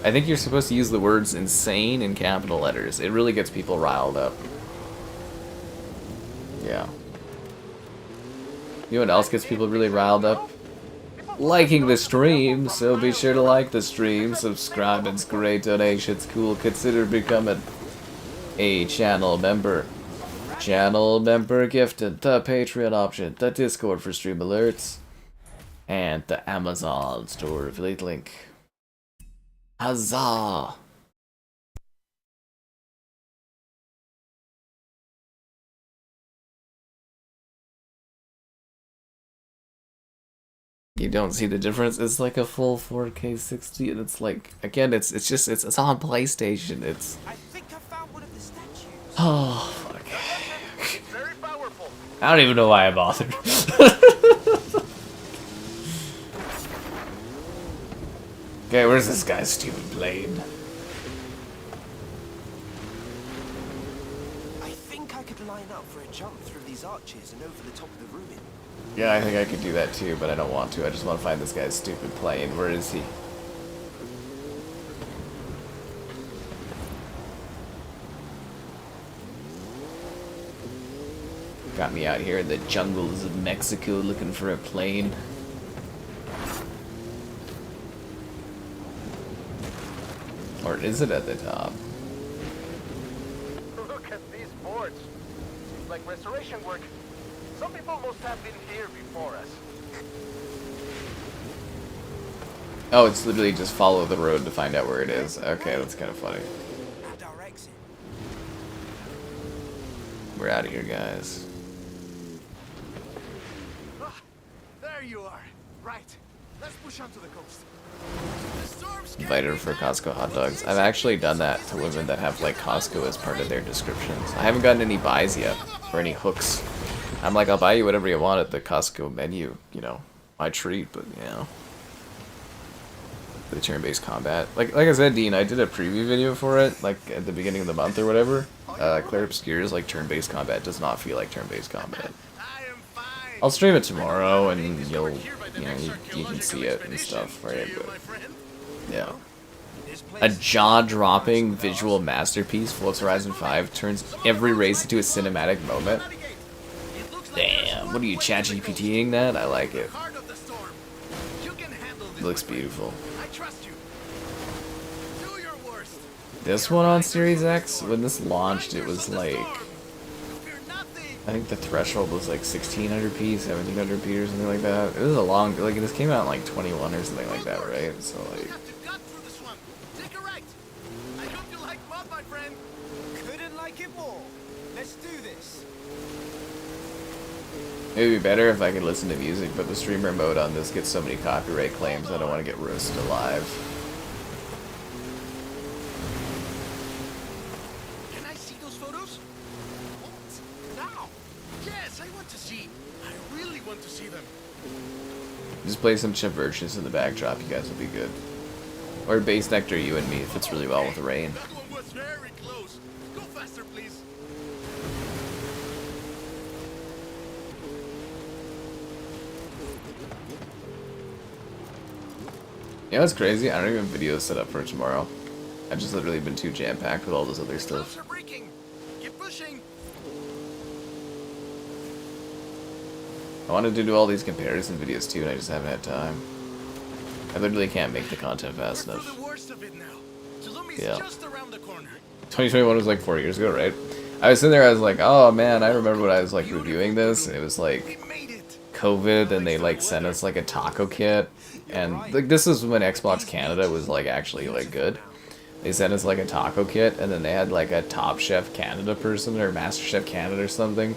I think you're supposed to use the words insane in capital letters. It really gets people riled up. Yeah. You know what else gets people really riled up? Liking the stream, so be sure to like the stream, subscribe, it's great, donations cool, consider becoming a channel member. Channel member gifted, the Patreon option, the Discord for stream alerts, and the Amazon store affiliate link. Huzzah! You don't see the difference. It's like a full 4K 60, and it's like, again, it's on PlayStation. It's I think I found one of the statues. oh fuck. Very powerful. I don't even know why I bothered. Okay, where's this guy's stupid plane? I think I could line up for a jump through these arches and over the top of the ruin. Yeah, I think I could do that too, but I don't want to. I just want to find this guy's stupid plane. Where is he? Got me out here in the jungles of Mexico looking for a plane. Or is it at the top? Look at these boards. Seems like restoration work. Some people must have been here before us. Oh, it's literally just follow the road to find out where it is. Okay, that's kind of funny. At our exit. We're out of here, guys. Ah, there you are. Right. Let's push onto the coast. The storm's Invite her for Costco hot dogs. I've actually done that to women that have like Costco as part of their descriptions. I haven't gotten any buys yet, or any hooks. I'm like, I'll buy you whatever you want at the Costco menu, you know, my treat, but you know. The turn-based combat. Like I said, Dean, I did a preview video for it, like at the beginning of the month or whatever. Claire Obscure's like turn-based combat does not feel like turn-based combat. I am fine. I'll stream it tomorrow and you'll, you know, you can see it and stuff, right? You, But, my friend. yeah. This A place jaw-dropping visual masterpiece, Forza Horizon 5 turns every race into a cinematic moment. It looks like Damn, what are you, ChatGPTing that? I like it. heart of the storm. You can handle this. It looks my friend. beautiful. I trust you. Do your worst. This one on Series X, when this launched, it was like, You fear nothing. I think the threshold was like 1600p, 1700p or something like that. It was a long, like this came out in like 21 or something like that, right? So like, You have to cut through the swamp. Take a right. I hope you like mud, my friend. couldn't like it more. Let's do this. it would be better if I could listen to music, but the streamer mode on this gets so many copyright claims, I don't want to get roasted alive. Can I see those photos? What? Now? Yes, I want to see. I really want to see them. Just play some Chiverches in the backdrop, you guys will be good. Or Bass Nectar, you and me, it fits really well with the rain. That one was very close. Go faster, please. You know what's crazy? I don't even have videos set up for tomorrow. I've just literally been too jam-packed with all this other stuff. Gloves are breaking. Keep pushing. I wanted to do all these comparison videos too, and I just haven't had time. I literally can't make the content fast We're enough. through the worst of it now. Tulumi's Yeah. just around the corner. 2021 was like 4 years ago, right? I was sitting there, I was like, oh man, I remember when I was like reviewing this, and it was like We made it. COVID, and they like sent us like a taco kit, and like this is when Xbox Canada was like actually like good. They sent us like a taco kit, and then they had like a Top Chef Canada person or Master Chef Canada or something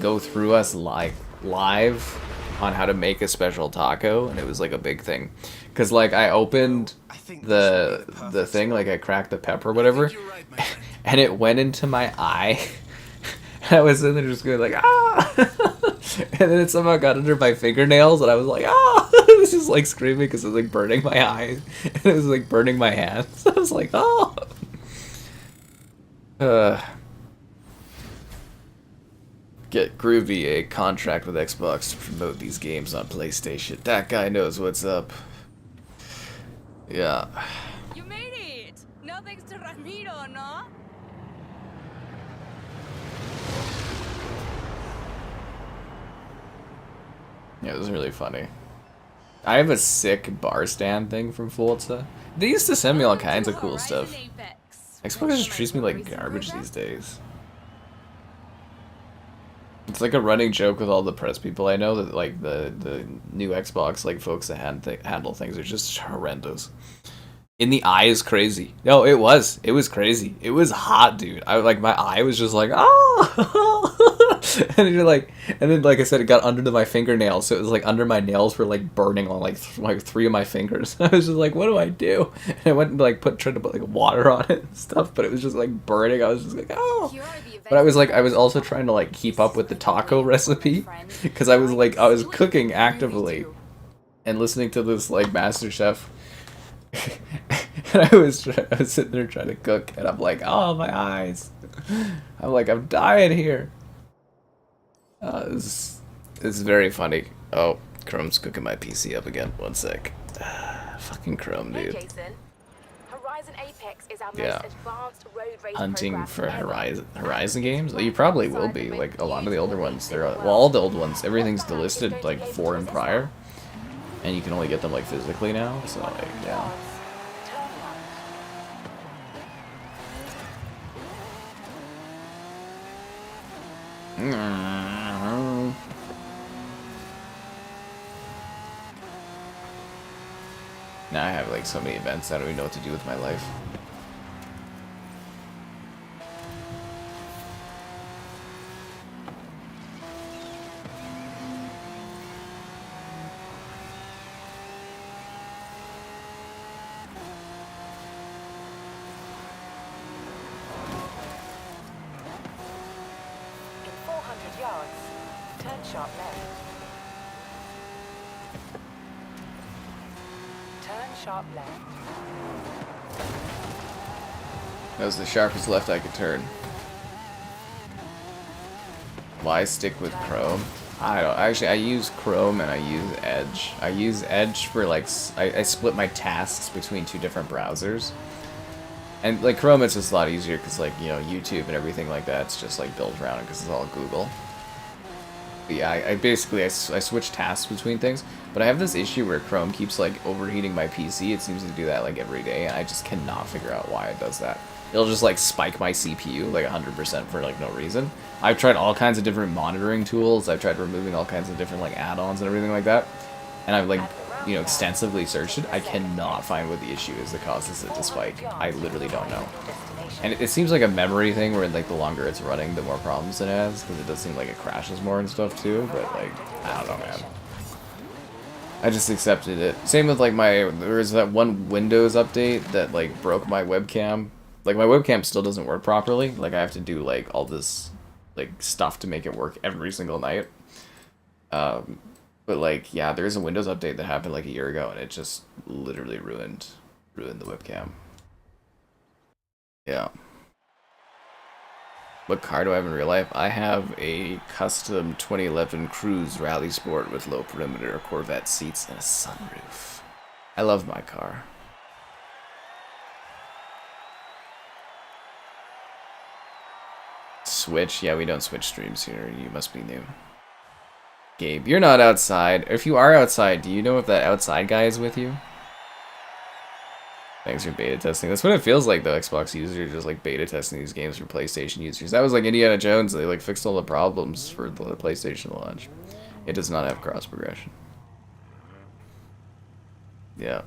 go through us like live on how to make a special taco, and it was like a big thing. Cause like I opened the thing, like I cracked the pepper or whatever, You're right, my friend. and it went into my eye. I was in there just going like, ah! And then it somehow got under my fingernails, and I was like, ah! was just like screaming because it was like burning my eyes and it was like burning my hands. I was like, oh. Get Groovy a contract with Xbox to promote these games on PlayStation. That guy knows what's up. Yeah. You made it! No thanks to Ramiro, no? Yeah, it was really funny. I have a sick bar stand thing from Forza. They used to send me all kinds of cool stuff. Xbox just treats me like garbage these days. It's like a running joke with all the press people I know that like the new Xbox like folks that handle things are just horrendous. In the eye is crazy. No, it was crazy. It was hot, dude. I like my eye was just like and you're like, and then like I said, it got under my fingernails, so it was like under my nails were like burning on like three of my fingers. I was just like, what do I do? And I went and like tried to put like water on it and stuff, but it was just like burning. I was just like, oh. But I was also trying to like keep up with the taco recipe because I was cooking actively and listening to this like MasterChef. And I was sitting there trying to cook, and I'm like, oh, my eyes. I'm like, I'm dying here. It's very funny. Oh, Chrome's cooking my PC up again. One sec. Fucking Chrome, dude. Hey, Jason. Horizon Apex is our Yeah. most advanced road race Hunting program for ever. Horizon games? You probably will be. Like, a lot of the older ones, well, all the old ones, everything's delisted, like, 4 and prior. And you can only get them, like, physically now, so, like, yeah. Now I have like so many events, I don't even know what to do with my life. In 400 yards, turn sharp left. Turn sharp left. That was the sharpest left I could turn. Why stick with Chrome? I don't. Actually, I use Chrome and I use Edge. I use Edge for like I split my tasks between 2 different browsers. And like Chrome, it's just a lot easier because like, you know, YouTube and everything like that, it's just like built around it because it's all Google. But yeah, I basically switch tasks between things, but I have this issue where Chrome keeps like overheating my PC. It seems to do that like every day, and I just cannot figure out why it does that. It'll just like spike my CPU like 100% for like no reason. I've tried all kinds of different monitoring tools. I've tried removing all kinds of different like add-ons and everything like that, and I've like, you know, extensively searched it. I cannot find what the issue is that causes it to spike. I literally don't know. And it seems like a memory thing where like the longer it's running, the more problems it has, because it does seem like it crashes more and stuff too, but like, I don't know, man. I just accepted it. Same with like there was that one Windows update that like broke my webcam. Like my webcam still doesn't work properly. Like I have to do like all this like stuff to make it work every single night. But like, yeah, there's a Windows update that happened like a year ago, and it just literally ruined the webcam. Yeah. What car do I have in real life? I have a custom 2011 Cruise Rally Sport with low perimeter Corvette seats and a sunroof. I love my car. Switch? Yeah, we don't switch streams here. You must be new. Gabe, you're not outside. If you are outside, do you know if that outside guy is with you? Thanks for beta testing. That's what it feels like, though. Xbox users just like beta testing these games for PlayStation users. That was like Indiana Jones. They like fixed all the problems for the PlayStation launch. It does not have cross progression. Yeah.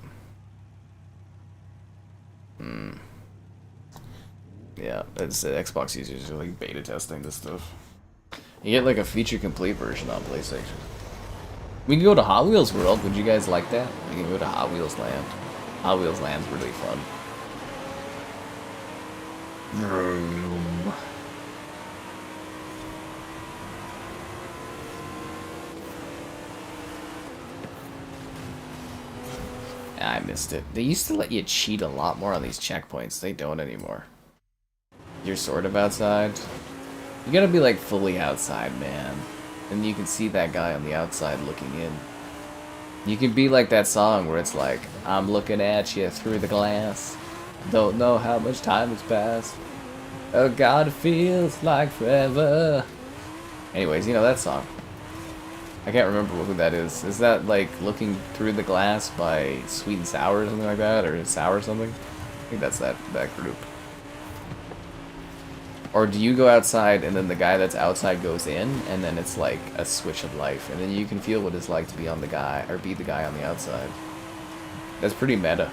Yeah, it's Xbox users are like beta testing this stuff. You get like a feature complete version on PlayStation. We can go to Hot Wheels World. Would you guys like that? We can go to Hot Wheels Land. Hot Wheels Land's really fun. Vroom. I missed it. They used to let you cheat a lot more on these checkpoints. They don't anymore. You're sort of outside. You gotta be like fully outside, man. And you can see that guy on the outside looking in. You can be like that song where it's like, I'm looking at you through the glass. Don't know how much time has passed. Oh God, it feels like forever. Anyways, you know that song. I can't remember who that is. Is that like Looking Through the Glass by Sweet and Sour or something like that? Or Sour something? I think that's that group. Or do you go outside and then the guy that's outside goes in and then it's like a switch of life and then you can feel what it's like to be on the guy or be the guy on the outside. That's pretty meta.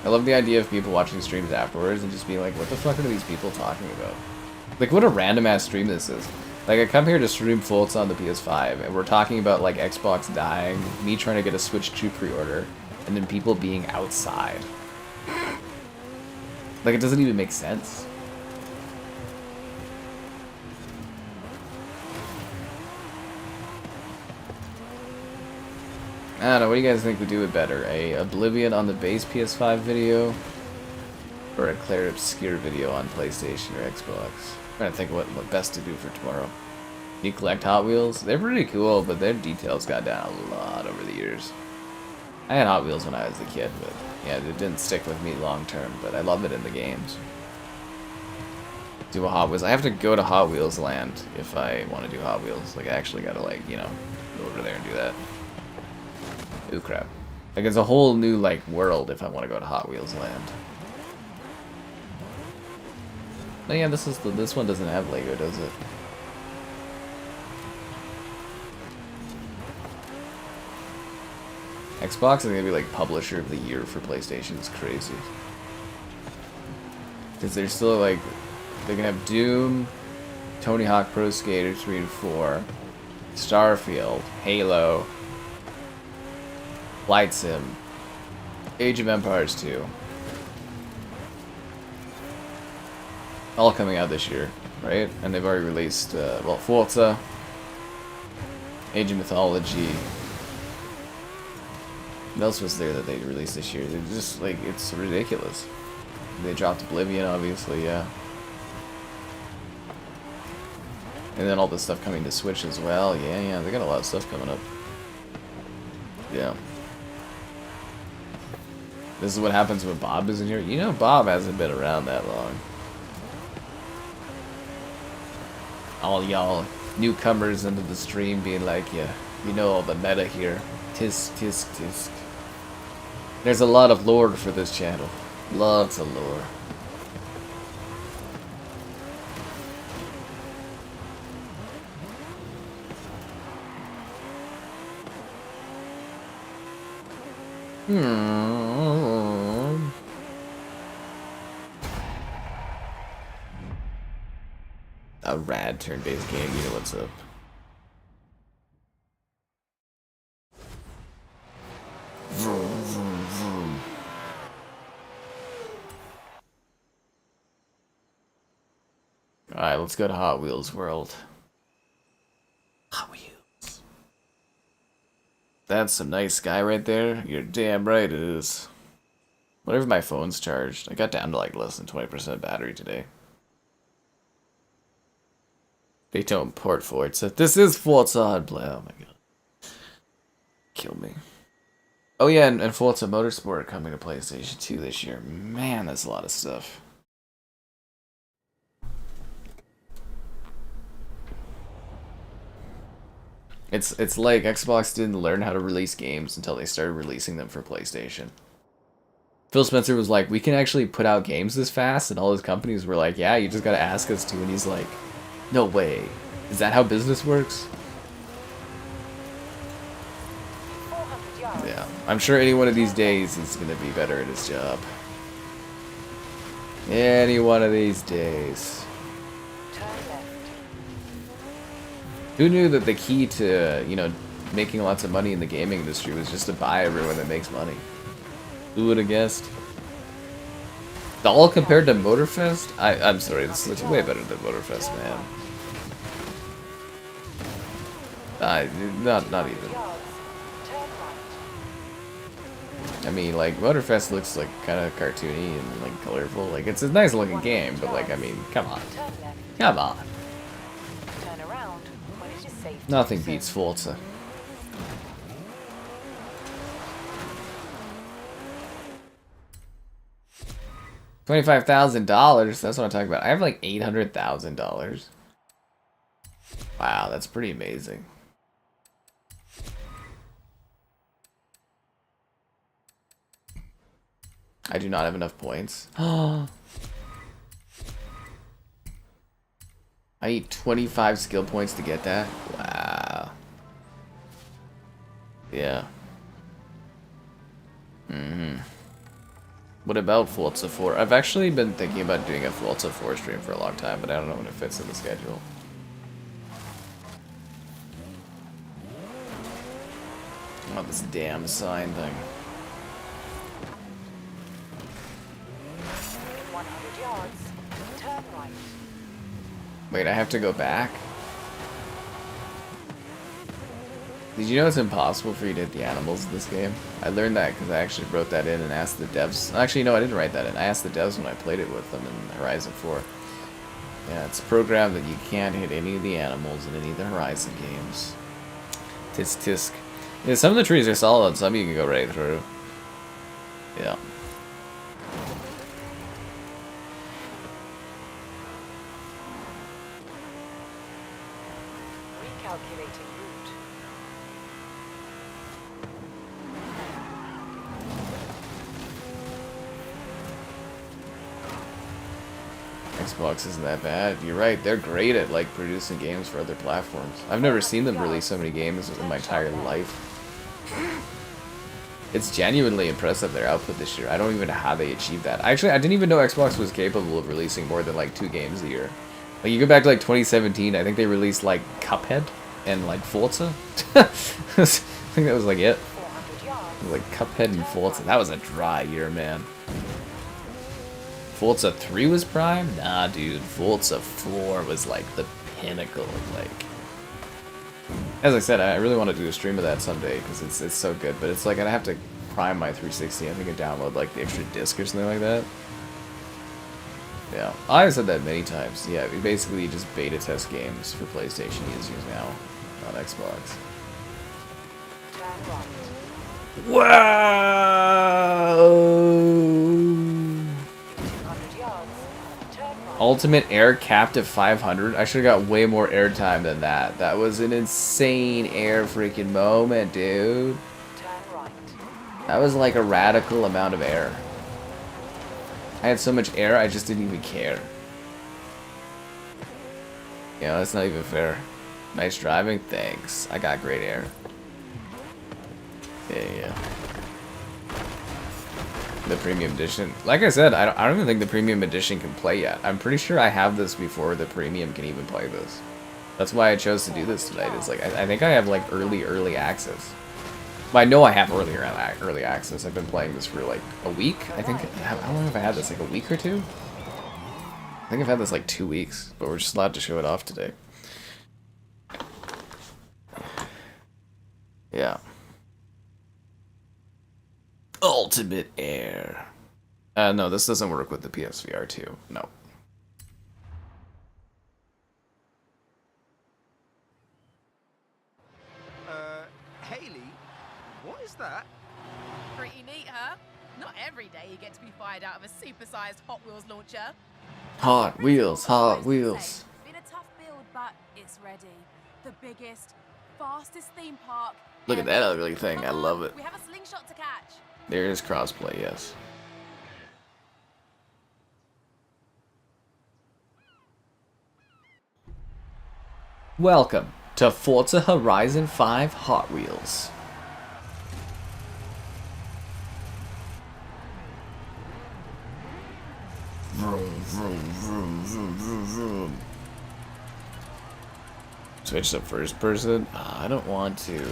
I love the idea of people watching streams afterwards and just being like, what the fuck are these people talking about? Like, what a random ass stream this is. Like, I come here to stream Forza on the PS5 and we're talking about like Xbox dying, me trying to get a Switch 2 pre-order, and then people being outside. Like, it doesn't even make sense. I don't know, what do you guys think would do it better? A Oblivion on the base PS5 video? Or a Claire Obscure video on PlayStation or Xbox? I'm trying to think what best to do for tomorrow. You collect Hot Wheels? They're pretty cool, but their details got down a lot over the years. I had Hot Wheels when I was a kid, but yeah, it didn't stick with me long term, but I love it in the games. Do a Hot Wheels. I have to go to Hot Wheels Land if I want to do Hot Wheels. Like, I actually gotta, like, you know, go over there and do that. Ooh, crap. Like, it's a whole new, like, world if I want to go to Hot Wheels Land. Oh yeah, this one doesn't have Lego, does it? Xbox is gonna be like Publisher of the Year for PlayStation. It's crazy. Because they're still like, they can have Doom, Tony Hawk Pro Skater 3 and 4, Starfield, Halo, Flight Sim, Age of Empires 2. All coming out this year, right? And they've already released, well, Forza, Age of Mythology. What else was there that they released this year? They're just, like, it's ridiculous. They dropped Oblivion, obviously, yeah. And then all this stuff coming to Switch as well. Yeah, they got a lot of stuff coming up. Yeah. This is what happens when Bob isn't here. You know Bob hasn't been around that long. All y'all newcomers into the stream being like, yeah, you know all the meta here. Tisk, tisk, tisk. There's a lot of lore for this channel. Lots of lore. A rad turn-based game, you know what's up. Vroom, vroom, vroom. Alright, let's go to Hot Wheels World. Hot Wheels. That's some nice sky right there. You're damn right it is. Whatever my phone's charged. I got down to like less than 20% battery today. They don't port Forza. This is Forza on play. Oh my god. Kill me. Oh yeah, and Forza Motorsport coming to PlayStation 2 this year. Man, that's a lot of stuff. It's like Xbox didn't learn how to release games until they started releasing them for PlayStation. Phil Spencer was like, we can actually put out games this fast, and all his companies were like, yeah, you just gotta ask us to, and he's like, no way. Is that how business works? Yeah, I'm sure any one of these days he's gonna be better at his job. Any one of these days. Who knew that the key to, you know, making lots of money in the gaming industry was just to buy everyone that makes money? Who would have guessed? All compared to Motorfest? I'm sorry, this is way better than Motorfest, man. Not even. I mean, like, Motorfest looks like kind of cartoony and like colorful. Like, it's a nice looking game, but like, I mean, come on, Turn left. come on. Turn around when it is safe. to Nothing do so. beats Forza. $25,000. That's what I'm talking about. I have like $800,000. Wow, that's pretty amazing. I do not have enough points. I need 25 skill points to get that. Wow. Yeah. What about Forza 4? I've actually been thinking about doing a Forza 4 stream for a long time, but I don't know when it fits in the schedule. Oh, this damn sign thing. 100 yards. Turn right. Wait, I have to go back? Did you know it's impossible for you to hit the animals in this game? I learned that because I actually wrote that in and asked the devs. Actually, no, I didn't write that in. I asked the devs when I played it with them in Horizon 4. Yeah, it's programmed that you can't hit any of the animals in any of the Horizon games. Tisk tisk. Yeah, some of the trees are solid, some you can go right through. Yeah. Recalculating route. Xbox isn't that bad. You're right, they're great at like producing games for other platforms. I've never seen them release so many games in my entire life. It's genuinely impressive, their output this year. I don't even know how they achieved that. Actually, I didn't even know Xbox was capable of releasing more than like 2 games a year. Like, you go back to like 2017, I think they released like Cuphead and like Forza. I think that was like it. 400 yards. It was like Cuphead and Forza. That was a dry year, man. Forza 3 was prime? Nah, dude. Forza 4 was like the pinnacle of like... As I said, I really want to do a stream of that someday because it's so good. But it's like I'd have to prime my 360. I think I download like the extra disc or something like that. Yeah, I've said that many times. Yeah, we basically just beta test games for PlayStation users now on Xbox. Turn right. Wow! 200 yards. Turn right. Ultimate air capped at 500. I should have got way more airtime than that. That was an insane air freaking moment, dude. Turn right. That was like a radical amount of air. I had so much air, I just didn't even care. Yeah, that's not even fair. Nice driving, thanks. I got great air. Yeah. The premium edition. Like I said, I don't even think the premium edition can play yet. I'm pretty sure I have this before the premium can even play this. That's why I chose to do this tonight. Is like I think I have like early access. But I know I have early access. I've been playing this for like a week. I think. How long have I had this? Like a week or two? I think I've had this like 2 weeks, but we're just allowed to show it off today. Yeah. Ultimate Air. No, this doesn't work with the PSVR 2. No. Haley, what is that? Pretty neat, huh? Not every day you get to be fired out of a supersized Hot Wheels launcher. Hot Wheels, Hot Wheels. Been a tough build, but it's ready. The biggest, fastest theme park. Look at that ugly thing. I Come on, love it. We have a slingshot to catch. There is crossplay, yes. Welcome to Forza Horizon 5 Hot Wheels. Vroom, vroom, vroom, vroom, vroom, vroom. Switch to first person? I don't want to.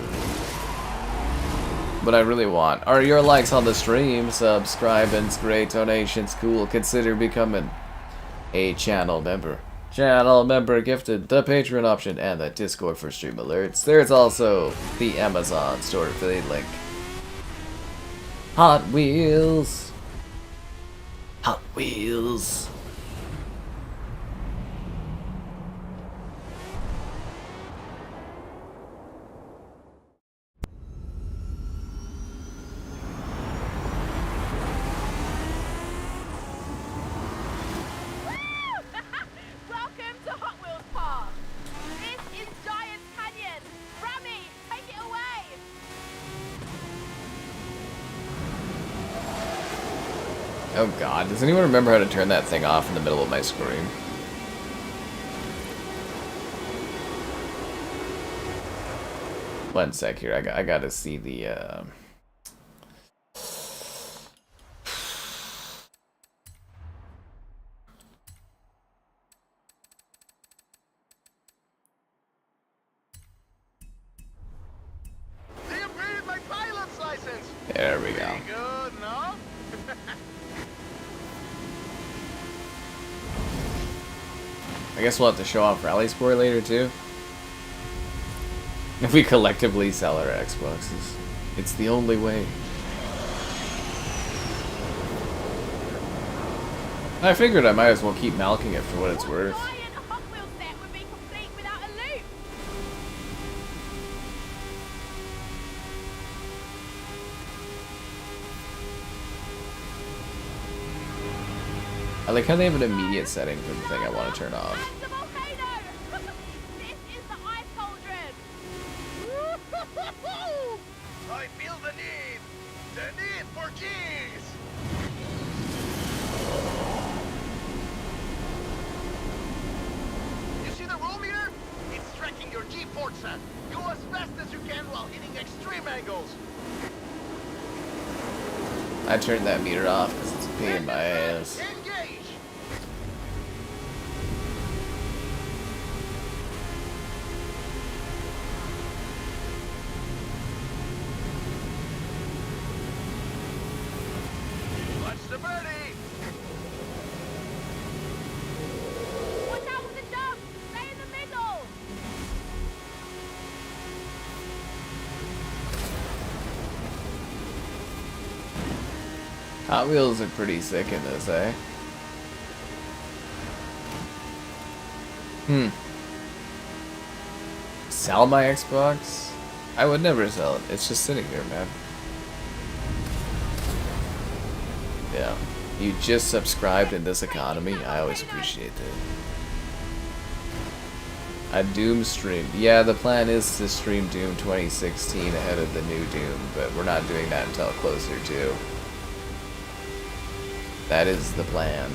But I really want are your likes on the stream, subscribing, great donations, cool. Consider becoming a channel member. Channel member gifted, the Patreon option, and the Discord for stream alerts. There's also the Amazon store affiliate link. Hot Wheels. Hot Wheels. Welcome to Hot Wheels Park. This is Giant Canyon. Rami, take it away. Oh god, does anyone remember how to turn that thing off in the middle of my screen? One sec here, I gotta see the, They upgraded my pilot's license. There we go. Pretty good, no? I guess we'll have to show off Rally Sport later too. If we collectively sell our Xboxes. It's the only way. I figured I might as well keep milking it for what it's worth. Giant Hot Wheels set would be complete without a loop. I like how they have an immediate setting for the thing I want to turn off. And the volcano. This is the ice cauldron. I feel the need for cheese. You see the roll meter? It's tracking your G-Forza. Go as fast as you can while hitting extreme angles. I turned that meter off because it's a pain in my ass. Engage. Watch the birdie. Watch out for the jump. Stay in the middle. Hot Wheels are pretty sick in this, eh? Sell my Xbox? I would never sell it. It's just sitting there, man. Yeah. You just subscribed in this economy. I always appreciate that. A Doom stream. Yeah, the plan is to stream Doom 2016 ahead of the new Doom, but we're not doing that until closer to. That is the plan.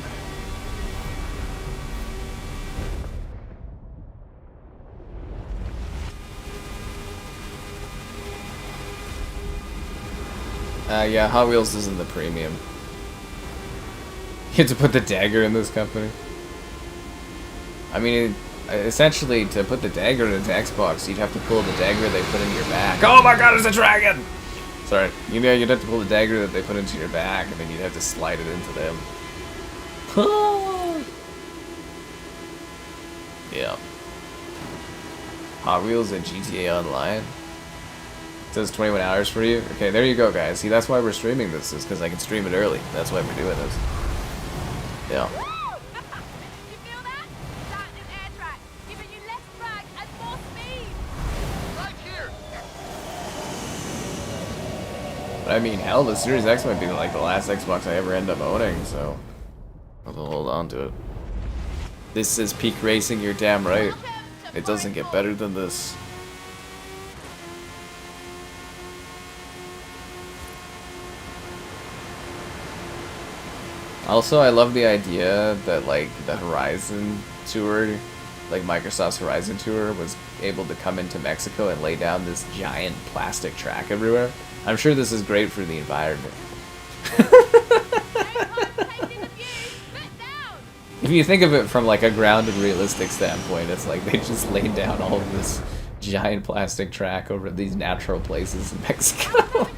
Yeah, Hot Wheels isn't the premium. You have to put the dagger in this company. I mean, essentially, to put the dagger into Xbox, you'd have to pull the dagger they put in your back. Oh my god, it's a dragon! Sorry, you know, you'd have to pull the dagger that they put into your back, and then you'd have to slide it into them. Yeah. Hot Wheels and GTA Online. It says 21 hours for you. Okay, there you go, guys. See, that's why we're streaming this, is because I can stream it early. That's why we're doing this. Yeah. Woo! You feel that? That is air track, giving you less drag and more speed. Right here. But I mean, hell, the Series X might be like the last Xbox I ever end up owning, so I'll hold on to it. This is peak racing, you're damn right. It doesn't get better than this. Also, I love the idea that, like, the Horizon Tour, like Microsoft's Horizon Tour, was able to come into Mexico and lay down this giant plastic track everywhere. I'm sure this is great for the environment. If you think of it from, like, a grounded, realistic standpoint, it's like they just laid down all of this giant plastic track over these natural places in Mexico.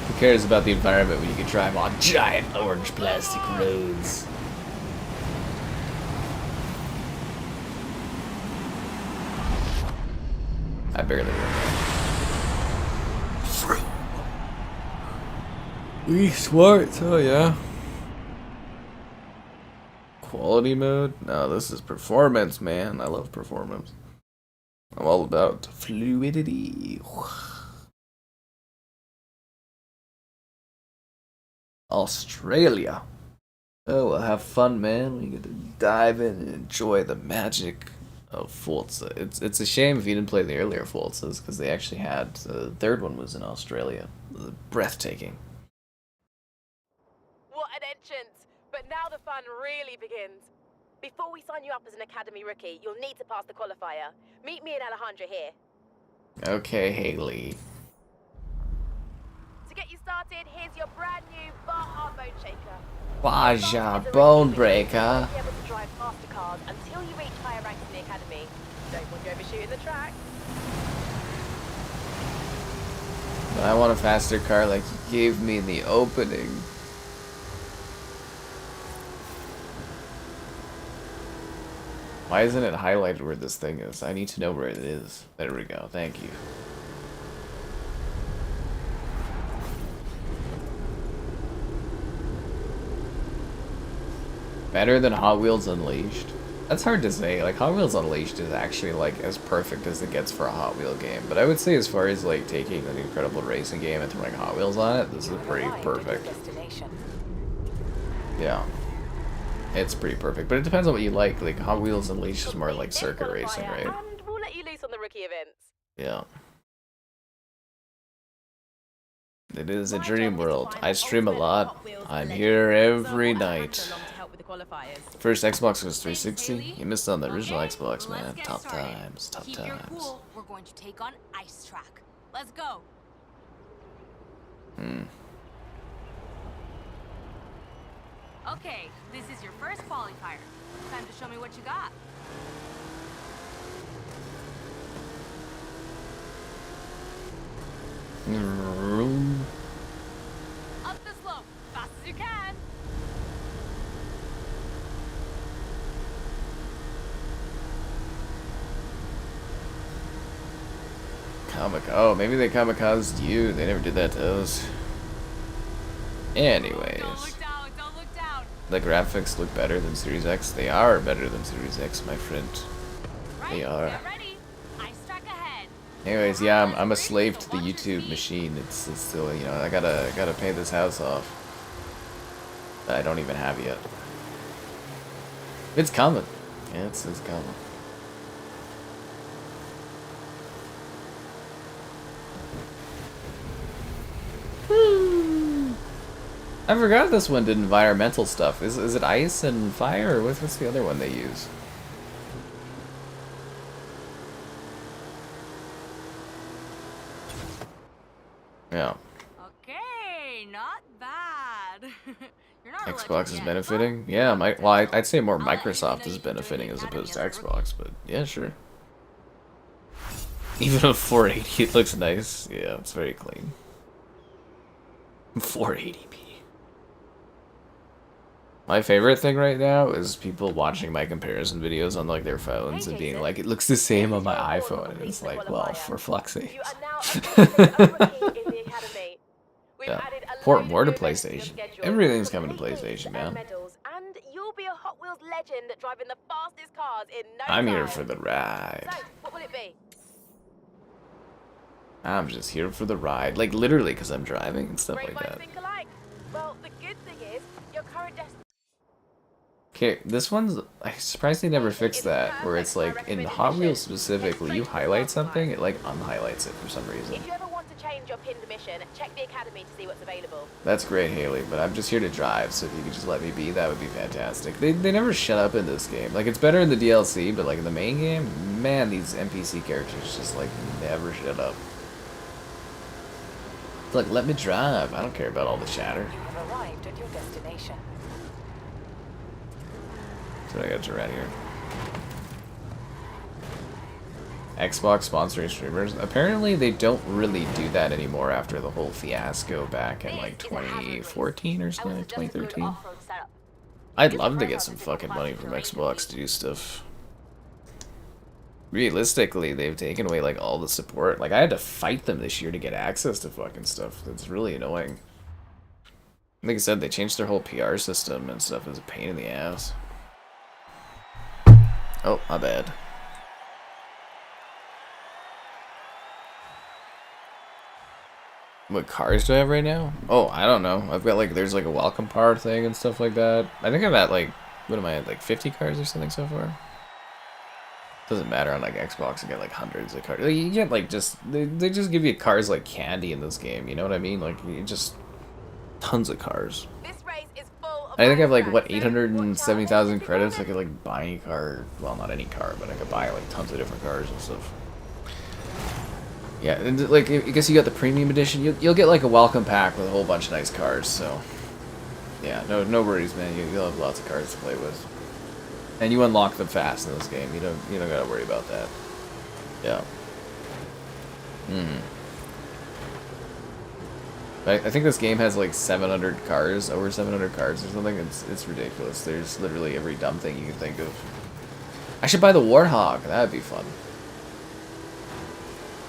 Who cares about the environment when you can drive on giant orange plastic roads? I barely remember. We smart, oh yeah. Quality mode? No, this is performance, man. I love performance. I'm all about fluidity. Australia. Oh, we'll have fun, man. We get to dive in and enjoy the magic of Forza. It's a shame if you didn't play the earlier Forzas, because they actually had the third one was in Australia. Breathtaking. What an entrance! But now the fun really begins. Before we sign you up as an Academy rookie, you'll need to pass the qualifier. Meet me and Alejandra here. Okay, Haley. To get you started, here's your brand new Baja Bone Shaker. Baja Bone Breaker. You'll be able to drive faster cars until you reach higher ranks in the Academy. Don't want you overshooting the track. But I want a faster car like you gave me in the opening. Why isn't it highlighted where this thing is? I need to know where it is. There we go. Thank you. Better than Hot Wheels Unleashed? That's hard to say. Like, Hot Wheels Unleashed is actually, like, as perfect as it gets for a Hot Wheel game. But I would say as far as, like, taking an incredible racing game and throwing Hot Wheels on it, this is pretty perfect. Yeah. It's pretty perfect. But it depends on what you like. Like, Hot Wheels Unleashed is more like circuit racing, right? And we'll let you loose on the rookie events. Yeah. It is a dream world. I stream a lot. I'm here every night. First Xbox was 360. You missed on the original Xbox, man. Top times, top times. We're going to take on Ice Track. Let's go. Okay, this is your first qualifier. Time to show me what you got. Up the slope, fast as you can. Oh, maybe they kamikazed you. They never did that to us. Anyways. Don't look down, don't look down. The graphics look better than Series X. They are better than Series X, my friend. They are. Get ready. Ice Track ahead. Anyways, yeah, I'm a slave to the YouTube machine. It's still, you know, I gotta pay this house off that I don't even have yet. It's coming. Yeah, it's coming. I forgot this one did environmental stuff. Is it ice and fire, or what's the other one they use? Yeah. Okay, not bad. You're not Xbox is benefiting? Yeah, I'd say more Microsoft is benefiting as opposed to Xbox, but yeah, sure. Even with 480, it looks nice. Yeah, it's very clean. 480p. My favorite thing right now is people watching my comparison videos on like their phones and being like, it looks the same on my iPhone, and it's like, well, for fuck's sake. Yeah. Port more to PlayStation. Everything's coming to PlayStation, man. And you'll be a Hot Wheels legend driving the fastest cars in no I'm here time. for the ride. So, what will it be? I'm just here for the ride. Like, literally, because I'm driving and stuff Great like that. minds think alike. Well, the good thing is, your current destination. Okay, this one's... I'm surprised they never fixed that, where it's like, in Hot Wheels specifically, you highlight something, it like unhighlights it for some reason. If you ever want to change your pinned mission, check the Academy to see what's available. That's great, Haley, but I'm just here to drive, so if you could just let me be, that would be fantastic. They never shut up in this game. Like, it's better in the DLC, but like in the main game, man, these NPC characters just like never shut up. Look, let me drive. I don't care about all the chatter. You have arrived at your destination. That's what I got to around here. Xbox sponsoring streamers. Apparently they don't really do that anymore after the whole fiasco back in like 2014 or something, 2013. I'd love to get some fucking money from Xbox to do stuff. realistically, they've taken away like all the support. Like I had to fight them this year to get access to fucking stuff. That's really annoying. Like I said, they changed their whole PR system and stuff. It was a pain in the ass. Oh, my bad. What cars do I have right now? Oh, I don't know. I've got like, there's like a welcome car thing and stuff like that. I think I'm at like, what am I at, like 50 cars or something so far? Doesn't matter on like Xbox, you get like hundreds of cars. Like, you get like just, they just give you cars like candy in this game, you know what I mean? Like, you just, tons of cars. This race is full of I think I have like, tracks, what, so 870,000 watch out. credits? I could like buy any car, well, not any car, but I could buy like tons of different cars and stuff. Yeah, and like, I guess you got the premium edition. You'll get like a welcome pack with a whole bunch of nice cars. So, yeah, no worries, man. You'll have lots of cars to play with, and you unlock them fast in this game. You don't gotta worry about that. Yeah. I think this game has like 700 cars, over 700 cars or something. It's ridiculous. There's literally every dumb thing you can think of. I should buy the Warthog. That'd be fun.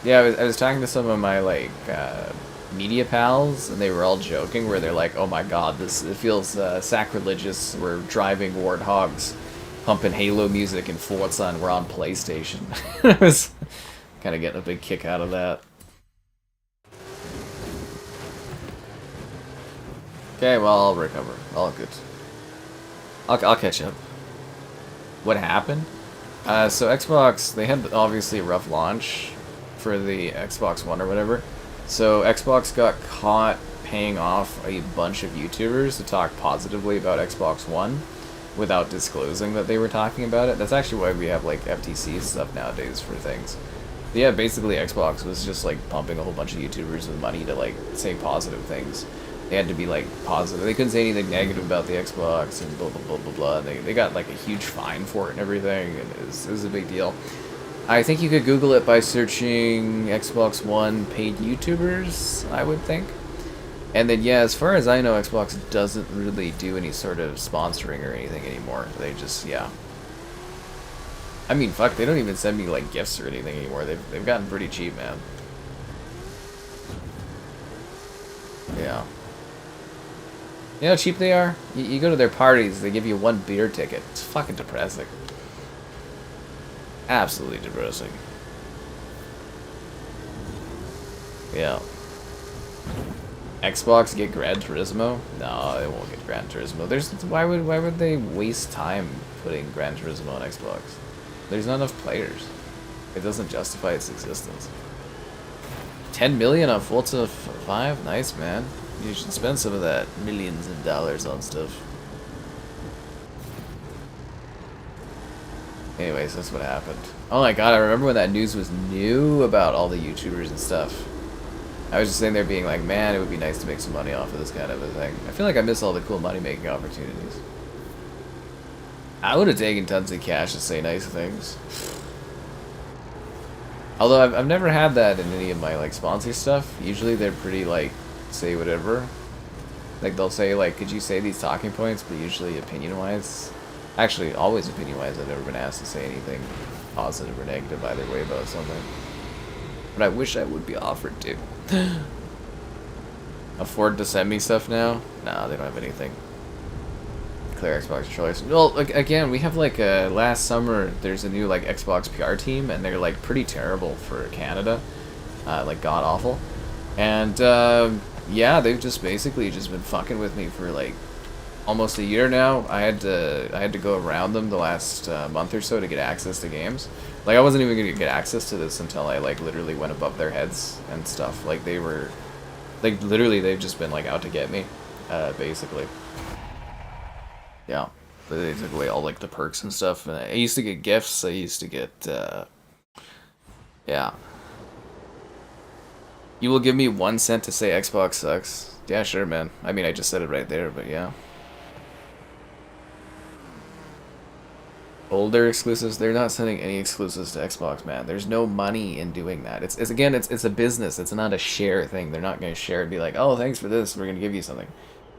Yeah, I was talking to some of my, like, media pals, and they were all joking, where they're like, oh my god, it feels sacrilegious, we're driving Warthogs, pumping Halo music and Forza, and we're on PlayStation. I was kind of getting a big kick out of that. Okay, well, I'll recover. All good. I'll catch up. What happened? So Xbox, they had obviously a rough launch for the Xbox One or whatever. So Xbox got caught paying off a bunch of YouTubers to talk positively about Xbox One without disclosing that they were talking about it. That's actually why we have like FTC stuff nowadays for things. But yeah, basically Xbox was just like pumping a whole bunch of YouTubers with money to like say positive things. They had to be like positive. They couldn't say anything negative about the Xbox and blah blah blah blah blah. And they got like a huge fine for it and everything, and it was a big deal. I think you could Google it by searching Xbox One paid YouTubers, I would think. And then, yeah, as far as I know, Xbox doesn't really do any sort of sponsoring or anything anymore. They just, yeah. I mean, fuck, they don't even send me, like, gifts or anything anymore. They've gotten pretty cheap, man. Yeah. You know how cheap they are? You go to their parties, they give you one beer ticket. It's fucking depressing. Absolutely depressing. Yeah. Xbox get Gran Turismo? No, they won't get Gran Turismo. Why would they waste time putting Gran Turismo on Xbox? There's not enough players. It doesn't justify its existence. 10 million on Forza 5? Nice, man. You should spend some of that millions of dollars on stuff. Anyways, that's what happened. Oh my god, I remember when that news was new about all the YouTubers and stuff. I was just sitting there being like, man, it would be nice to make some money off of this kind of a thing. I feel like I miss all the cool money-making opportunities. I would have taken tons of cash to say nice things. Although I've never had that in any of my like sponsor stuff. Usually they're pretty like, say whatever. Like they'll say like, could you say these talking points, but usually opinion-wise. Actually, always opinion-wise, I've never been asked to say anything positive or negative either way about something. But I wish I would be offered to. Afford to send me stuff now? Nah, they don't have anything. Clear Xbox choice. Well, like, again, we have like last summer, there's a new like Xbox PR team, and they're like pretty terrible for Canada. Like god awful. And yeah, they've just basically just been fucking with me for like almost a year now. I had to go around them the last month or so to get access to games. Like I wasn't even gonna get access to this until I like literally went above their heads and stuff. Like they were, like literally they've just been like out to get me, basically. Yeah, they took away all like the perks and stuff. And I used to get gifts. I used to get, yeah. You will give me 1 cent to say Xbox sucks. Yeah, sure, man. I mean, I just said it right there, but yeah. Older exclusives, they're not sending any exclusives to Xbox, man. There's no money in doing that. It's again, it's a business. It's not a share thing. They're not going to share and be like, oh, thanks for this. We're going to give you something.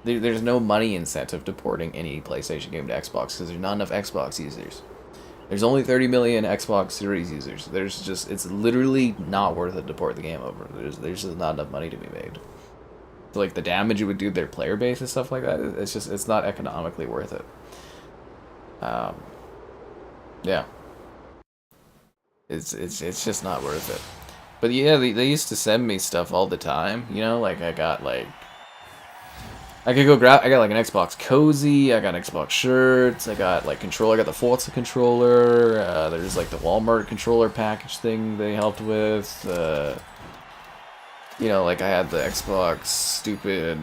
There's no money incentive to porting any PlayStation game to Xbox because there's not enough Xbox users. There's only 30 million Xbox Series users. It's literally not worth it to port the game over. There's just not enough money to be made. So, like, the damage it would do to their player base and stuff like that, it's not economically worth it. Yeah. It's just not worth it. But yeah, they used to send me stuff all the time, you know, like I got like I got like an Xbox cozy, I got Xbox shirts, I got like controller, I got the Forza controller, there's like the Walmart controller package thing they helped with, you know, like I had the Xbox stupid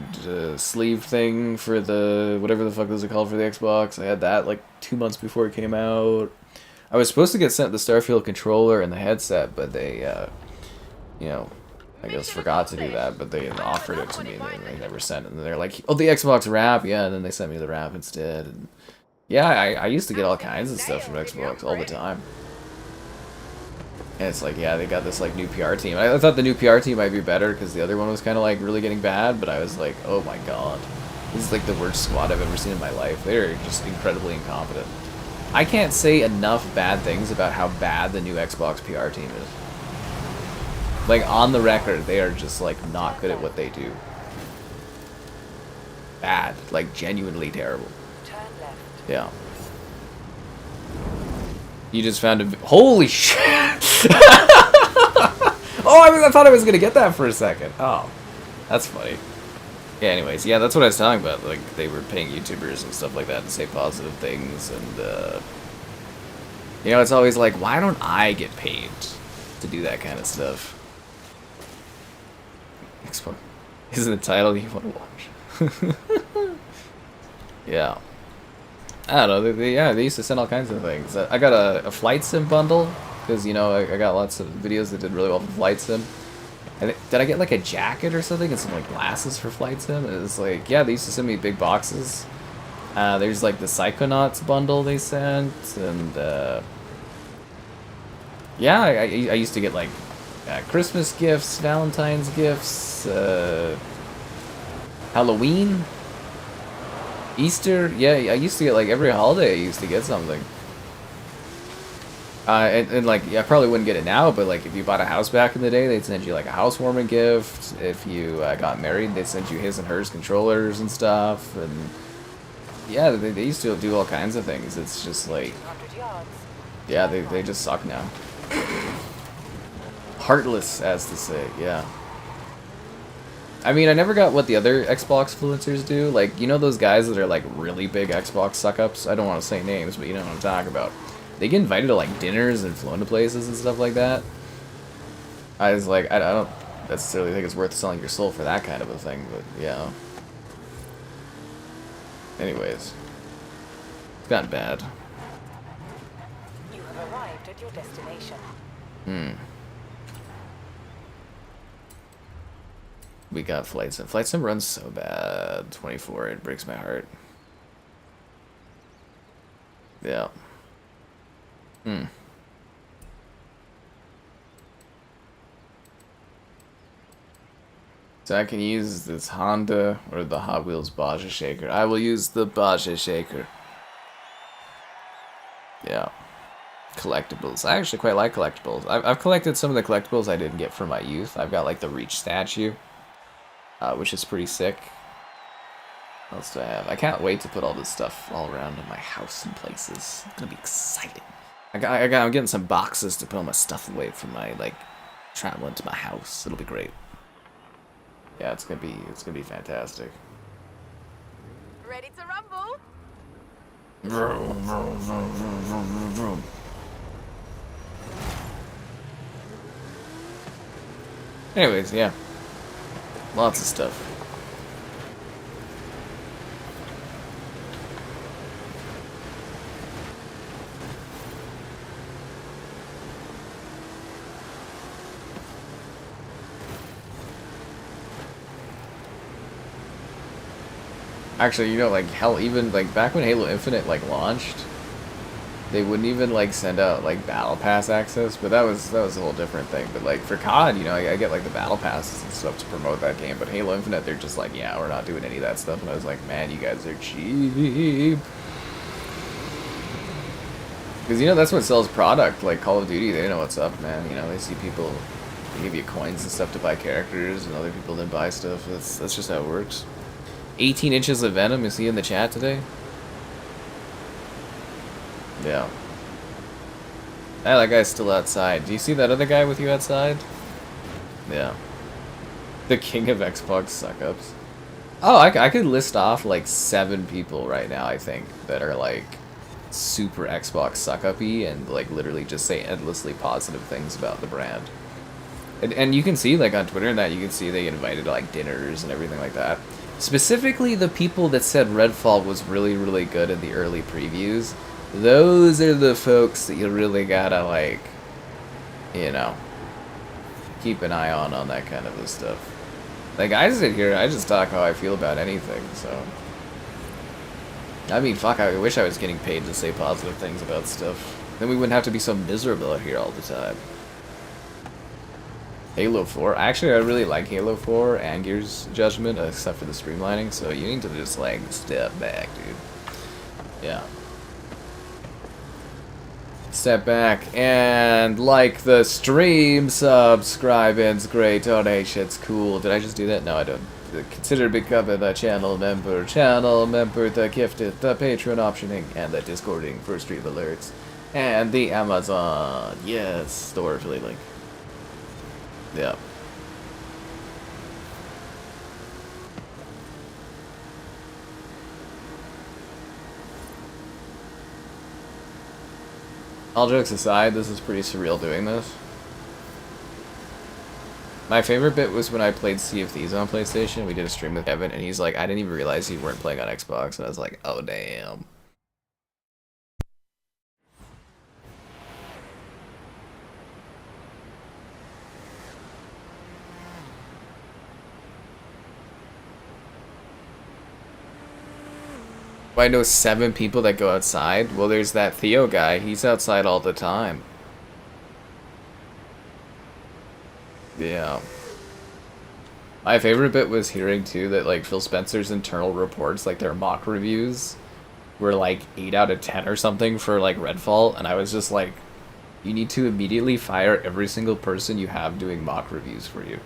sleeve thing for the, whatever the fuck those are called for the Xbox, I had that like 2 months before it came out. I was supposed to get sent the Starfield controller and the headset, but they, you know, I guess forgot to do that, but they offered it to me, and they never sent it, and they're like, oh, the Xbox wrap, yeah, and then they sent me the wrap instead, and yeah, I used to get all kinds of stuff from Xbox all the time. And it's like, yeah, they got this, like, new PR team. I thought the new PR team might be better, because the other one was kind of, like, really getting bad, but I was like, oh my god, this is, like, the worst squad I've ever seen in my life. They're just incredibly incompetent. I can't say enough bad things about how bad the new Xbox PR team is. Like, on the record, they are just, like, not good at what they do. Bad. Like, genuinely terrible. Yeah. You just found a... Holy shit! Oh, I thought I was gonna get that for a second. Oh. That's funny. Yeah, anyways, yeah, that's what I was talking about. Like, they were paying YouTubers and stuff like that to say positive things, and, you know, it's always like, why don't I get paid to do that kind of stuff? Next one. Isn't the title you want to watch? Yeah. I don't know, they used to send all kinds of things. I got a flight sim bundle, because, you know, I got lots of videos that did really well for flight sim. And did I get like a jacket or something and some like glasses for flight sim? It was like, yeah, they used to send me big boxes. There's like the Psychonauts bundle they sent, and yeah, I used to get like Christmas gifts, Valentine's gifts, Halloween, Easter. Yeah, I used to get like every holiday. I used to get something. And like, yeah, I probably wouldn't get it now, but like if you bought a house back in the day, they'd send you like a housewarming gift. If you got married, they'd send you his and hers controllers and stuff. And yeah, they used to do all kinds of things. It's just like, yeah, they just suck now. Heartless, as to say, yeah. I mean, I never got what the other Xbox influencers do. Like, you know those guys that are like really big Xbox suck-ups? I don't want to say names, but you know what I'm talking about. They get invited to like dinners and flown to places and stuff like that. I was like, I don't necessarily think it's worth selling your soul for that kind of a thing, but yeah. Anyways, it's gotten bad. You have arrived at your destination. We got Flight Sim. Flight Sim runs so bad. 24, it breaks my heart. Yeah. So I can use this Honda or the Hot Wheels Baja Shaker. I will use the Baja Shaker. Yeah. Collectibles. I actually quite like collectibles. I've collected some of the collectibles I didn't get from my youth. I've got like the Reach statue, which is pretty sick. What else do I have? I can't wait to put all this stuff all around in my house and places. It's gonna be exciting. I'm getting some boxes to put all my stuff away from my, like, traveling to my house. It'll be great. Yeah, it's gonna be fantastic. Ready to rumble? Vroom, vroom, vroom, vroom, vroom, vroom, vroom. Anyways, yeah. Lots of stuff. Actually, you know, like, hell, even, like, back when Halo Infinite, like, launched, they wouldn't even, like, send out, like, Battle Pass access, but that was a whole different thing. But, like, for COD, you know, I get, like, the Battle Passes and stuff to promote that game, but Halo Infinite, they're just like, yeah, we're not doing any of that stuff, and I was like, man, you guys are cheap. Because, you know, that's what sells product. Like, Call of Duty, they know what's up, man. You know, they see people, they give you coins and stuff to buy characters, and other people then buy stuff. That's just how it works. 18 inches of Venom, is he in the chat today? Yeah. Ah, that guy's still outside. Do you see that other guy with you outside? Yeah. The king of Xbox suck-ups. Oh, I could list off like 7 people right now, I think, that are like super Xbox suck-up-y and like literally just say endlessly positive things about the brand. And you can see like on Twitter and that, you can see they invited like dinners and everything like that. Specifically the people that said Redfall was really, really good in the early previews. Those are the folks that you really gotta like, you know, keep an eye on that kind of stuff. Like, I sit here, I just talk how I feel about anything, so. I mean, fuck, I wish I was getting paid to say positive things about stuff. Then we wouldn't have to be so miserable out here all the time. Halo 4. Actually, I really like Halo 4 and Gears Judgment, except for the streamlining, so you need to just, like, step back, dude. Yeah. Step back and like the stream, subscribe, and great donations. Cool. Did I just do that? No, I don't. Consider becoming a channel member, the gifted, the Patreon optioning, and the Discording for stream alerts, and the Amazon, yes, store affiliate link. Yeah. All jokes aside, this is pretty surreal doing this. My favorite bit was when I played Sea of Thieves on PlayStation. We did a stream with Kevin, and he's like, I didn't even realize you weren't playing on Xbox. And I was like, oh, damn. I know 7 people that go outside. Well, there's that Theo guy. He's outside all the time. Yeah. My favorite bit was hearing, too, that, like, Phil Spencer's internal reports, like, their mock reviews were, like, 8 out of 10 or something for, like, Redfall. And I was just like, you need to immediately fire every single person you have doing mock reviews for you.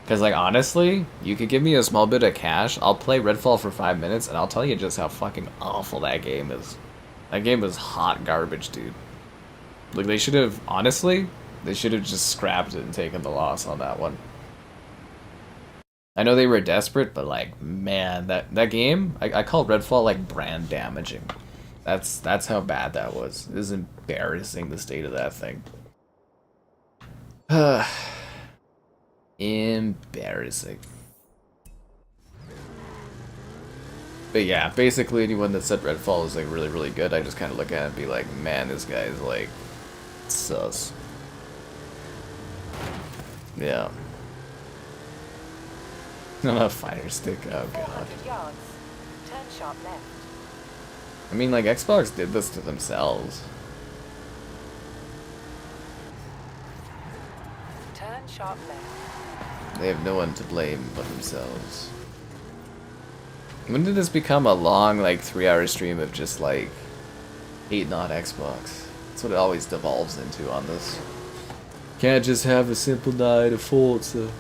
Because, like, honestly, you could give me a small bit of cash, I'll play Redfall for 5 minutes, and I'll tell you just how fucking awful that game is. That game is hot garbage, dude. Like, they should have, honestly, they should have just scrapped it and taken the loss on that one. I know they were desperate, but, like, man, that game, I call Redfall, like, brand damaging. That's how bad that was. It is embarrassing, the state of that thing. Embarrassing. But yeah, basically anyone that said Redfall is like really, really good, I just kind of look at it and be like, man, this guy is like sus. Yeah. Not a fire stick. Oh god. Yards. Turn sharp left. I mean, like, Xbox did this to themselves. Turn sharp left. They have no one to blame but themselves. When did this become a long, like, 3-hour stream of just, like, hating on Xbox? That's what it always devolves into on this. Can't just have a simple night of Forza.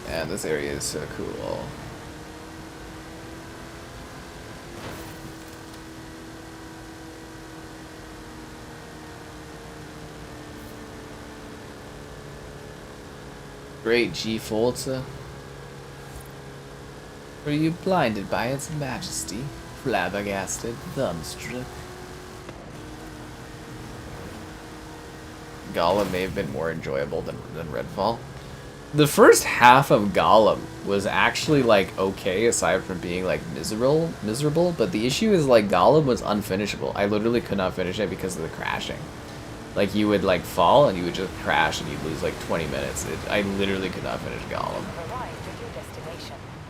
Man, this area is so cool. Great G Forza. Were you blinded by its majesty? Flabbergasted, dumbstruck. Gollum may have been more enjoyable than Redfall. The first half of Gollum was actually like okay, aside from being like miserable, but the issue is like Gollum was unfinishable. I literally could not finish it because of the crashing. Like, you would, like, fall, and you would just crash, and you'd lose, like, 20 minutes. I literally could not finish Gollum.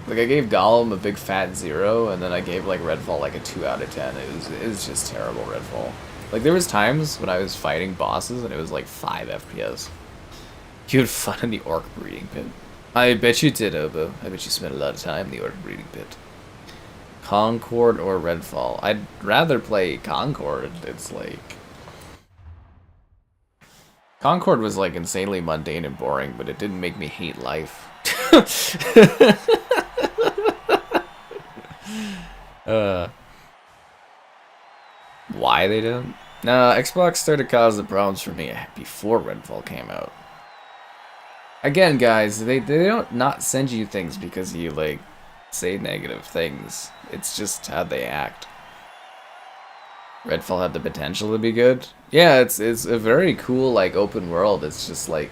Like, I gave Gollum a big fat 0, and then I gave, like, Redfall, like, a 2 out of 10. It was just terrible, Redfall. Like, there was times when I was fighting bosses and it was like 5 FPS. You had fun in the orc breeding pit. I bet you did, Obo. I bet you spent a lot of time in the orc breeding pit. Concord or Redfall? I'd rather play Concord. It's like... Concord was like insanely mundane and boring, but it didn't make me hate life. Why they didn't? No, Xbox started causing problems for me before Redfall came out. Again, guys, they don't not send you things because you, like, say negative things. It's just how they act. Redfall had the potential to be good. Yeah, it's a very cool, like, open world. It's just like...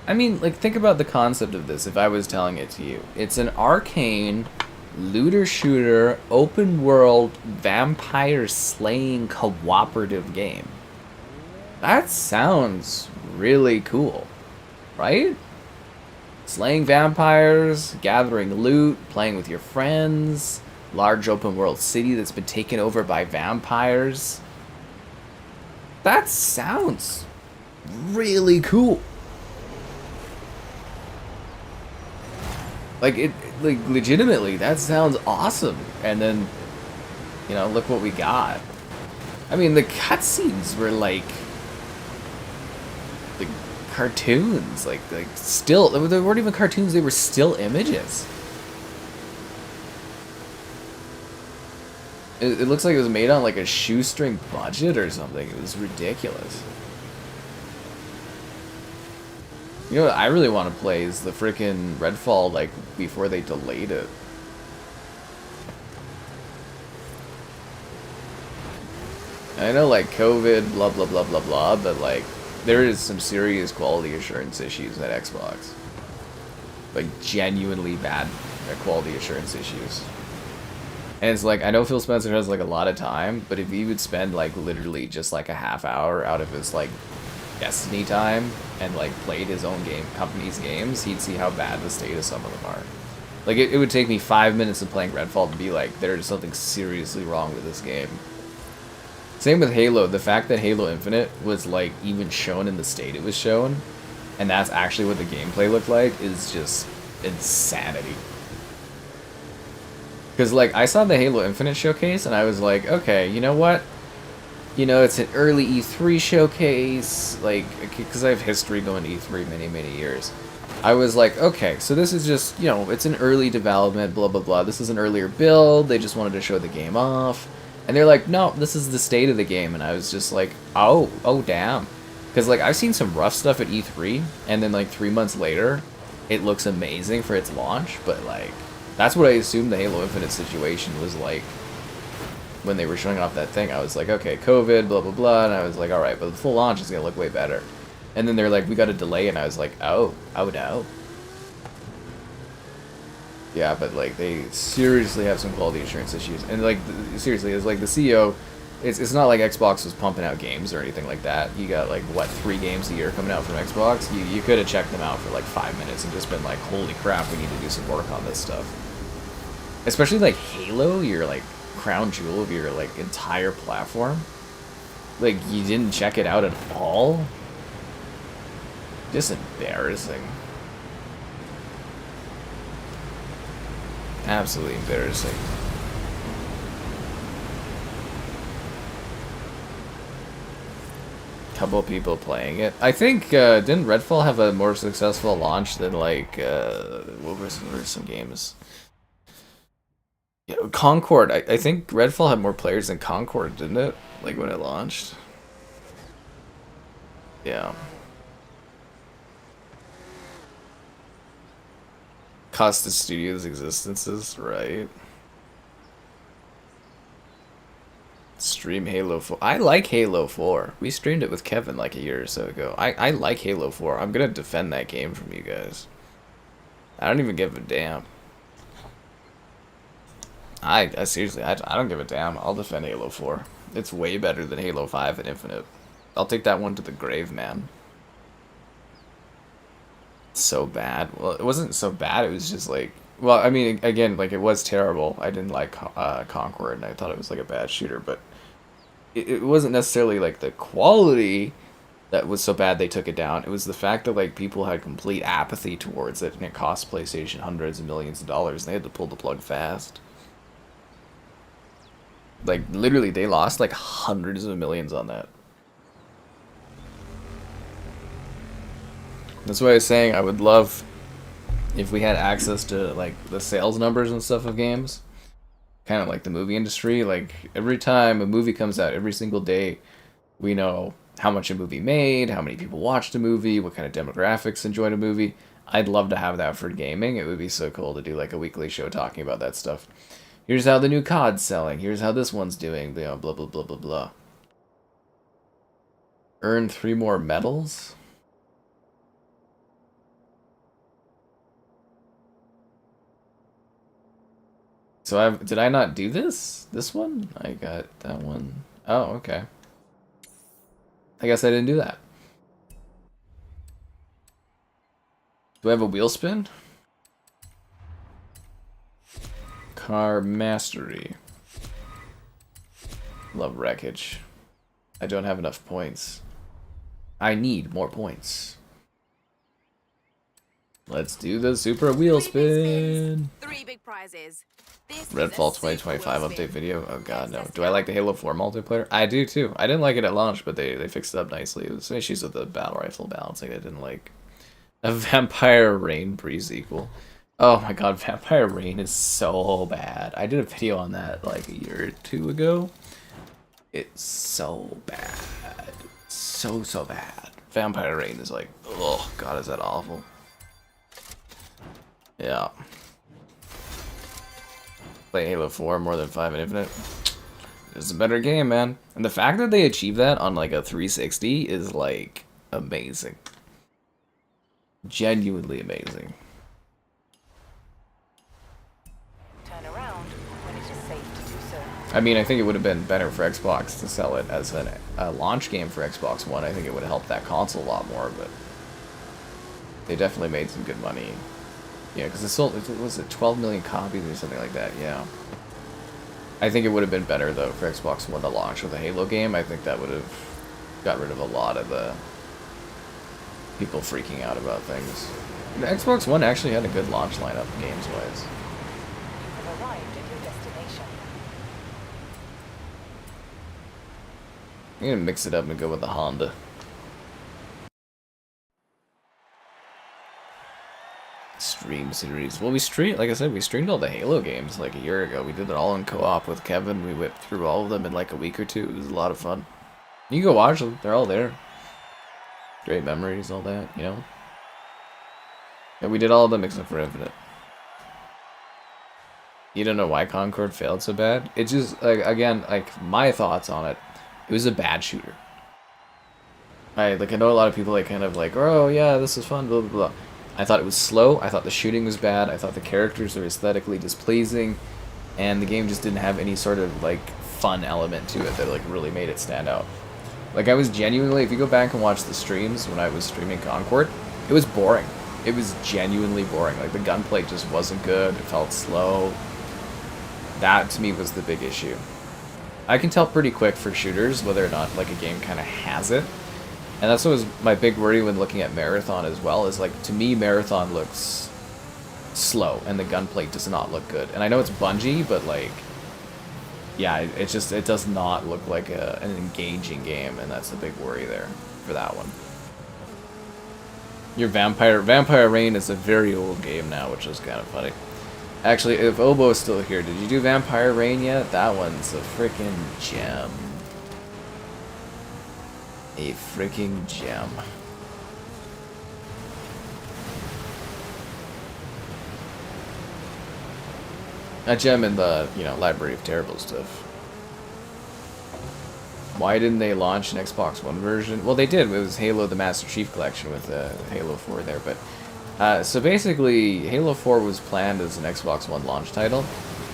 I mean, like, think about the concept of this if I was telling it to you. It's an arcane, looter-shooter, open-world, vampire-slaying cooperative game. That sounds really cool, right? Slaying vampires, gathering loot, playing with your friends, large open-world city that's been taken over by vampires. That sounds really cool. Like, like, legitimately, that sounds awesome. And then, you know, look what we got. I mean, the cutscenes were like cartoons. Like still, they weren't even cartoons, they were still images. It looks like it was made on like a shoestring budget or something. It was ridiculous. You know what I really want to play is the freaking Redfall, like, before they delayed it. I know, like, COVID, blah, blah, blah, blah, blah, but, like, there is some serious quality assurance issues at Xbox. Like, genuinely bad quality assurance issues. And it's like, I know Phil Spencer has, like, a lot of time, but if he would spend, like, literally just, like, a half hour out of his, like, Destiny time and like played his own company's games, he'd see how bad the state of some of them are. Like, it would take me 5 minutes of playing Redfall to be like, there's something seriously wrong with this game. Same with Halo. The fact that Halo Infinite was like even shown in the state it was shown, and that's actually what the gameplay looked like, is just insanity. Because like, I saw the Halo Infinite showcase and I was like, okay, you know what? You know, it's an early E3 showcase, like, because I have history going to E3 many, many years. I was like, okay, so this is just, you know, it's an early development, blah, blah, blah. This is an earlier build. They just wanted to show the game off. And they're like, no, this is the state of the game. And I was just like, oh, damn. Because, like, I've seen some rough stuff at E3, and then, like, 3 months later, it looks amazing for its launch. But, like, that's what I assumed the Halo Infinite situation was like. When they were showing off that thing, I was like, okay, COVID, blah, blah, blah, and I was like, alright, but the full launch is going to look way better. And then they're like, we got a delay, and I was like, oh no. Yeah, but, like, they seriously have some quality assurance issues. And, like, seriously, it's like the CEO, it's not like Xbox was pumping out games or anything like that. You got, like, what, 3 games a year coming out from Xbox? You could have checked them out for, like, 5 minutes and just been like, holy crap, we need to do some work on this stuff. Especially, like, Halo, you're, like, crown jewel of your like entire platform. Like, you didn't check it out at all? Just embarrassing. Absolutely embarrassing. Couple people playing it. I think didn't Redfall have a more successful launch than like what were some games? Yeah, Concord. I think Redfall had more players than Concord, didn't it? Like when it launched. Yeah. Cost the studio's existences, right? Stream Halo 4. I like Halo 4. We streamed it with Kevin like a year or so ago. I like Halo 4. I'm gonna defend that game from you guys. I don't even give a damn. I seriously, I don't give a damn. I'll defend Halo 4. It's way better than Halo 5 and Infinite. I'll take that one to the grave, man. So bad. Well, it wasn't so bad. It was just like, well, I mean, again, like, it was terrible. I didn't like Concord, and I thought it was like a bad shooter, but it wasn't necessarily like the quality that was so bad they took it down. It was the fact that like people had complete apathy towards it, and it cost PlayStation hundreds of millions of dollars, and they had to pull the plug fast. Like literally, they lost like hundreds of millions on that. That's why I was saying I would love if we had access to like the sales numbers and stuff of games. Kind of like the movie industry. Like every time a movie comes out, every single day, we know how much a movie made, how many people watched a movie, what kind of demographics enjoyed a movie. I'd love to have that for gaming. It would be so cool to do like a weekly show talking about that stuff. Here's how the new COD's selling. Here's how this one's doing. You know, blah, blah, blah, blah, blah. Earn 3 more medals? So did I not do this? This one? I got that one. Oh, okay. I guess I didn't do that. Do I have a wheel spin? Car mastery. Love wreckage. I don't have enough points. I need more points. Let's do the super wheel spin. 3 big prizes. Redfall 2025 update video. Oh god, no. Do I like the Halo 4 multiplayer? I do too. I didn't like it at launch, but they fixed it up nicely. It was some issues with the battle rifle balancing I didn't like. A Vampire Rain pre-sequel. Oh my god, Vampire Rain is so bad. I did a video on that like a year or 2 ago. It's so bad. So bad. Vampire Rain is like, oh god, is that awful. Yeah. Play Halo 4 more than 5 and Infinite. It's a better game, man. And the fact that they achieved that on like a 360 is like amazing. Genuinely amazing. Turn around when it is safe to do so. I mean, I think it would have been better for Xbox to sell it as a launch game for Xbox One. I think it would have helped that console a lot more, but they definitely made some good money. Yeah, because it sold, was it 12 million copies or something like that? Yeah. I think it would have been better, though, for Xbox One to launch with a Halo game. I think that would have got rid of a lot of the people freaking out about things. The Xbox One actually had a good launch lineup, games-wise. You have arrived at your destination. I'm gonna mix it up and go with the Honda. Stream series. Well, we streamed, like I said, we streamed all the Halo games like a year ago. We did it all in co-op with Kevin. We whipped through all of them in like a week or 2. It was a lot of fun. You can go watch them. They're all there. Great memories, all that, you know? Yeah, we did all of them except for Infinite. You don't know why Concord failed so bad? It just, like, again, like, my thoughts on it. It was a bad shooter. I know a lot of people, like, kind of like, oh, yeah, this is fun, blah, blah, blah. I thought it was slow, I thought the shooting was bad, I thought the characters were aesthetically displeasing, and the game just didn't have any sort of, like, fun element to it that, like, really made it stand out. Like, I was genuinely, if you go back and watch the streams when I was streaming Concord, it was boring. It was genuinely boring. Like, the gunplay just wasn't good, it felt slow. That, to me, was the big issue. I can tell pretty quick for shooters whether or not, like, a game kind of has it. And that's what was my big worry when looking at Marathon as well, is like, to me, Marathon looks slow, and the gunplay does not look good. And I know it's Bungie, but like, yeah, it does not look like an engaging game, and that's the big worry there for that one. Your Vampire Rain is a very old game now, which is kind of funny. Actually, if Obo is still here, did you do Vampire Rain yet? That one's a freaking gem. A freaking gem. A gem in the, you know, library of terrible stuff. Why didn't they launch an Xbox One version? Well, they did. It was Halo the Master Chief Collection with Halo 4 there. But so basically, Halo 4 was planned as an Xbox One launch title,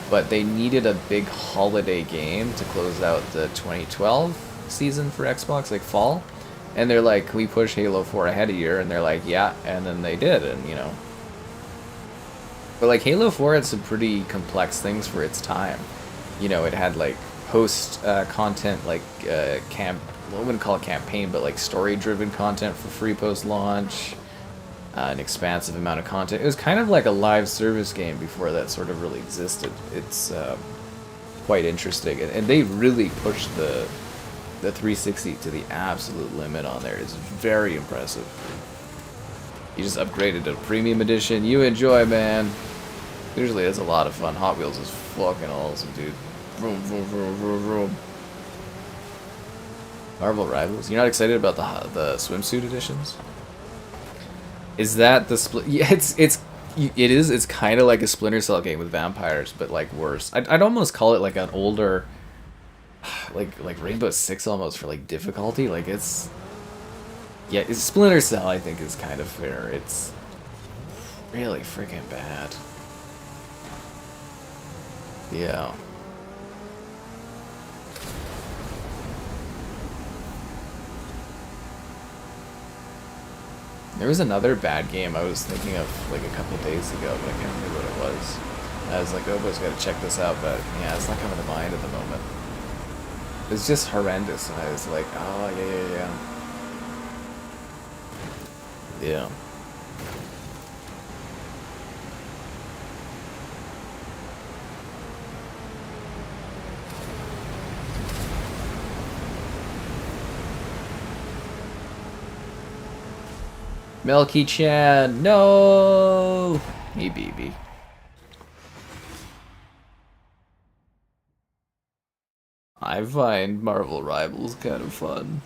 but they needed a big holiday game to close out the 2012 season for Xbox, like fall, and they're like, can we push Halo 4 ahead a year? And they're like, yeah, and then they did, and you know. But like Halo 4 had some pretty complex things for its time. You know, it had like post content like well, I wouldn't call it campaign, but like story-driven content for free post-launch. An expansive amount of content. It was kind of like a live service game before that sort of really existed. It's quite interesting, and they really pushed the 360 to the absolute limit on there. It's very impressive. You just upgraded to a premium edition. You enjoy, man. Usually it's a lot of fun. Hot Wheels is fucking awesome, dude. Vroom, vroom, vroom, vroom, vroom. Marvel Rivals. You're not excited about the swimsuit editions? Is that the split? Yeah, it is. It's kind of like a Splinter Cell game with vampires, but like worse. I'd almost call it like an older, like Rainbow Six almost for like difficulty. Like it's Splinter Cell. I think is kind of fair. It's really freaking bad. Yeah. There was another bad game I was thinking of like a couple days ago, but I can't remember what it was. I was like, oh, boys, gotta check this out, but yeah, it's not coming to mind at the moment. It's just horrendous, and I was like, oh, yeah. Yeah. Melky Chan, no! Hey, baby. I find Marvel Rivals kind of fun.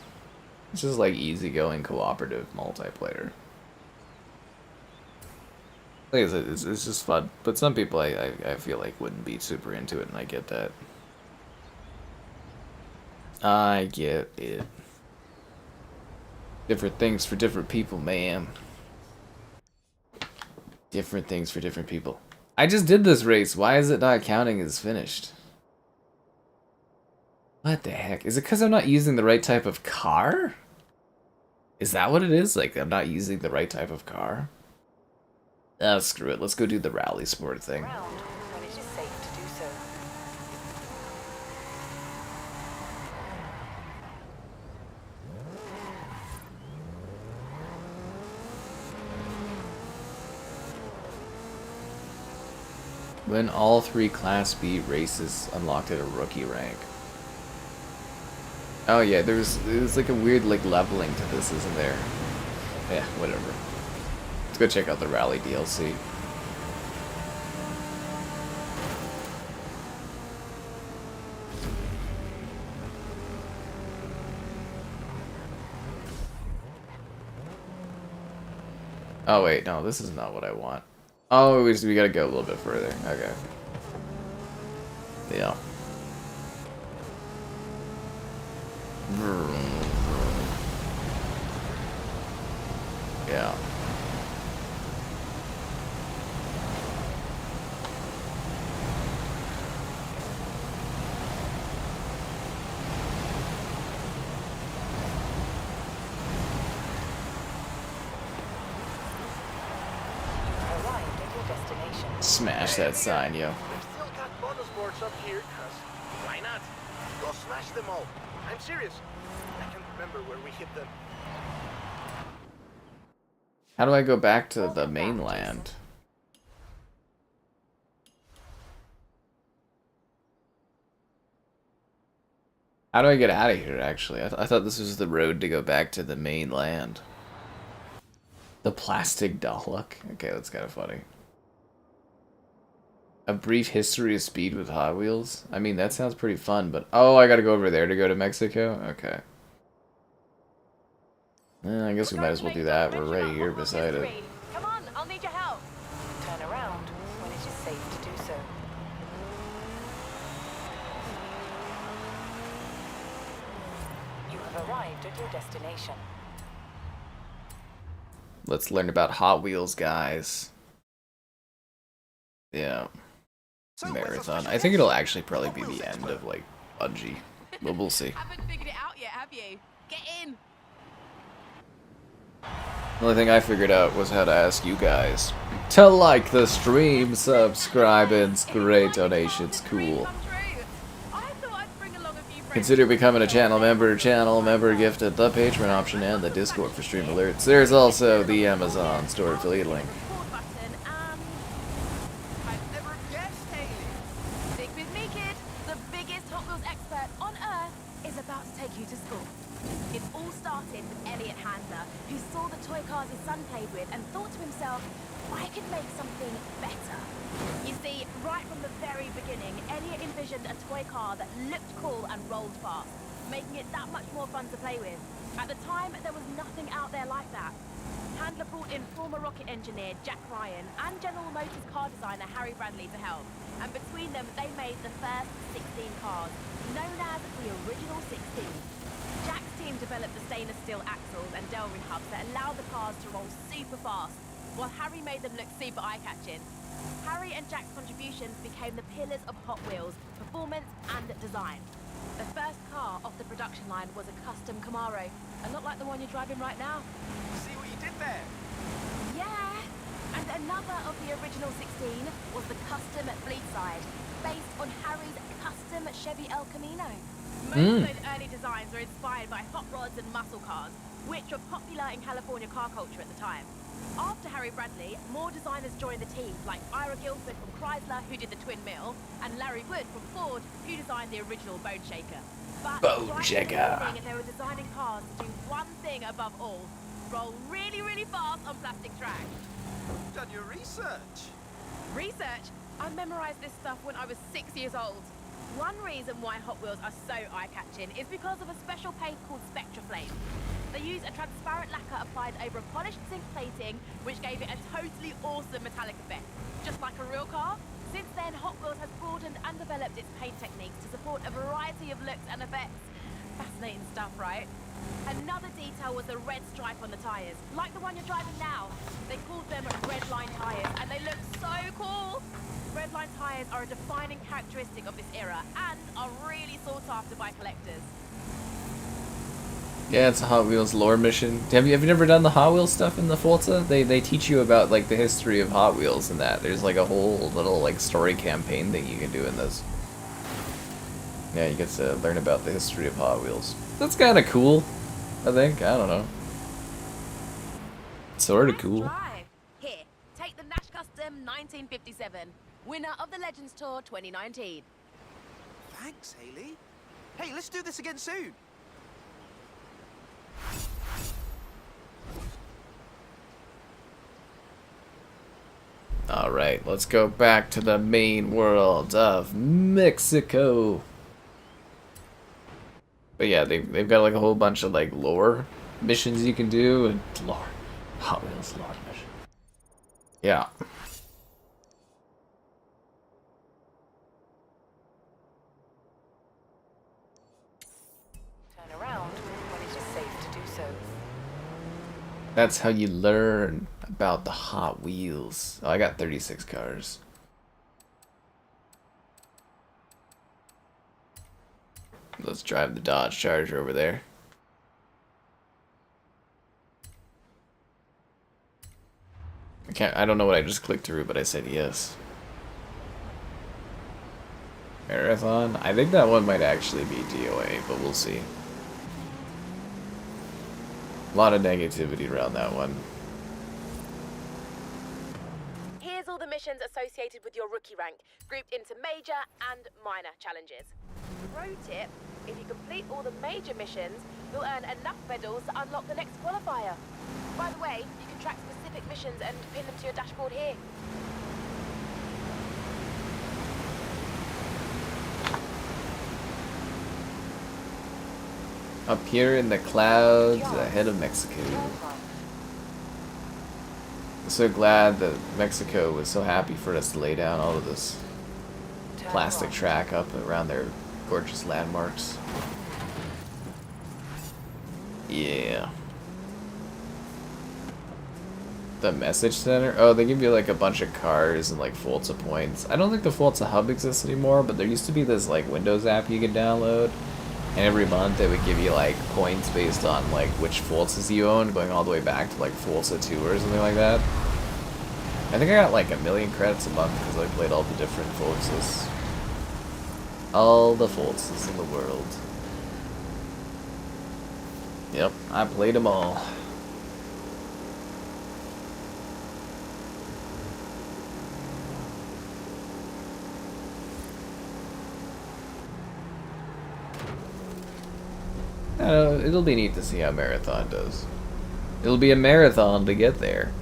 It's just like easygoing cooperative multiplayer. Like I said, it's just fun. But some people I feel like wouldn't be super into it, and I get that. I get it. Different things for different people, man. Different things for different people. I just did this race. Why is it not counting as finished? What the heck? Is it because I'm not using the right type of car? Is that what it is? Like, I'm not using the right type of car? Oh, screw it. Let's go do the rally sport thing. When it is safe to do so. When all 3 Class B races unlocked at a rookie rank. Oh yeah, there's like a weird like leveling to this, isn't there? Yeah, whatever. Let's go check out the Rally DLC. Oh wait, no, this is not what I want. Oh, we gotta go a little bit further. Okay. Yeah. Yeah. Smash that sign, yo. We've still got motorsports up here, cuz why not? Go smash them all. I'm serious. I can't remember where we hit them. How do I go back to the mainland? How do I get out of here, actually? I thought this was the road to go back to the mainland. The plastic Dalek? Okay, that's kind of funny. A brief history of speed with Hot Wheels? I mean, that sounds pretty fun, but... Oh, I gotta go over there to go to Mexico? Okay. I guess we might as well do that. We're right here beside it. Come on, I'll need your help. Turn around when it is safe to do so. You have arrived at your destination. Let's learn about Hot Wheels, guys. Yeah. Marathon. I think it'll actually probably be the end of, like, Bungie. But we'll see. Haven't figured it out yet, have you? Get in. The only thing I figured out was how to ask you guys to like the stream, subscribe, and great donations. Cool. I thought I'd bring along Consider becoming a channel member. Channel member gifted the Patreon option and the Discord for stream alerts. There's also the Amazon store affiliate link. Record button and I've never guessed, Haley. stick with me, kid. The biggest Hot Wheels expert on Earth is about to take you to school. It all started with Elliot Handler, who saw the toy cars his son played with and thought to himself, I could make something better. You see, right from the very beginning, Elliot envisioned a toy car that looked cool and rolled fast, making it that much more fun to play with. At the time, there was nothing out there like that. Handler brought in former rocket engineer Jack Ryan and General Motors car designer Harry Bradley to help. And between them, they made the first 16 cars, known as the Original 16. Jack's team developed the stainless steel axles and Delrin hubs that allowed the cars to roll super fast, while Harry made them look super eye-catching. Harry and Jack's contributions became the pillars of Hot Wheels, performance and design. The first car off the production line was a custom Camaro, a lot like the one you're driving right now. See what you did there? Yeah! And another of the original 16 was the custom Fleetside, based on Harry's custom Chevy El Camino. Most of those early designs were inspired by hot rods and muscle cars, which were popular in California car culture at the time. After Harry Bradley, more designers joined the team, like Ira Guilford from Chrysler, who did the Twin Mill, and Larry Wood from Ford, who designed the original Bone Shaker. But Bone right Shaker. from the beginning, they were designing cars to do one thing above all: roll really, really fast on plastic tracks. Done your research. Research? I memorized this stuff when I was 6 years old. One reason why Hot Wheels are so eye-catching is because of a special paint called Spectra Flame. They use a transparent lacquer applied over a polished zinc plating, which gave it a totally awesome metallic effect. Just like a real car, since then Hot Wheels has broadened and developed its paint techniques to support a variety of looks and effects. Fascinating stuff, right? Another detail was the red stripe on the tyres, like the one you're driving now. They called them red line tyres, and they look so cool! Red line tyres are a defining characteristic of this era, and are really sought after by collectors. Yeah, it's a Hot Wheels lore mission. Have you never done the Hot Wheels stuff in the Forza? They teach you about like the history of Hot Wheels and that. There's like a whole little like story campaign thing you can do in this. Yeah, you get to learn about the history of Hot Wheels. That's kind of cool, I think. I don't know. Sort of Nice cool. drive. Here, take the Nash Custom 1957, winner of the Legends Tour 2019. Thanks, Haley. Hey, let's do this again soon. Alright, let's go back to the main world of Mexico. But yeah, they've got like a whole bunch of like lore missions you can do, and lore. Hot Wheels lore mission. Yeah. Turn around when it is safe to do so. That's how you learn about the Hot Wheels. Oh, I got 36 cars. Let's drive the Dodge Charger over there. I don't know what I just clicked through, but I said yes. Marathon? I think that one might actually be DOA, but we'll see. A lot of negativity around that one. Here's all the missions associated with your rookie rank, grouped into major and minor challenges. Pro tip, if you complete all the major missions, you'll earn enough medals to unlock the next qualifier. By the way, you can track specific missions and pin them to your dashboard here. Up here in the clouds ahead of Mexico. I'm so glad that Mexico was so happy for us to lay down all of this plastic track up around their gorgeous landmarks. Yeah. The message center? Oh, they give you like a bunch of cars and like Forza points. I don't think the Forza hub exists anymore, but there used to be this like Windows app you could download. And every month they would give you like points based on like which Forzas you own, going all the way back to like Forza 2 or something like that. I think I got like 1 million credits a month because I played all the different Forzas. All the Forzas in the world. Yep, I played them all. It'll be neat to see how Marathon does. It'll be a marathon to get there.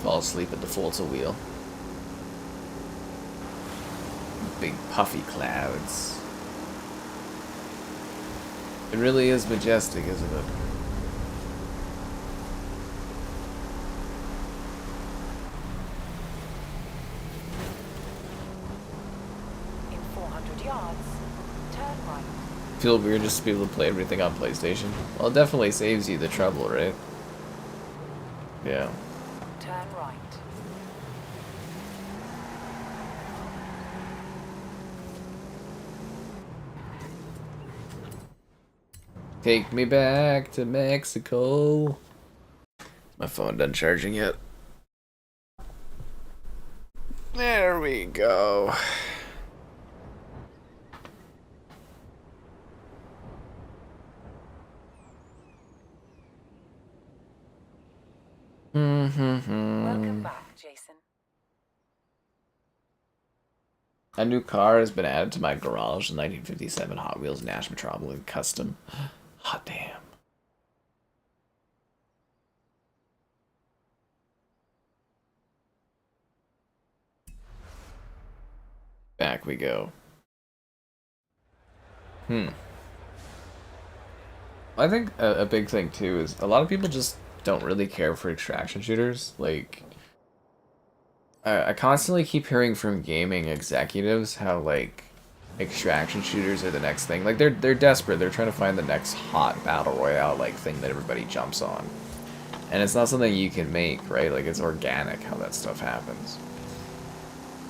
Fall asleep at the Forza wheel. Big puffy clouds. It really is majestic, isn't it? In 400 yards, turn right. Feel weird just to be able to play everything on PlayStation. Well, it definitely saves you the trouble, right? Yeah. Turn right. Take me back to Mexico. My phone done charging yet? There we go. Welcome back, Jason. A new car has been added to my garage, the 1957 Hot Wheels Nash Metropolitan Custom. Hot damn. Back we go. I think a big thing too is a lot of people just don't really care for extraction shooters. Like, I constantly keep hearing from gaming executives how like extraction shooters are the next thing. Like they're desperate. They're trying to find the next hot battle royale like thing that everybody jumps on. And it's not something you can make, right? Like it's organic how that stuff happens.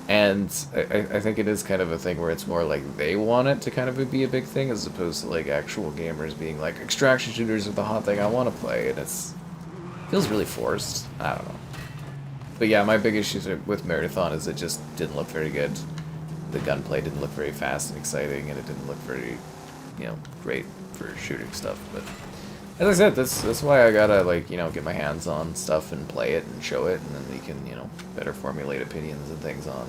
And I think it is kind of a thing where it's more like they want it to kind of be a big thing as opposed to like actual gamers being like extraction shooters are the hot thing I want to play, and feels really forced. I don't know. But yeah, my big issues with Marathon is it just didn't look very good. The gunplay didn't look very fast and exciting, and it didn't look very, great for shooting stuff. But as I said, that's why I gotta like get my hands on stuff and play it and show it, and then we can better formulate opinions and things on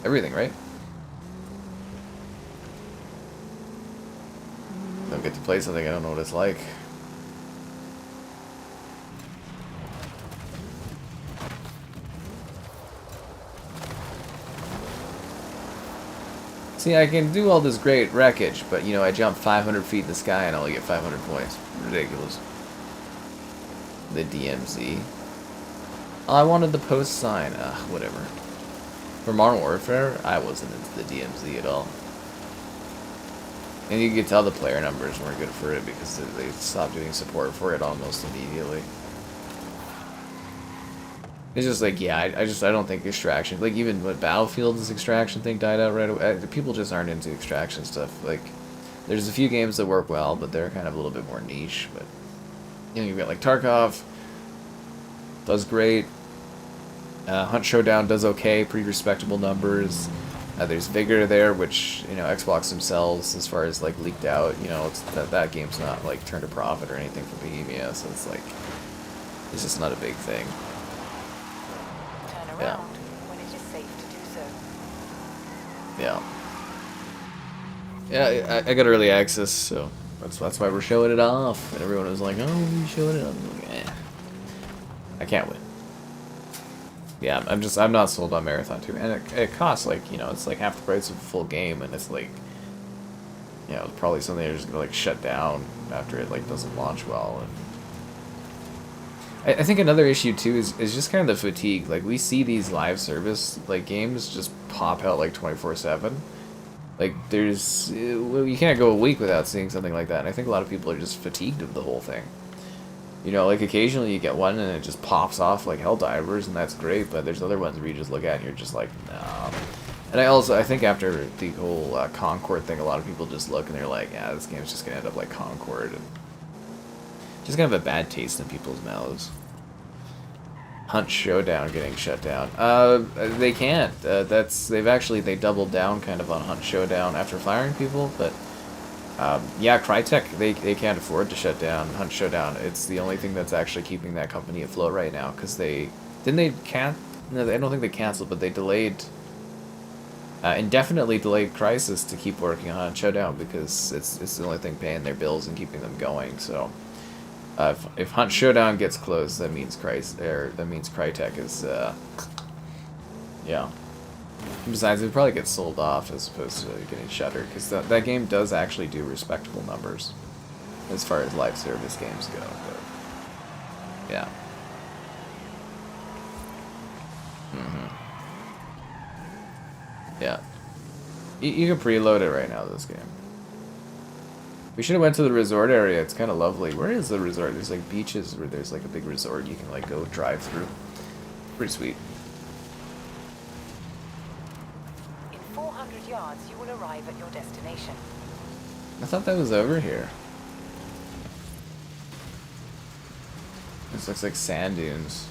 everything, right? Don't get to play something I don't know what it's like. See, I can do all this great wreckage, but, I jump 500 feet in the sky and I only get 500 points. Ridiculous. The DMZ. Oh, I wanted the post sign. Whatever. For Modern Warfare, I wasn't into the DMZ at all. And you could tell the player numbers weren't good for it because they stopped doing support for it almost immediately. It's just like, yeah, I don't think extraction, like even what Battlefield's extraction thing died out right away. People just aren't into extraction stuff. Like, there's a few games that work well, but they're kind of a little bit more niche. But, you've got like Tarkov, does great. Hunt Showdown does okay, pretty respectable numbers. There's Vigor there, which, Xbox themselves, as far as like leaked out, it's that game's not like turned a profit or anything for Bohemia, so it's like, it's just not a big thing. Yeah. When it is safe to do so. Yeah. Yeah, I got early access, so that's why we're showing it off. And everyone was like, "Oh, you showing it off?" I'm like, I can't win. Yeah, I'm not sold on Marathon 2, and it costs like it's like half the price of a full game, and it's like it's probably something they're just gonna like shut down after it like doesn't launch well. And I think another issue too is just kind of the fatigue. Like we see these live service like games just pop out like 24/7. Like you can't go a week without seeing something like that. And I think a lot of people are just fatigued of the whole thing. Like occasionally you get one and it just pops off like Helldivers, and that's great. But there's other ones where you just look at and you're just like, nah. And I think after the whole Concord thing, a lot of people just look and they're like, yeah, this game's just gonna end up like Concord. And Just gonna have a bad taste in people's mouths. Hunt Showdown getting shut down. They can't. They doubled down kind of on Hunt Showdown after firing people, but yeah, Crytek, they can't afford to shut down Hunt Showdown. It's the only thing that's actually keeping that company afloat right now, because no, I don't think they canceled, but they delayed, indefinitely delayed Crysis to keep working on Hunt Showdown, because it's the only thing paying their bills and keeping them going. So if Hunt Showdown gets closed, that means Crytek is yeah. Besides, it probably gets sold off as opposed to getting shuttered, because that game does actually do respectable numbers as far as live service games go. But yeah. Yeah. You can preload it right now, this game. We should have went to the resort area. It's kind of lovely. Where is the resort? There's like beaches where there's like a big resort you can like go drive through. Pretty sweet. In 400 yards, you will arrive at your destination. I thought that was over here. This looks like sand dunes.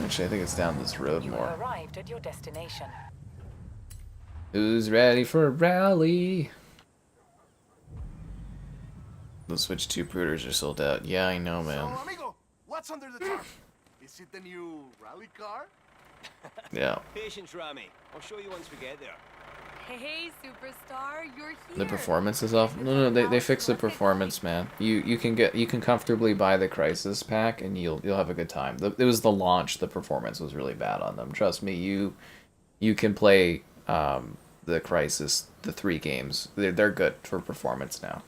Actually, I think it's down this road You more. have arrived at your destination. Who's ready for a rally? The Switch 2 Prooters are sold out. Yeah, I know, man. So, amigo, what's under the tarp? Is it the new rally car? Yeah. Patience, Rami. I'll show you once we get there. Hey, superstar, you're here. The performance is off. No, they fixed the performance, man. You can comfortably buy the Crisis pack and you'll have a good time. It was the launch. The performance was really bad on them. Trust me. You can play the Crisis, the 3 games. They're good for performance now.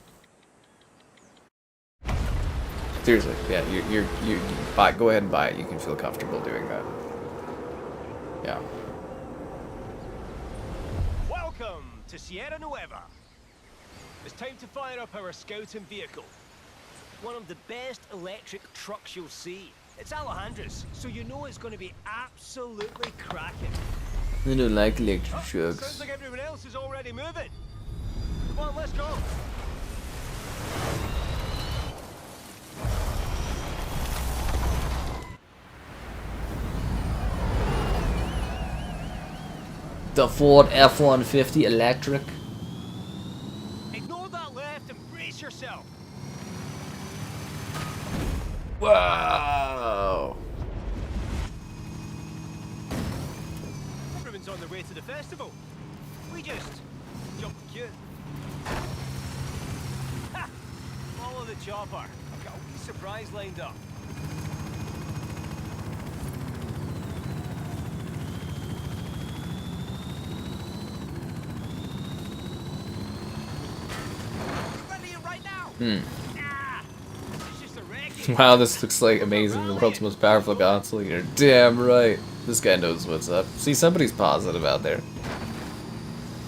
Seriously, yeah. You buy. Go ahead and buy it. You can feel comfortable doing that. Yeah. Welcome to Sierra Nueva. It's time to fire up our scouting vehicle. One of the best electric trucks you'll see. It's Alejandra's, so you know it's going to be absolutely cracking. I don't like electric Sounds trucks. like everyone else is already moving. Come on, let's go. The Ford F-150 electric. Ignore that left and brace yourself. Whoa! Everyone's on their way to the festival. We just jumped the queue. Ha! Follow the chopper. I've got a wee surprise lined up. Ah, it's just a wreckage. Wow, this looks like amazing. The world's most powerful console. You're damn right. This guy knows what's up. See, somebody's positive out there.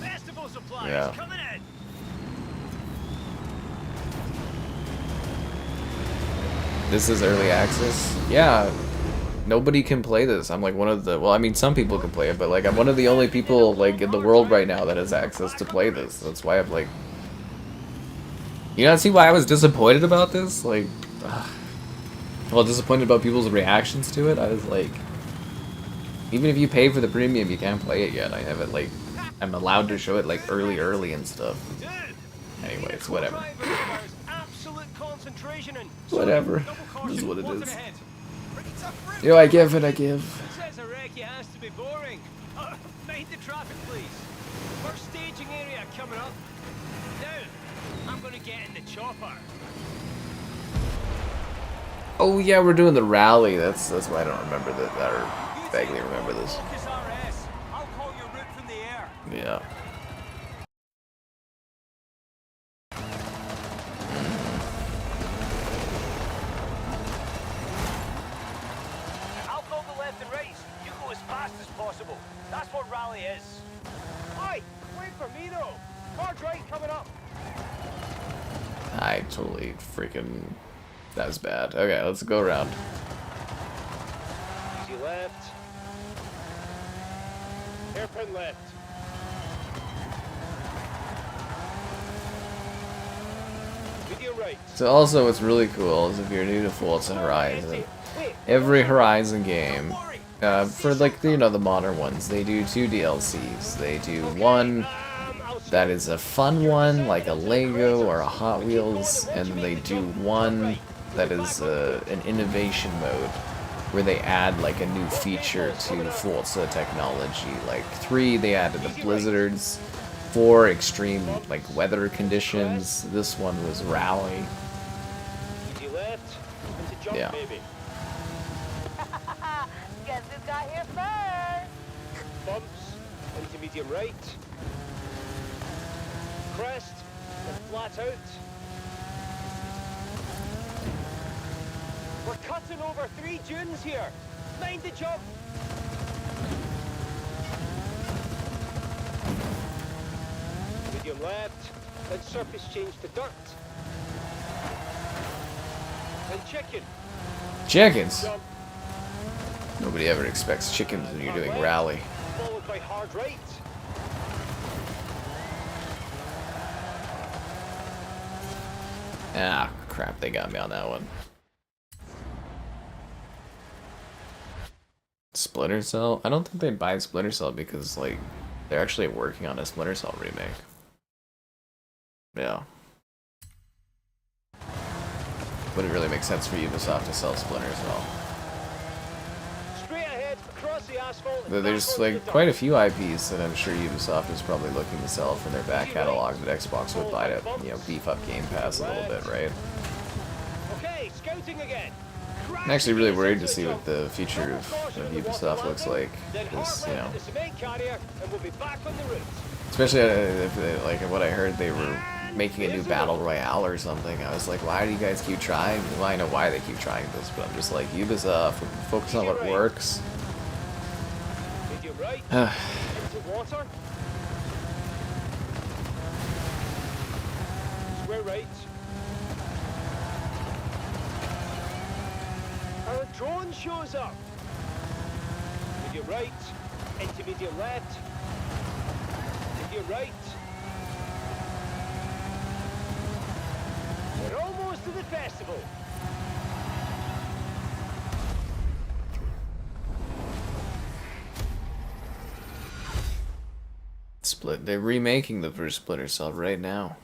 Festival supplies Yeah. coming in. This is early access. Yeah, nobody can play this. I'm like one of the. Well, I mean, some people can play it, but like I'm one of the only people like in the world right now that has access to play this. That's why I'm like. You know, see why I was disappointed about this? Like, well, disappointed about people's reactions to it. I was like, even if you pay for the premium, you can't play it yet. I have it like, I'm allowed to show it like early and stuff. Dude, Anyways, whatever. absolute concentration and Whatever. double caution, This is what it what's is. ahead? Yo, I give it, I give. It says a wreck has to be boring. Mind the traffic, please. First staging area coming up. Now, I'm gonna get in the chopper. Oh yeah, we're doing the rally. That's why I don't remember that, or vaguely remember this. Focus RS. I'll call your route from the air. Yeah. I'll call the left and right. You go as fast as possible. That's what rally is. Oi, wait for me though. Car's right coming up. I totally freaking. That was bad. Okay, let's go around. Easy left. Hairpin left. Medium right. So also what's really cool is if you're new to Forza Horizon, every Horizon game, for like, you know, the modern ones, they do 2 DLCs. They do one that is a fun one, like a Lego or a Hot Wheels, and then they do one that is an innovation mode, where they add like a new feature to Forza technology. Like 3, they added the blizzards. 4, extreme like weather conditions. This one was rally. Easy left. Into jump, Yeah. baby. Guess who got here first? Bumps. Into medium right. Crest. And flat out. We're cutting over 3 dunes here. Mind the jump. Medium left. Then surface change to dirt. Then chicken. Chickens. Jump. Nobody ever expects chickens when you're doing rally. Followed by hard right. Ah, crap, they got me on that one. Splinter Cell? I don't think they buy Splinter Cell because, like, they're actually working on a Splinter Cell remake. Yeah. Wouldn't really make sense for Ubisoft to sell Splinter Cell. Straight ahead, across the asphalt. There's, like, quite a few IPs that I'm sure Ubisoft is probably looking to sell from their back catalog that Xbox would buy to, you know, beef up Game Pass a little bit, right? Okay, scouting again. I'm actually really worried to see what the future of Ubisoft looks like, because, you know, especially if they, like what I heard, they were making a new battle royale or something. I was like, why do you guys keep trying? Well, I know why they keep trying this, but I'm just like, Ubisoft, focus on what works. Square right. Our drone shows up. Medium right, into medium left. Medium right. We're almost to the festival. They're remaking the first Splinter Cell right now.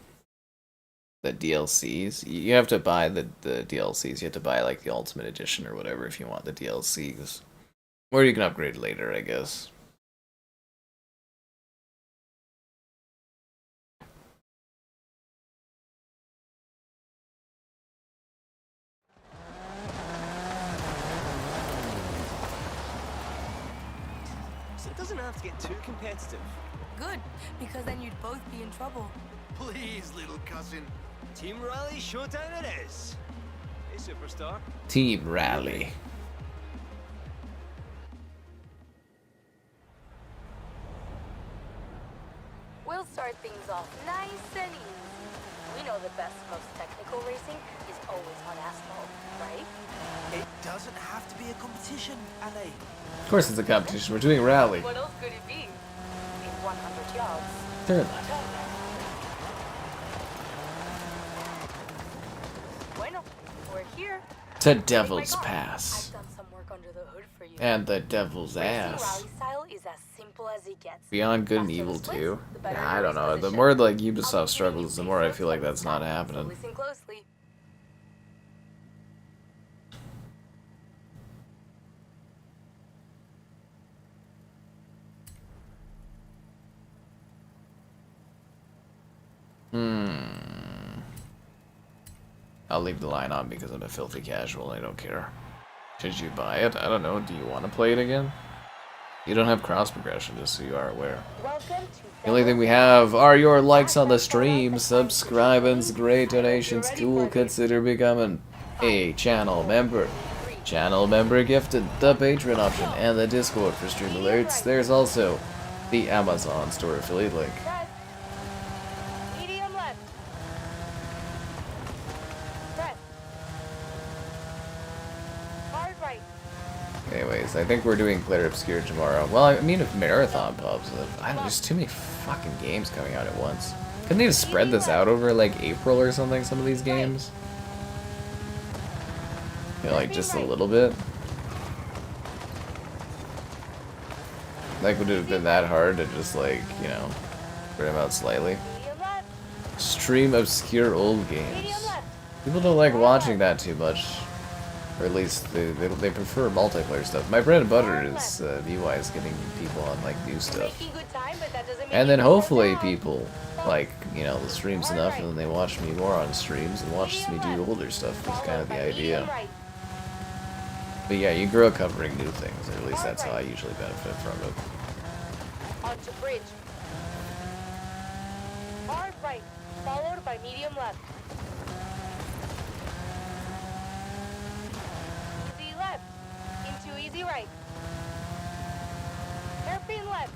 The DLCs, you have to buy the DLCs. You have to buy like the Ultimate Edition or whatever if you want the DLCs, or you can upgrade later, I guess. So it doesn't have to get too competitive. Good, because then you'd both be in trouble. Please, little cousin. Team Rally Showdown it is. Hey, superstar. Team Rally. We'll start things off nice and easy. We know the best, most technical racing is always on asphalt, right? It doesn't have to be a competition, Ale. Of course it's a competition. We're doing Rally. What else could it be? In 100 yards. Turn left. Bueno, we're here. To Devil's Pass. I've done some work under the hood for you. And the Devil's Ass. Rally style is as simple as it gets. Beyond Good and Faster Evil the splits, 2? the better Yeah, I your don't race know. The position. more like I'll Ubisoft be struggles, the more I feel like that's not so happening. listen closely. I'll leave the line on because I'm a filthy casual and I don't care. Should you buy it? I don't know. Do you want to play it again? You don't have cross progression, just so you are aware. Welcome to The only thing we have are your likes on the stream, subscribings, great donations. Cool, consider becoming a channel member. Channel member gifted, the Patreon option, and the Discord for stream alerts. There's also the Amazon store affiliate link. Press. Medium left. Press. Hard right. Anyways, I think we're doing Clear Obscure tomorrow. Well, I mean, if Marathon pops up, I don't know, there's too many fucking games coming out at once. Couldn't they have spread this out over like April or something, some of these games? You know, like just a little bit? Like, would it have been that hard to just like, you know, spread them out slightly? Stream obscure old games. People don't like watching that too much. Or at least they prefer multiplayer stuff. My bread and butter is me-wise getting people on like new stuff. And then hopefully people like, you know, the streams enough and then they watch me more on streams and watch me do older stuff is kind of the idea. But yeah, you grow covering new things, or at least that's how I usually benefit from it. Onto bridge. Hard right, followed by medium left. Easy left, into easy right. Hairpin left.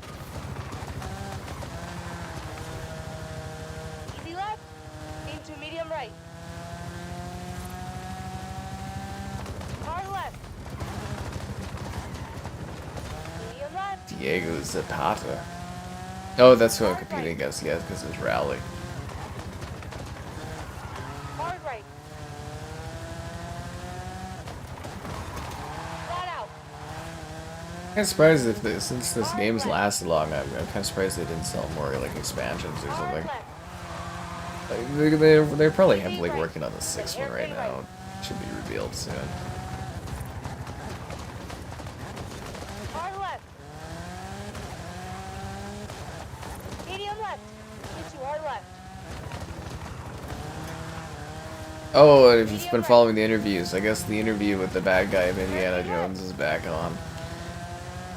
Easy left, into medium right. Hard left. Medium left. Diego Zapata. Oh, that's who I'm competing against, yes, because it's Rally. Hard right. Flat out. I'm kind of surprised if this, since this game's lasted long, I'm kind of surprised they didn't sell more like expansions or something. Like, they're probably heavily working on the 6th one right now. It should be revealed soon. Hard left. Medium left. Into hard left. Oh, and if you've been following the interviews, I guess the interview with the bad guy of Indiana Jones is back on.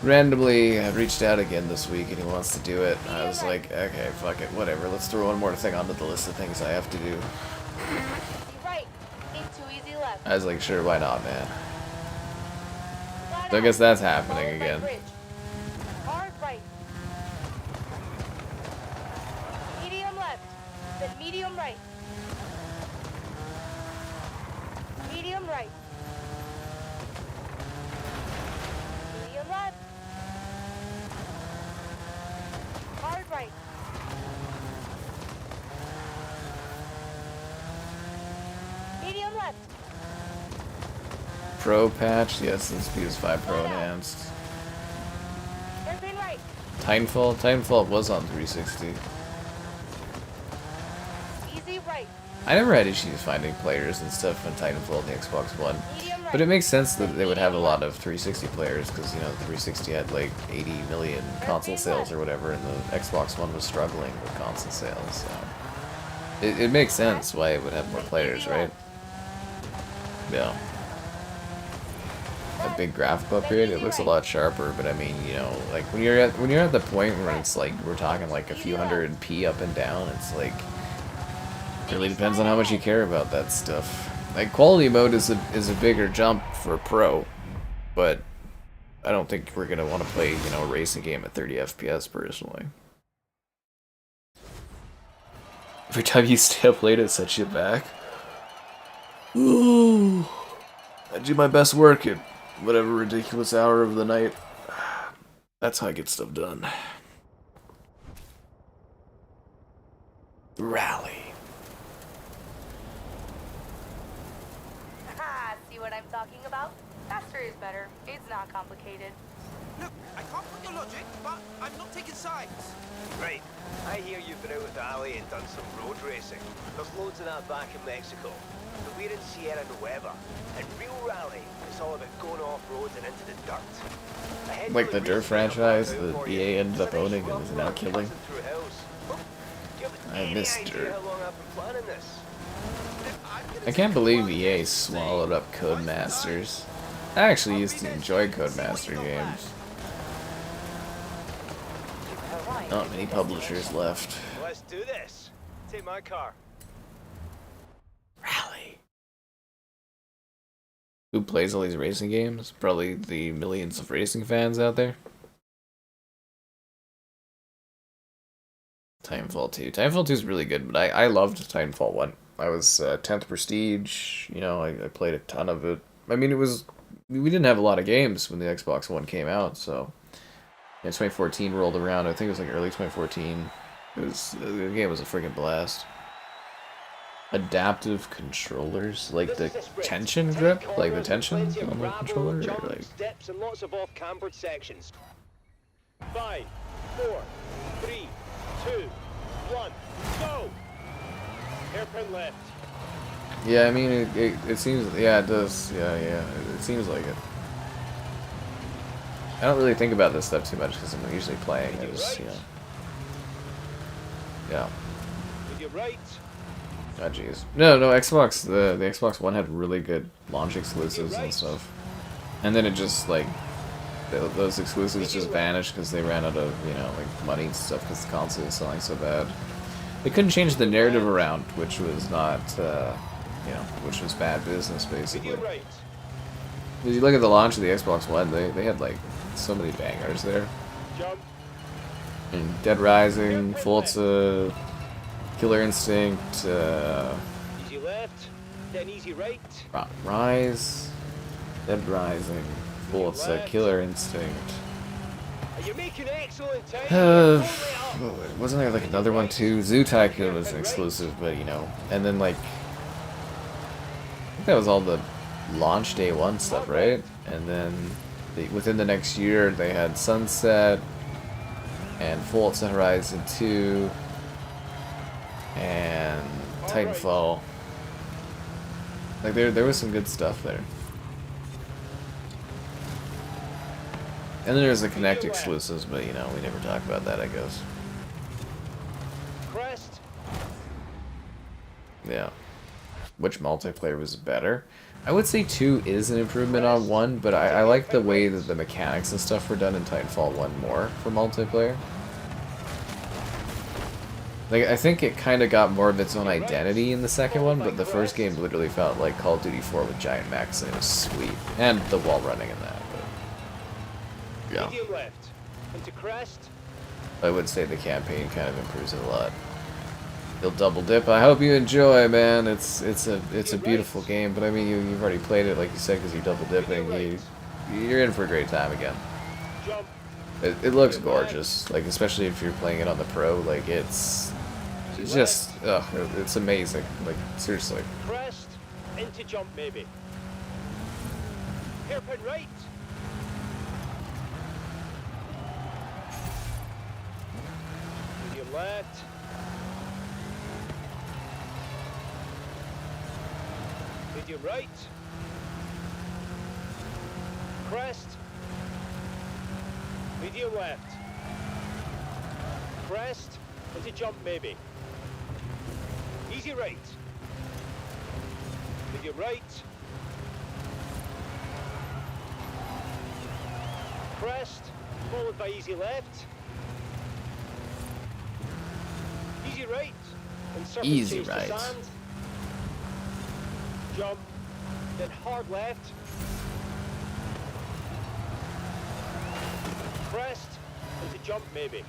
Randomly reached out again this week and he wants to do it. I was like, okay, fuck it, whatever. Let's throw one more thing onto the list of things I have to do. Right. Into easy left. I was like, sure, why not, man? So I guess that's happening again. Hard right. Medium left. Then medium right. Medium right. Medium left. Hard right. Medium left. Pro patch, yes, this PS5 Pro enhanced. Hairpin right. Titanfall was on 360. Easy right. I never had issues finding players and stuff on Titanfall on the Xbox One. Medium right. But it makes sense that they would have a lot of 360 players because, you know, the 360 had like 80 million console sales or whatever, and the Xbox One was struggling with console sales, so... It makes sense why it would have more players, right? Yeah. A big graphic upgrade, it looks a lot sharper, but I mean, you know, like when you're at the point where it's like we're talking like a few hundred p up and down, it's like it really depends on how much you care about that stuff. Like quality mode is a bigger jump for pro, but I don't think we're gonna want to play, you know, a racing game at 30 FPS personally. Every time you stay up late, it sets you back. Ooh, I do my best work at whatever ridiculous hour of the night. That's how I get stuff done. Rally. See what I'm talking about? Faster is better. It's not complicated. Look, I can't put your logic, but I'm not taking sides. Right. I hear you've been out with Ali and done some road racing. There's loads of that back in Mexico. But we're in Sierra Nueva. And real rally is all about going off-road and into the dirt. Like the Dirt franchise that EA ended up owning and is now killing. I miss Dirt. I can't believe EA swallowed up Codemasters. I actually used to enjoy Codemaster games. Not many publishers left. Let's do this. Take my car. Rally. Who plays all these racing games? Probably the millions of racing fans out there. Titanfall 2. Titanfall 2 is really good, but I loved Titanfall 1. I was 10th Prestige, you know, I played a ton of it. I mean, we didn't have a lot of games when the Xbox One came out, so... Yeah, 2014 rolled around, I think it was like early 2014. The game was a freaking blast. Adaptive controllers, like the tension grip, like the tension on the controller, or like. Steps and lots of off-cambered sections. 5, 4, 3, 2, 1, go! Hairpin left. Yeah, I mean it seems. Yeah, it does. Yeah, it seems like it. I don't really think about this stuff too much because I'm usually playing. I just, yeah. With your right. Oh jeez. No, Xbox. The Xbox One had really good launch exclusives and stuff, and then it just like those exclusives just vanished because they ran out of like money and stuff because the console was selling so bad. They couldn't change the narrative around, which was not which was bad business basically. If you look at the launch of the Xbox One, they had like so many bangers there. And Dead Rising, Forza, Killer Instinct, Easy left, then easy right. Rise, Dead Rising, Forza, Killer Instinct. You're making excellent time. Wasn't there like another one too? Zoo Tycoon was an exclusive, but and then like I think that was all the launch day one stuff, right? And then within the next year they had Sunset and Forza Horizon 2 and Titanfall. Like there was some good stuff there. And then there's the Kinect exclusives, but we never talk about that, I guess. Crest. Yeah. Which multiplayer was better? I would say 2 is an improvement on 1, but I like the way that the mechanics and stuff were done in Titanfall 1 more for multiplayer. Like, I think it kind of got more of its own identity in the second one, but the first game literally felt like Call of Duty 4 with giant mechs, and it was sweet. And the wall running in that, but yeah. Medium left. Into crest. I would say the campaign kind of improves it a lot. You'll double dip. I hope you enjoy, man. It's a beautiful game, but I mean you've already played it, like you said, because you're double dipping. You're in for a great time again. Jump. It looks gorgeous, like especially if you're playing it on the Pro. Like it's just it's amazing. Like seriously. Crest. Into jump maybe. Hairpin right. Medium left. Medium right. Crest. Medium left. Crest. Into jump maybe. Easy right. Medium right. Crest. Followed by easy left. Easy right. And surface Easy change to right. sand. Jump. Then hard left. Crest. Into jump maybe.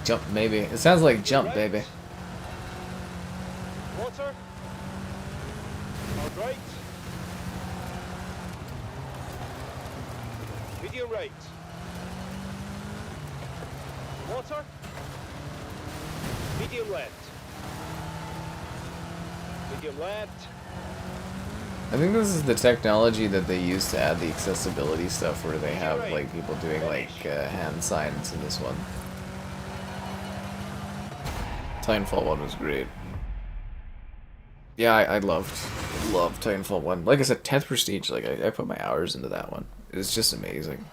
Jump maybe. It sounds like jump, baby. Water. Hard right. Medium right. Water. Medium left. Medium left. I think this is the technology that they use to add the accessibility stuff, where they have like people doing like hand signs in this one. Titanfall 1 was great. Yeah, I loved Titanfall 1. Like I said, 10th Prestige, like I put my hours into that one. It's just amazing.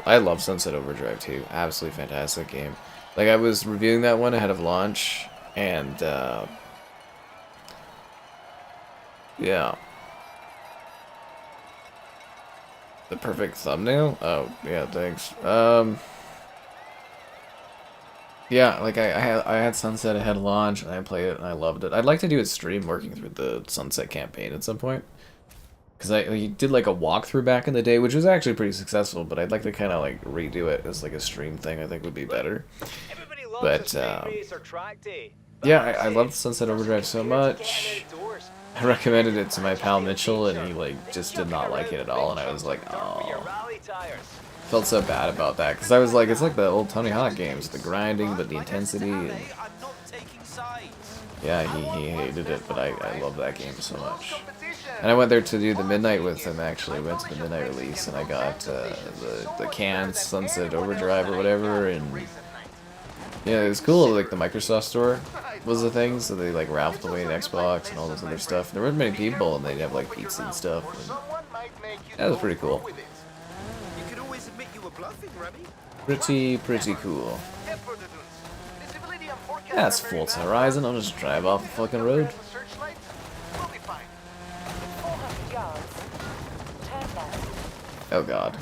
I love Sunset Overdrive too. Absolutely fantastic game. Like I was reviewing that one ahead of launch, and yeah. The perfect thumbnail? Oh, yeah, thanks. Yeah, like I had Sunset ahead of launch, and I played it, and I loved it. I'd like to do a stream working through the Sunset campaign at some point. Because I did like a walkthrough back in the day, which was actually pretty successful, but I'd like to kind of like redo it as like a stream thing. I think would be better. But yeah, I love Sunset Overdrive so much. I recommended it to my pal Mitchell, and he like just did not like it at all, and I was like, oh. Felt so bad about that because I was like, it's like the old Tony Hawk games, the grinding, but the intensity. And I'm not taking sides. yeah, he hated it, but I love that game so much. And I went there to do the midnight with him. Actually, I went to the midnight release, and I got the Can Sunset Overdrive or whatever, and yeah, it was cool. Like the Microsoft Store was the thing, so they like raffled away an Xbox and all this other stuff. There weren't many people, and they'd have like pizza and stuff. And that was pretty cool. You could always admit you were bluffing, Remy. Pretty cool. Yeah, it's Forza Horizon. I'll just drive off the fucking road. 400 yards. Turn left. Oh god.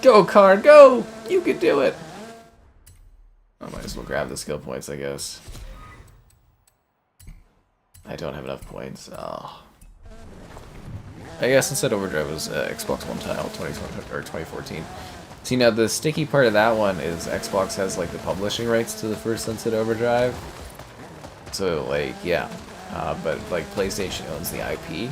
Go, car, go! You can do it! I might as well grab the skill points, I guess. I don't have enough points. Oh. I guess Sunset Overdrive was Xbox One title 2020 or 2014. See, now the sticky part of that one is Xbox has like the publishing rights to the first Sunset Overdrive. So like, yeah. But like PlayStation owns the IP.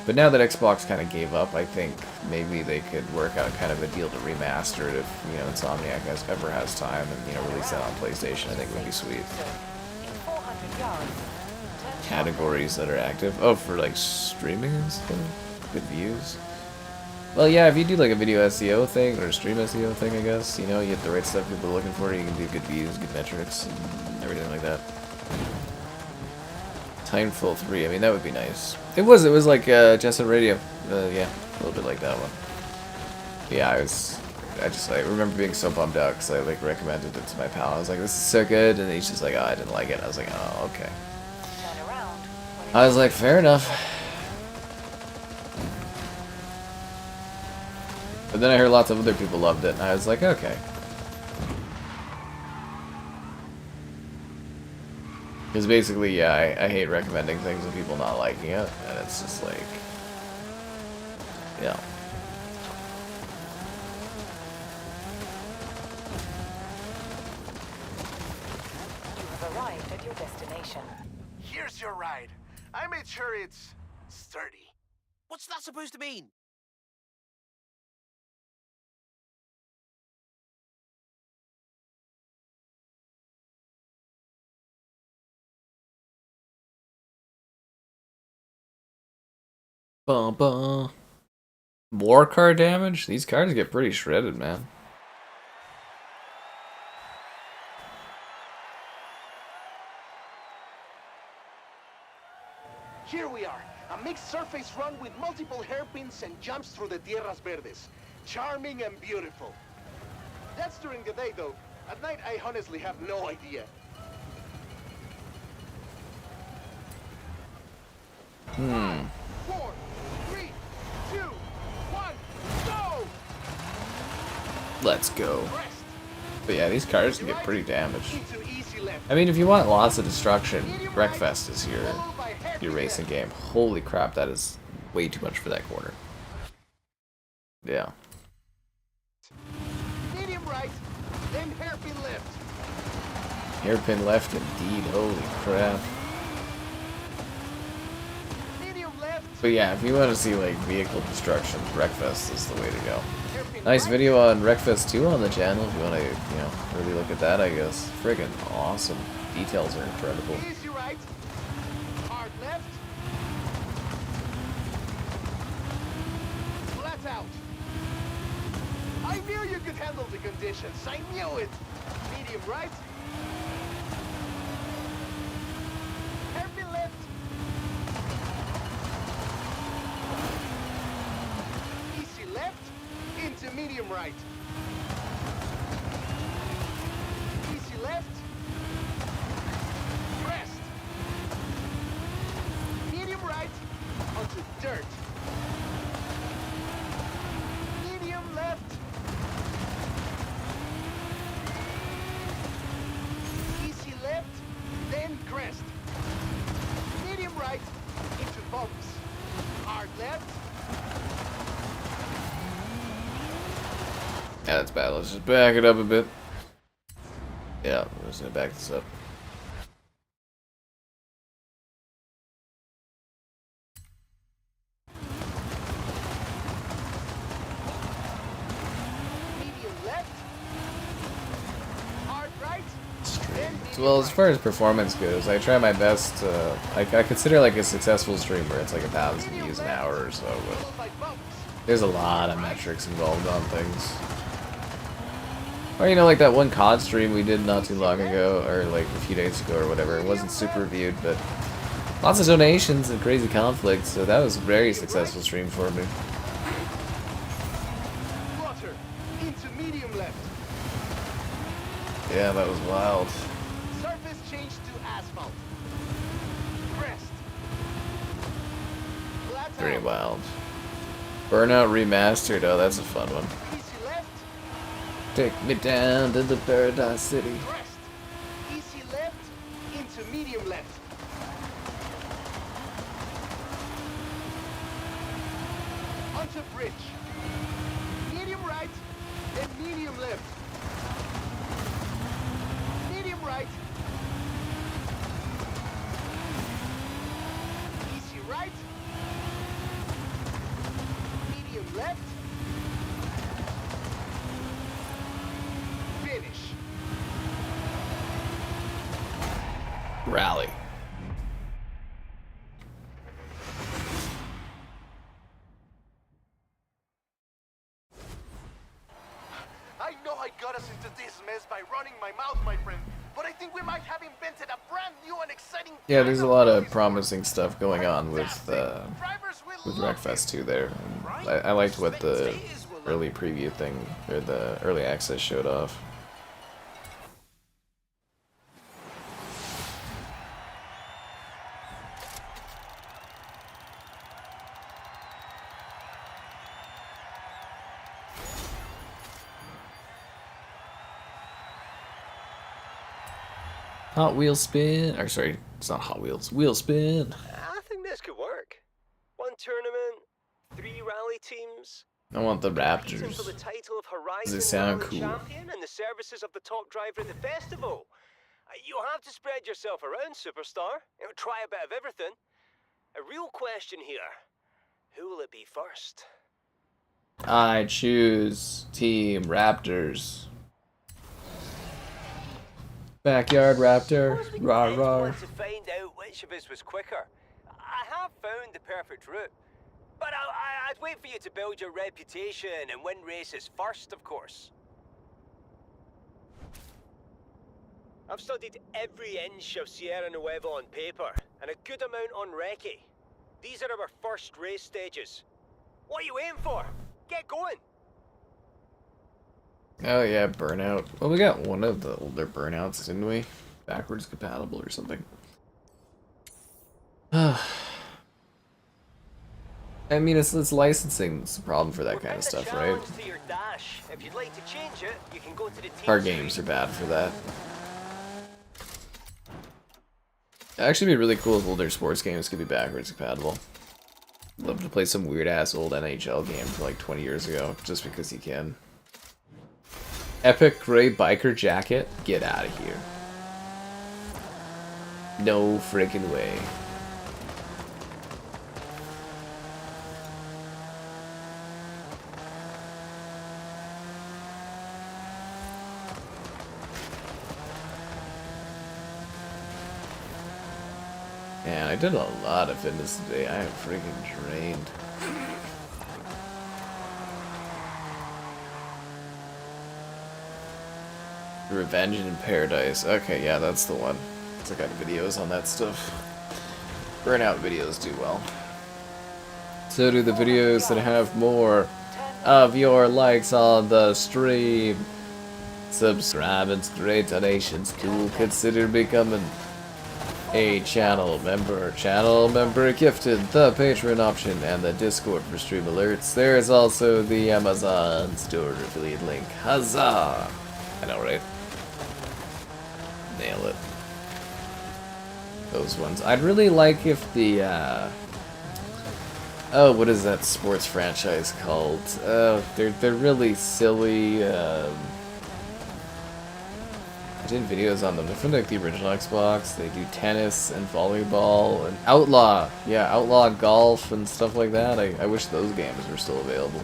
But now that Xbox kind of gave up, I think maybe they could work out kind of a deal to remaster it if, you know, Insomniac ever has time and, you know, release that on PlayStation. I think it would be sweet. In 400 yards. Categories that are active. Oh, for like streaming and stuff? Good views. Well, yeah, if you do like a video SEO thing or a stream SEO thing, I guess, you know, you get the right stuff people are looking for, you can do good views, good metrics, and everything like that. Timeful 3, I mean, that would be nice. It was like Jesset Radio. Yeah, a little bit like that one. Yeah, I remember being so bummed out because I like recommended it to my pal. I was like, this is so good, and he's just like, oh, I didn't like it. I was like, oh, okay. Turn around. I was like, fair enough. But then I heard lots of other people loved it, and I was like, okay. Because basically, yeah, I hate recommending things and people not liking it, and it's just like, yeah. You have arrived at your destination. Here's your ride. I made sure it's sturdy. What's that supposed to mean? Bum bum. More car damage? These cars get pretty shredded, man. Here we are, a mixed surface run with multiple hairpins and jumps through the tierras verdes. Charming and beautiful. That's during the day, though. At night, I honestly have no idea. Hmm. 4, 3, 2, 1, go! Let's go. Pressed. But yeah, these cars can get pretty damaged. Into easy left. I mean, if you want lots of destruction, Wreckfest is Followed by hairpin your racing left. game. Holy crap, that is way too much for that corner. Yeah. Medium right, then hairpin left. Hairpin left indeed, holy crap. Medium left. But yeah, if you want to see like vehicle destruction, Wreckfest is the way to go. Hairpin Nice right. video on Wreckfest 2 on the channel if you want to, you know, really look at that, I guess. Friggin' awesome. Details are incredible. Easy right. Hard left. Flat out. I knew you could handle the conditions. I knew it. Medium right. Hairpin left. Easy left. Into medium right. Easy left. Pressed. Medium right onto dirt. Medium left. Easy left, then crest. Medium right into bumps. Hard left. Yeah, that's bad. Let's just back it up a bit. Yeah, we're just gonna back this up. Well, as far as performance goes, I try my best. I consider like a successful stream where it's like 1,000 views an hour or so. But there's a lot of metrics involved on things. Or you know, like that one COD stream we did not too long ago, or like a few days ago or whatever. It wasn't super viewed, but lots of donations and crazy conflicts. So that was a very successful stream for me. Water into medium left. Yeah, that was wild. Surface changed to asphalt. Crest. Plateau. Pretty wild. Burnout Remastered. Oh, that's a fun one. Easy left. Take me down to the Paradise City. Crest. Easy left into medium left. Onto bridge. Medium right and medium left. Medium right. Easy right. Medium left. Finish. Rally. I know I got us into this mess by running my mouth, my friend, but I think we might have invented a brand new and exciting. Yeah, there's a lot of promising stuff going on with Drivers will love Wreckfest 2 there. I liked what the early preview thing, or the early access showed off. Hot Wheel Spin, or sorry, it's not Hot Wheels, Wheel Spin. I think this could work. One tournament, 3 rally teams. I want the Competing Raptors. for the title of Horizon Does it sound Rally cool? Champion and the services of the top driver at the festival. You'll have to spread yourself around, superstar. Try a bit of everything. A real question here. Who will it be first? I choose Team Raptors. Backyard Raptor, Suppose we rah can rah. want to find out which of us was quicker. I have found the perfect route. But I'd wait for you to build your reputation and win races first, of course. I've studied every inch of Sierra Nueva on paper, and a good amount on recce. These are our first race stages. What are you aiming for? Get going! Oh yeah, Burnout. Well, we got one of the older Burnouts, didn't we? Backwards compatible or something. I mean, it's licensing that's the problem for that kind of stuff, right? To your dash. If you'd like to change it, you can go to the team Our games are bad for that. It'd actually be really cool if older sports games could be backwards compatible. Love to play some weird ass old NHL game from like 20 years ago, just because you can. Epic gray biker jacket? Get out of here. No freaking way. Man, I did a lot of fitness today. I am freaking drained. Revenge in Paradise. Okay, yeah, that's the one. I got videos on that stuff. Burnout videos do well. So do the videos that have more of your likes on the stream. Subscribe and great donations. Cool. Consider becoming a channel member. Channel member gifted, the Patreon option, and the Discord for stream alerts. There's also the Amazon store affiliate link. Huzzah! I know, right? Nail it. Those ones. I'd really like if the, oh, what is that sports franchise called? They're really silly, I did videos on them. They're from like the original Xbox. They do tennis and volleyball and Outlaw. Yeah, Outlaw Golf and stuff like that. I wish those games were still available.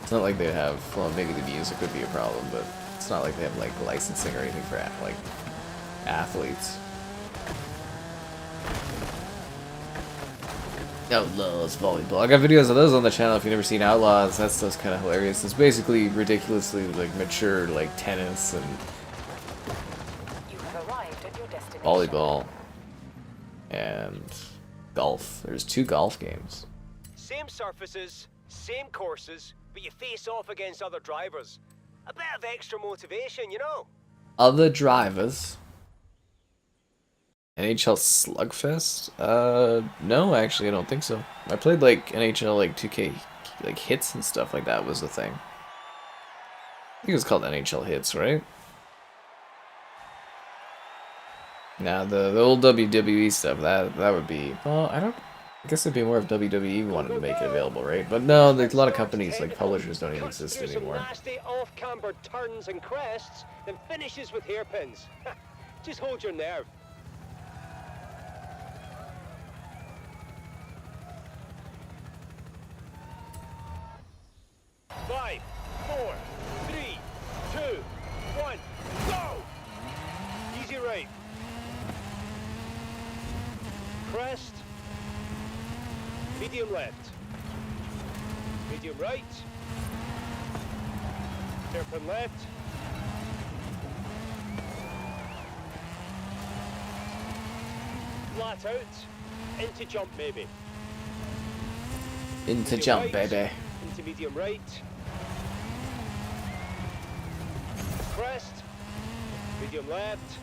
It's not like they have, well, maybe the music would be a problem, but It's not like they have like licensing or anything for like athletes. Outlaws volleyball. I got videos of those on the channel if you've never seen Outlaws. That stuff's kind of hilarious. It's basically ridiculously like mature like tennis and You have arrived at your destination. volleyball and golf. There's 2 golf games. Same surfaces, same courses, but you face off against other drivers. A bit of extra motivation, you know? Other drivers. NHL Slugfest? No, actually, I don't think so. I played like NHL like 2K like hits and stuff like that was the thing. I think it was called NHL Hits, right? Nah, the old WWE stuff, that would be, well, I guess it'd be more if WWE wanted to make it available, right? But no, there's a lot of companies, like publishers, don't even exist anymore. Some nasty off-camber turns and crests, then finishes with hairpins. Just hold your nerve. Five, 4, 3, 2, 1, go! Easy right. Crest. Medium left. Medium right. Hairpin left. Flat out. Into jump, maybe. Into Medium jump, right, baby. Into medium right. Crest. Medium left.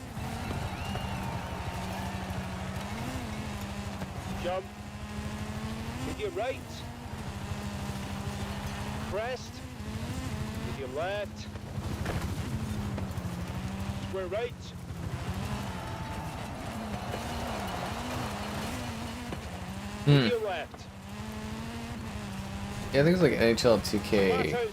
Jump. Medium right. Crest. Medium left. Square right. Medium left. Yeah, I think it's like NHL 2K, Flat out.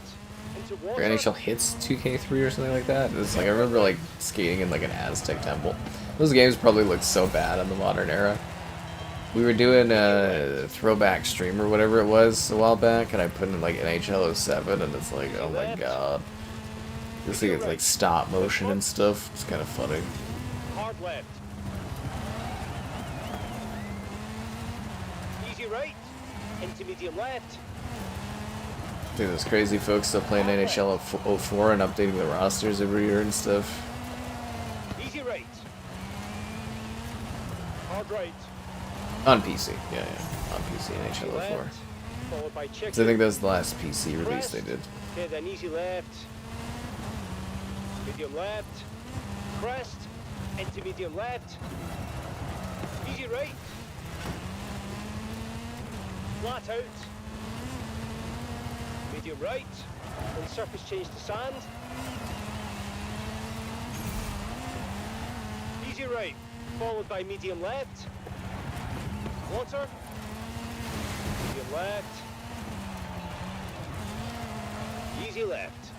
Into or water. NHL Hits 2K3 or something like that. It's like, I remember like skating in like an Aztec temple. Those games probably look so bad in the modern era. We were doing a throwback stream or whatever it was a while back, and I put in like NHL 07, and it's like, oh my god. This thing is like stop motion and stuff. It's kind of funny. Hard left. Easy right. Into medium left. Dude, those crazy folks still playing NHL 04 and updating the rosters every year and stuff. Easy right. Hard right. On PC, yeah, on PC, NHL 04. Left. Followed by chicken. So I think that was the last PC release they did. Okay, then easy left. Medium left. Crest. Into medium left. Easy right. Flat out. Medium right. Then surface change to sand. Easy right. Followed by medium left. Water. Medium left. Easy left.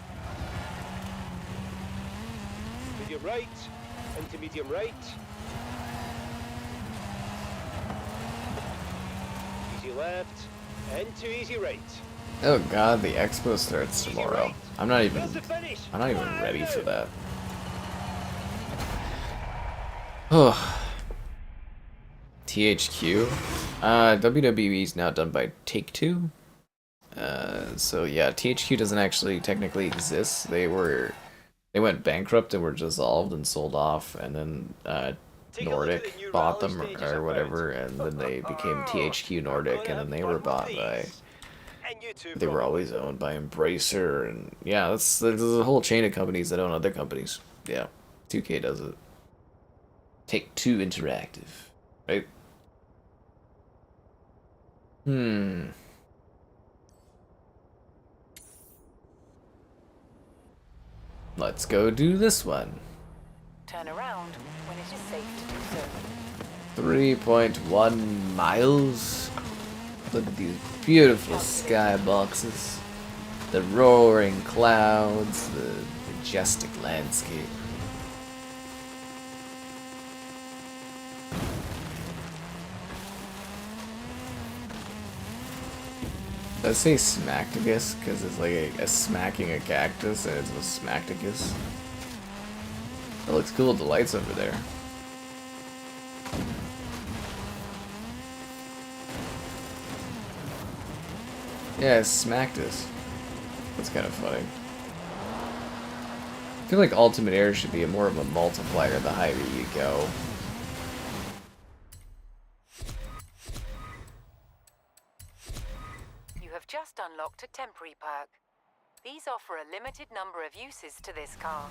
Medium right. Into medium right. Easy left. Into easy right. Oh god, the expo starts tomorrow. I'm not even ready for that. Oh. THQ. WWE is now done by Take-Two. So yeah, THQ doesn't actually technically exist. They went bankrupt and were dissolved and sold off, and then Nordic bought them or whatever, and then they became THQ Nordic, and then they were bought by. They were always owned by Embracer, and yeah, there's a whole chain of companies that own other companies. Yeah, 2K does it. Take-Two Interactive, right? Let's go do this one. Turn around when it is safe to do so. 3.1 miles. Look at these beautiful skyboxes. The roaring clouds, the majestic landscape. I say smacticus because it's like a smacking a cactus and it's a smacticus. It looks cool with the lights over there. Yeah, smactus. That's kind of funny. I feel like Ultimate Air should be more of a multiplier the higher you go. You have just unlocked a temporary perk. These offer a limited number of uses to this car.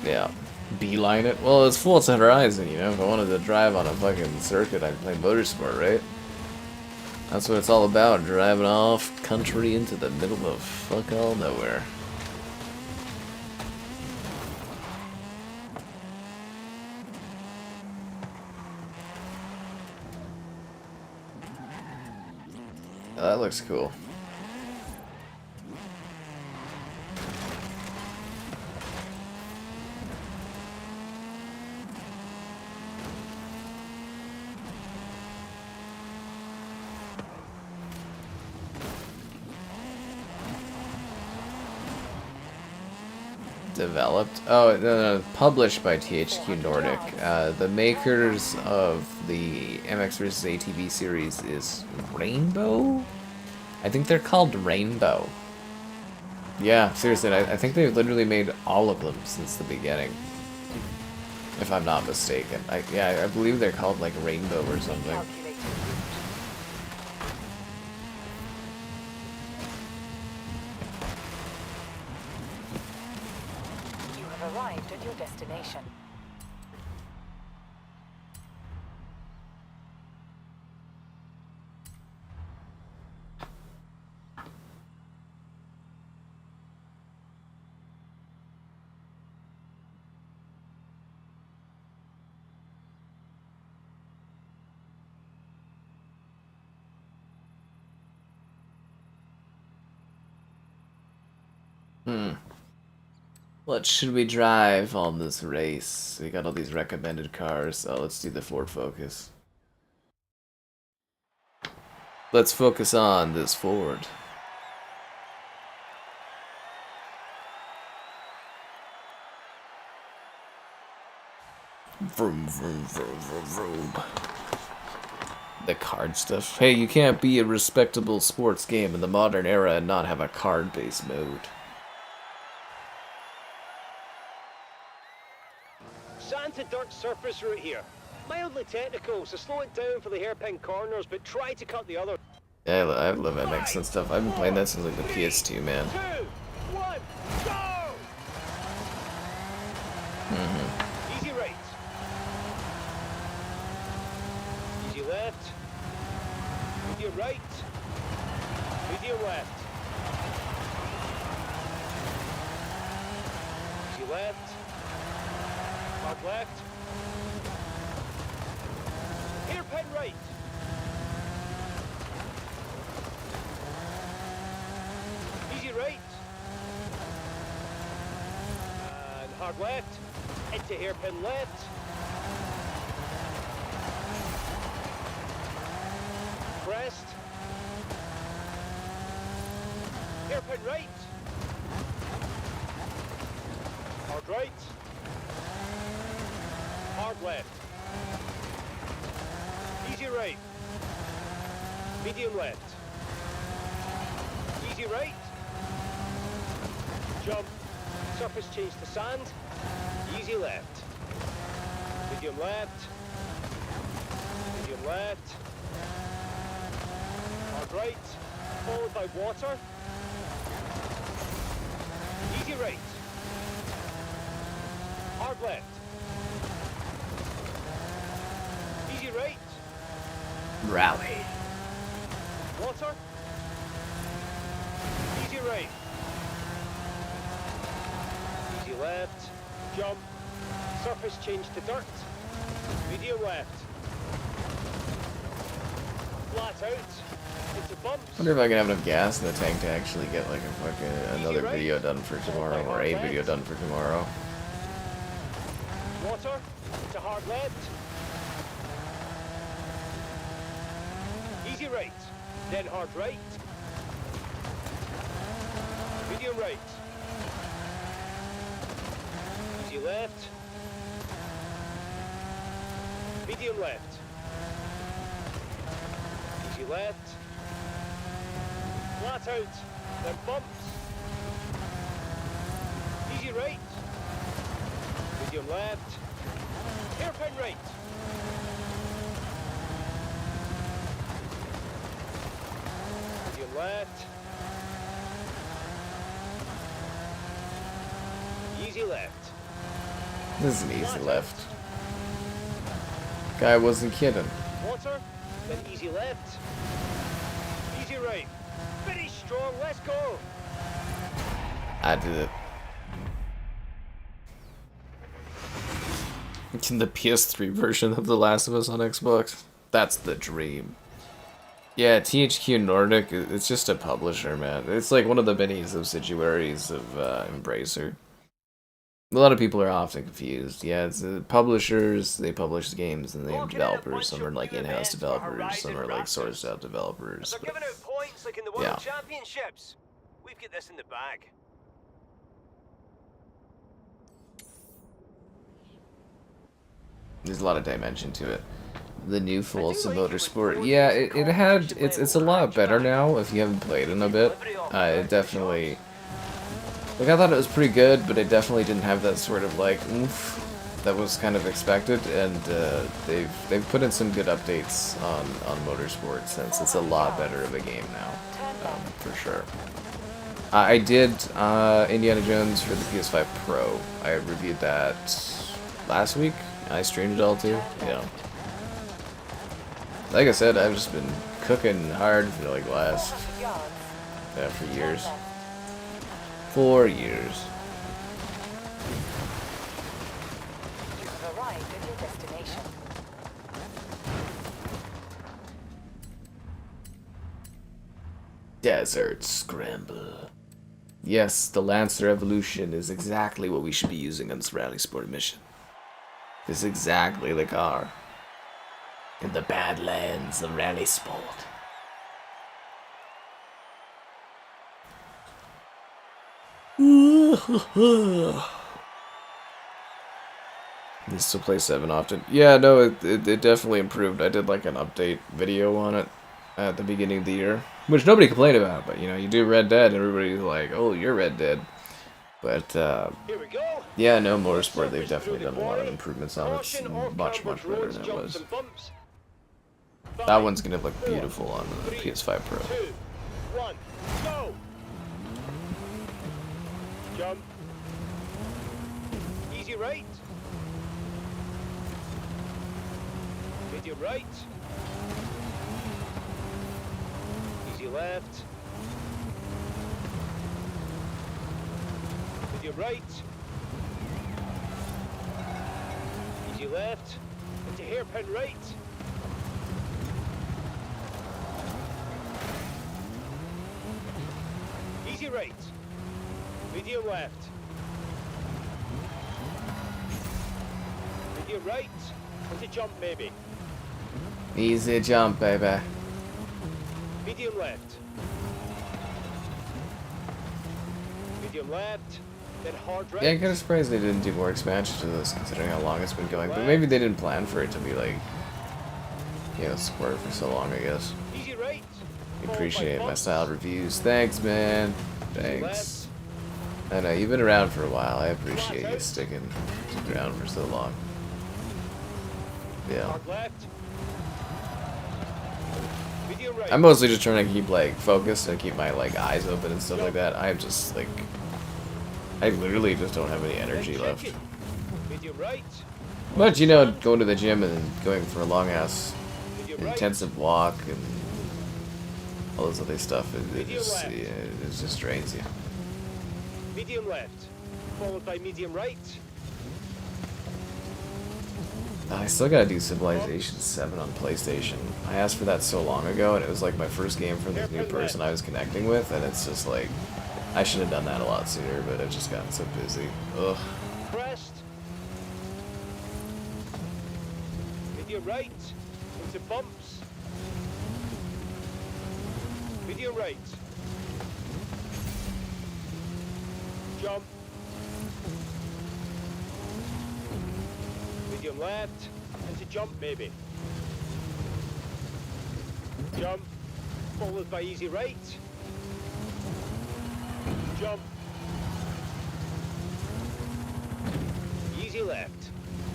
Yeah. Beeline it? Well, it's Forza Horizon, you know? If I wanted to drive on a fucking circuit, I'd play Motorsport, right? That's what it's all about, driving off country into the middle of fuck all nowhere. Oh, that looks cool. Developed? Oh, no, published by THQ Nordic. The makers of the MX vs. ATV series is Rainbow? I think they're called Rainbow. Yeah, seriously, I think they've literally made all of them since the beginning. If I'm not mistaken. Yeah, I believe they're called like Rainbow or something. Arrived at your destination. What should we drive on this race? We got all these recommended cars, so let's do the Ford Focus. Let's focus on this Ford. Vroom, vroom, vroom, vroom, vroom. The card stuff. Hey, you can't be a respectable sports game in the modern era and not have a card-based mode. Sand to dirt surface route here. Mildly technical, so slow it down for the hairpin corners, but try to cut the other. Yeah, I love MX and stuff. I've been playing that since like the PS2, man. 2, 1, go! Easy right. Easy left. Medium right. Medium left. Easy left. Hard left. Hairpin right. Easy right. And hard left. Into hairpin left. Crest. Hairpin right. Hard right. Hard left. Easy right. Medium left. Easy right. Jump. Surface change to sand. Easy left. Medium left. Medium left. Hard right. Followed by water. Easy right. Hard left. Easy right. Rally. Water. Easy right. Easy left. Jump. Surface change to dirt. Medium left. Flat out. Into bumps. Wonder if I can have enough gas in the tank to actually get like a fucking another video done for tomorrow, or a video done for tomorrow. Water. Into hard left. right, then hard right. Medium right. Easy left. Medium left. Easy left. Flat out, then bumps. Easy right. Medium left. Hairpin right. Medium left. Easy left. This is an easy left. Guy wasn't kidding. Water, then easy left. Easy right. Very strong, let's go. I did it. In the PS3 version of The Last of Us on Xbox. That's the dream. Yeah, THQ Nordic, it's just a publisher, man. It's like one of the many subsidiaries of Embracer. A lot of people are often confused. Yeah, it's publishers, they publish games, and they have developers. Some are like in-house developers, some are like sourced out developers. They're giving out points like in the World Championships. We've got this in the bag. There's a lot of dimension to it. The new Forza Motorsport, yeah, it's a lot better now if you haven't played in a bit. It definitely, like, I thought it was pretty good, but it definitely didn't have that sort of like oomph that was kind of expected, and they've put in some good updates on Motorsport since it's a lot better of a game now, for sure. I did Indiana Jones for the PS5 Pro. I reviewed that last week. I streamed it all too. Yeah. Like I said, I've just been cooking hard for like for years. 4 years. You've arrived at your destination. Desert Scramble. Yes, the Lancer Evolution is exactly what we should be using on this rally sport mission. It's exactly the car. In the Badlands of rally sport. You still play 7 often? Yeah, no, it definitely improved. I did like an update video on it at the beginning of the year, which nobody complained about, but you know, you do Red Dead, and everybody's like, oh, you're Red Dead. But, Here we go. yeah, no, Motorsport, they've definitely done a lot of improvements on it. It's much better than it was. That one's gonna look beautiful on the PS5 Pro. 2, 1, go! Jump. Easy right. Medium right. Easy left. Medium right. Easy left. Into hairpin right. Easy right. Medium left. Medium right. Into jump maybe. Easy jump, baby. Medium left. Medium left. Then hard right. Yeah, I'm kind of surprised they didn't do more expansion to this, considering how long it's been going. But maybe they didn't plan for it to be like, you know, square for so long, I guess. Easy right. Appreciate my style reviews. Thanks, man. Thanks. I know, you've been around for a while. I appreciate you sticking around for so long. Yeah. Hard left. Medium right. I'm mostly just trying to keep, like, focused and keep my, like, eyes open and stuff like that. I'm just, like, I literally just don't have any energy left. Medium right. But, you know, going to the gym and going for a long-ass intensive walk and all this other stuff, it just drains you. Medium left. Followed by medium right. I still gotta do Civilization 7 on PlayStation. I asked for that so long ago, and it was like my first game for this new person I was connecting with, and it's just like, I should have done that a lot sooner, but I've just gotten so busy. Ugh. Crest. Medium right. Into bumps. medium right. Jump. Medium left. Into jump, maybe. Jump. Followed by easy right. Jump. Easy left.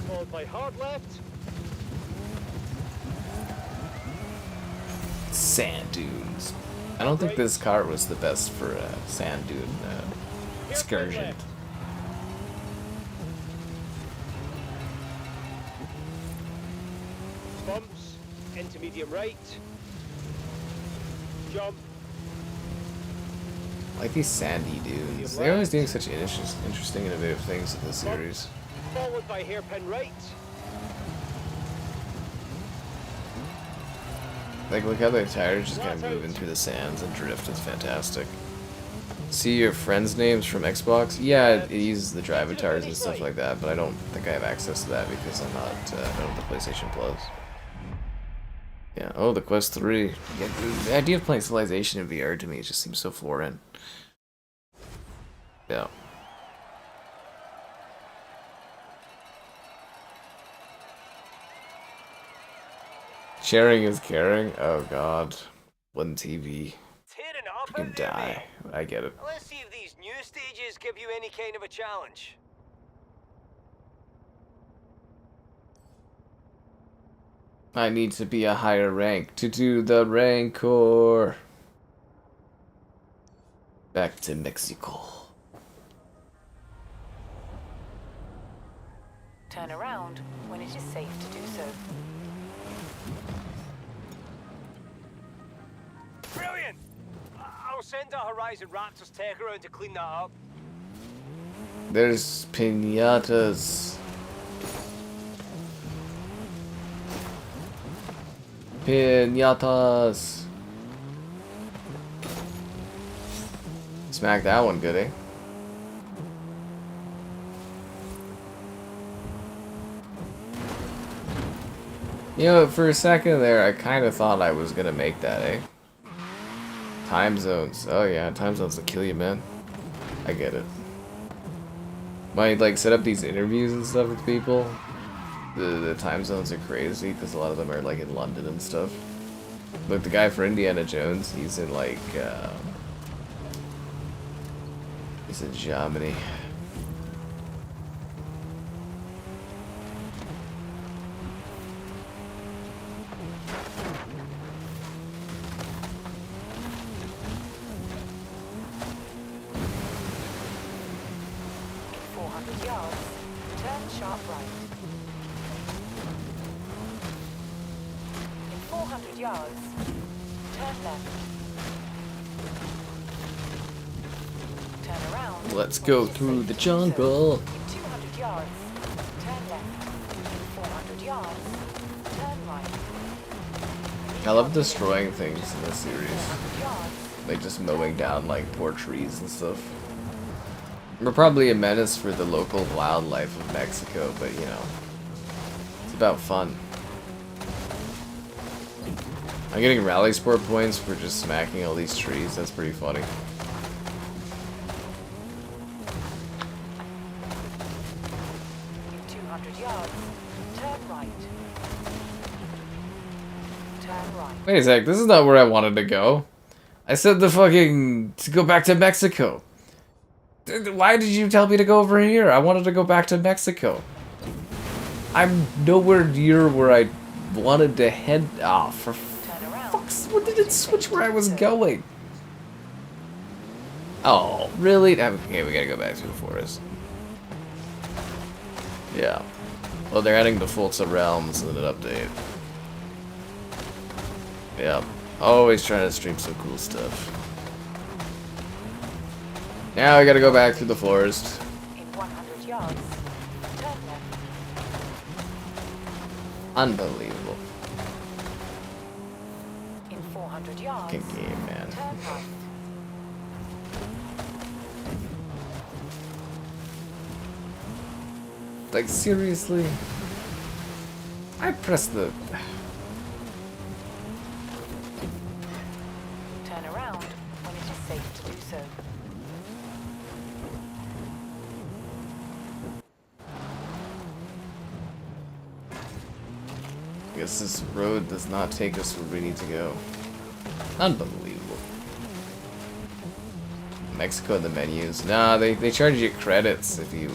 Followed by hard left. Sand dunes. I don't think this car was the best for a sand dune excursion. Left. Bumps. Into medium right. Jump. I like these sandy dunes. They're always doing such interesting, innovative things in this series. Followed by hairpin right. Like, look how their tires just kind of move in through the sands and drift. It's fantastic. See your friends' names from Xbox? Yeah, it uses the drive avatars and stuff like that, but I don't think I have access to that because I'm not, I don't have the PlayStation Plus. Yeah, oh, the Quest 3. Yeah, the idea of playing Civilization in VR to me just seems so foreign. Yeah. Sharing is caring? Oh god. One TV. Tearing it up You can out there, die. mate. I get it. Let's see if these new stages give you any kind of a challenge. I need to be a higher rank to do the Rancor. Back to Mexico. Turn around when it is safe to do so. Brilliant! I'll send a Horizon Raptors tech around to clean that up. There's pinatas. Pinatas. Smack that one, goody. You know, for a second there, I kind of thought I was gonna make that, eh? Time zones. Oh yeah, time zones will kill you, man. I get it. Might like set up these interviews and stuff with people. The time zones are crazy because a lot of them are like in London and stuff. Look, the guy for Indiana Jones, he's in like he's in Germany. Let's go through the jungle. 200 yards, turn left. 400 yards, turn right. I love destroying things in this series. 400 yards, Like just mowing down like poor trees and stuff. We're probably a menace for the local wildlife of Mexico, but you know, it's about fun. I'm getting rally sport points for just smacking all these trees. That's pretty funny. in 200 yards, turn right. Turn right. Wait a sec, this is not where I wanted to go. I said to go back to Mexico. Why did you tell me to go over here? I wanted to go back to Mexico. I'm nowhere near where I wanted to head off. For fuck's, what did it switch where I was going? Oh, really? Okay, we gotta go back to the forest. Yeah. Well, they're adding the Forza Realms in an update. Yeah. Always trying to stream some cool stuff. Now I gotta go back through the forest. In 100 yards, turn left. Unbelievable. In 400 yards, Fucking game, man. turn right. Like, seriously? I pressed the... Turn around Guess this road does not take us where we need to go. Unbelievable. Mexico in the menus. Nah, they charge you credits if you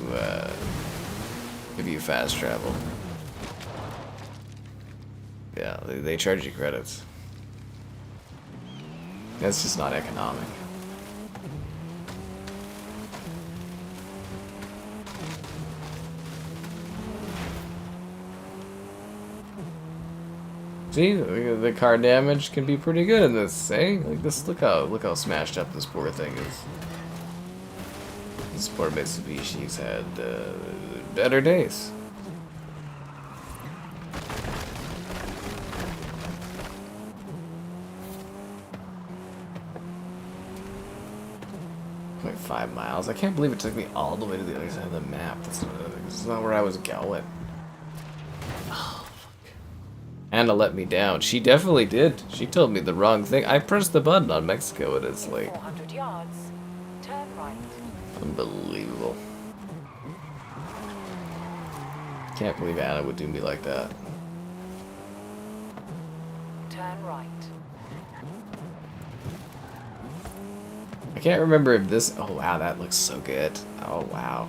fast travel. Yeah, they charge you credits. That's just not economic. See, the car damage can be pretty good in this, eh? Like this, look how smashed up this poor thing is. This poor Mitsubishi's had better days. Like 5 miles. I can't believe it took me all the way to the other side of the map. This is not where I was going. Anna let me down. She definitely did. She told me the wrong thing. I pressed the button on Mexico and it's like 400 yards. Turn right. unbelievable. Can't believe Anna would do me like that. Turn right. I can't remember if this... Oh wow, that looks so good. Oh wow.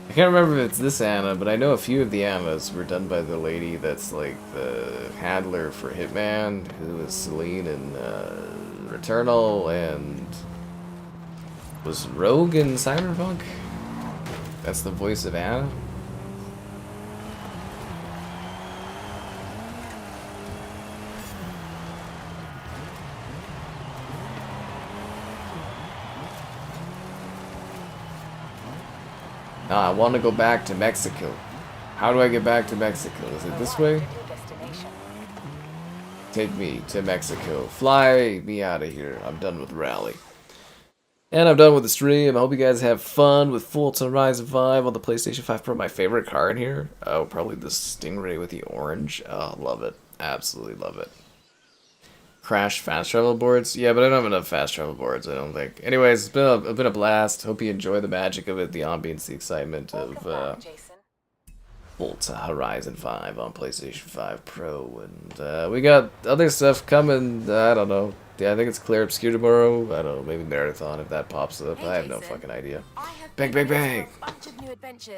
I can't remember if it's this Anna, but I know a few of the Annas were done by the lady that's like the handler for Hitman, who was Celine in Returnal, and was Rogue in Cyberpunk? That's the voice of Anna? I want to go back to Mexico. How do I get back to Mexico? Is it this way? Take me to Mexico. Fly me out of here. I'm done with Rally. And I'm done with the stream. I hope you guys have fun with Forza Horizon 5 on the PlayStation 5 Pro. My favorite car in here? Oh, probably the Stingray with the orange. Oh, love it. Absolutely love it. Crash fast travel boards? Yeah, but I don't have enough fast travel boards, I don't think. Anyways, it's been a blast. Hope you enjoy the magic of it, the ambience, the excitement of Forza Horizon 5 on PlayStation 5 Pro. And we got other stuff coming. I don't know. Yeah, I think it's Clear Obscure tomorrow. I don't know, maybe Marathon if that pops up. I have no fucking idea. Bang, bang, bang!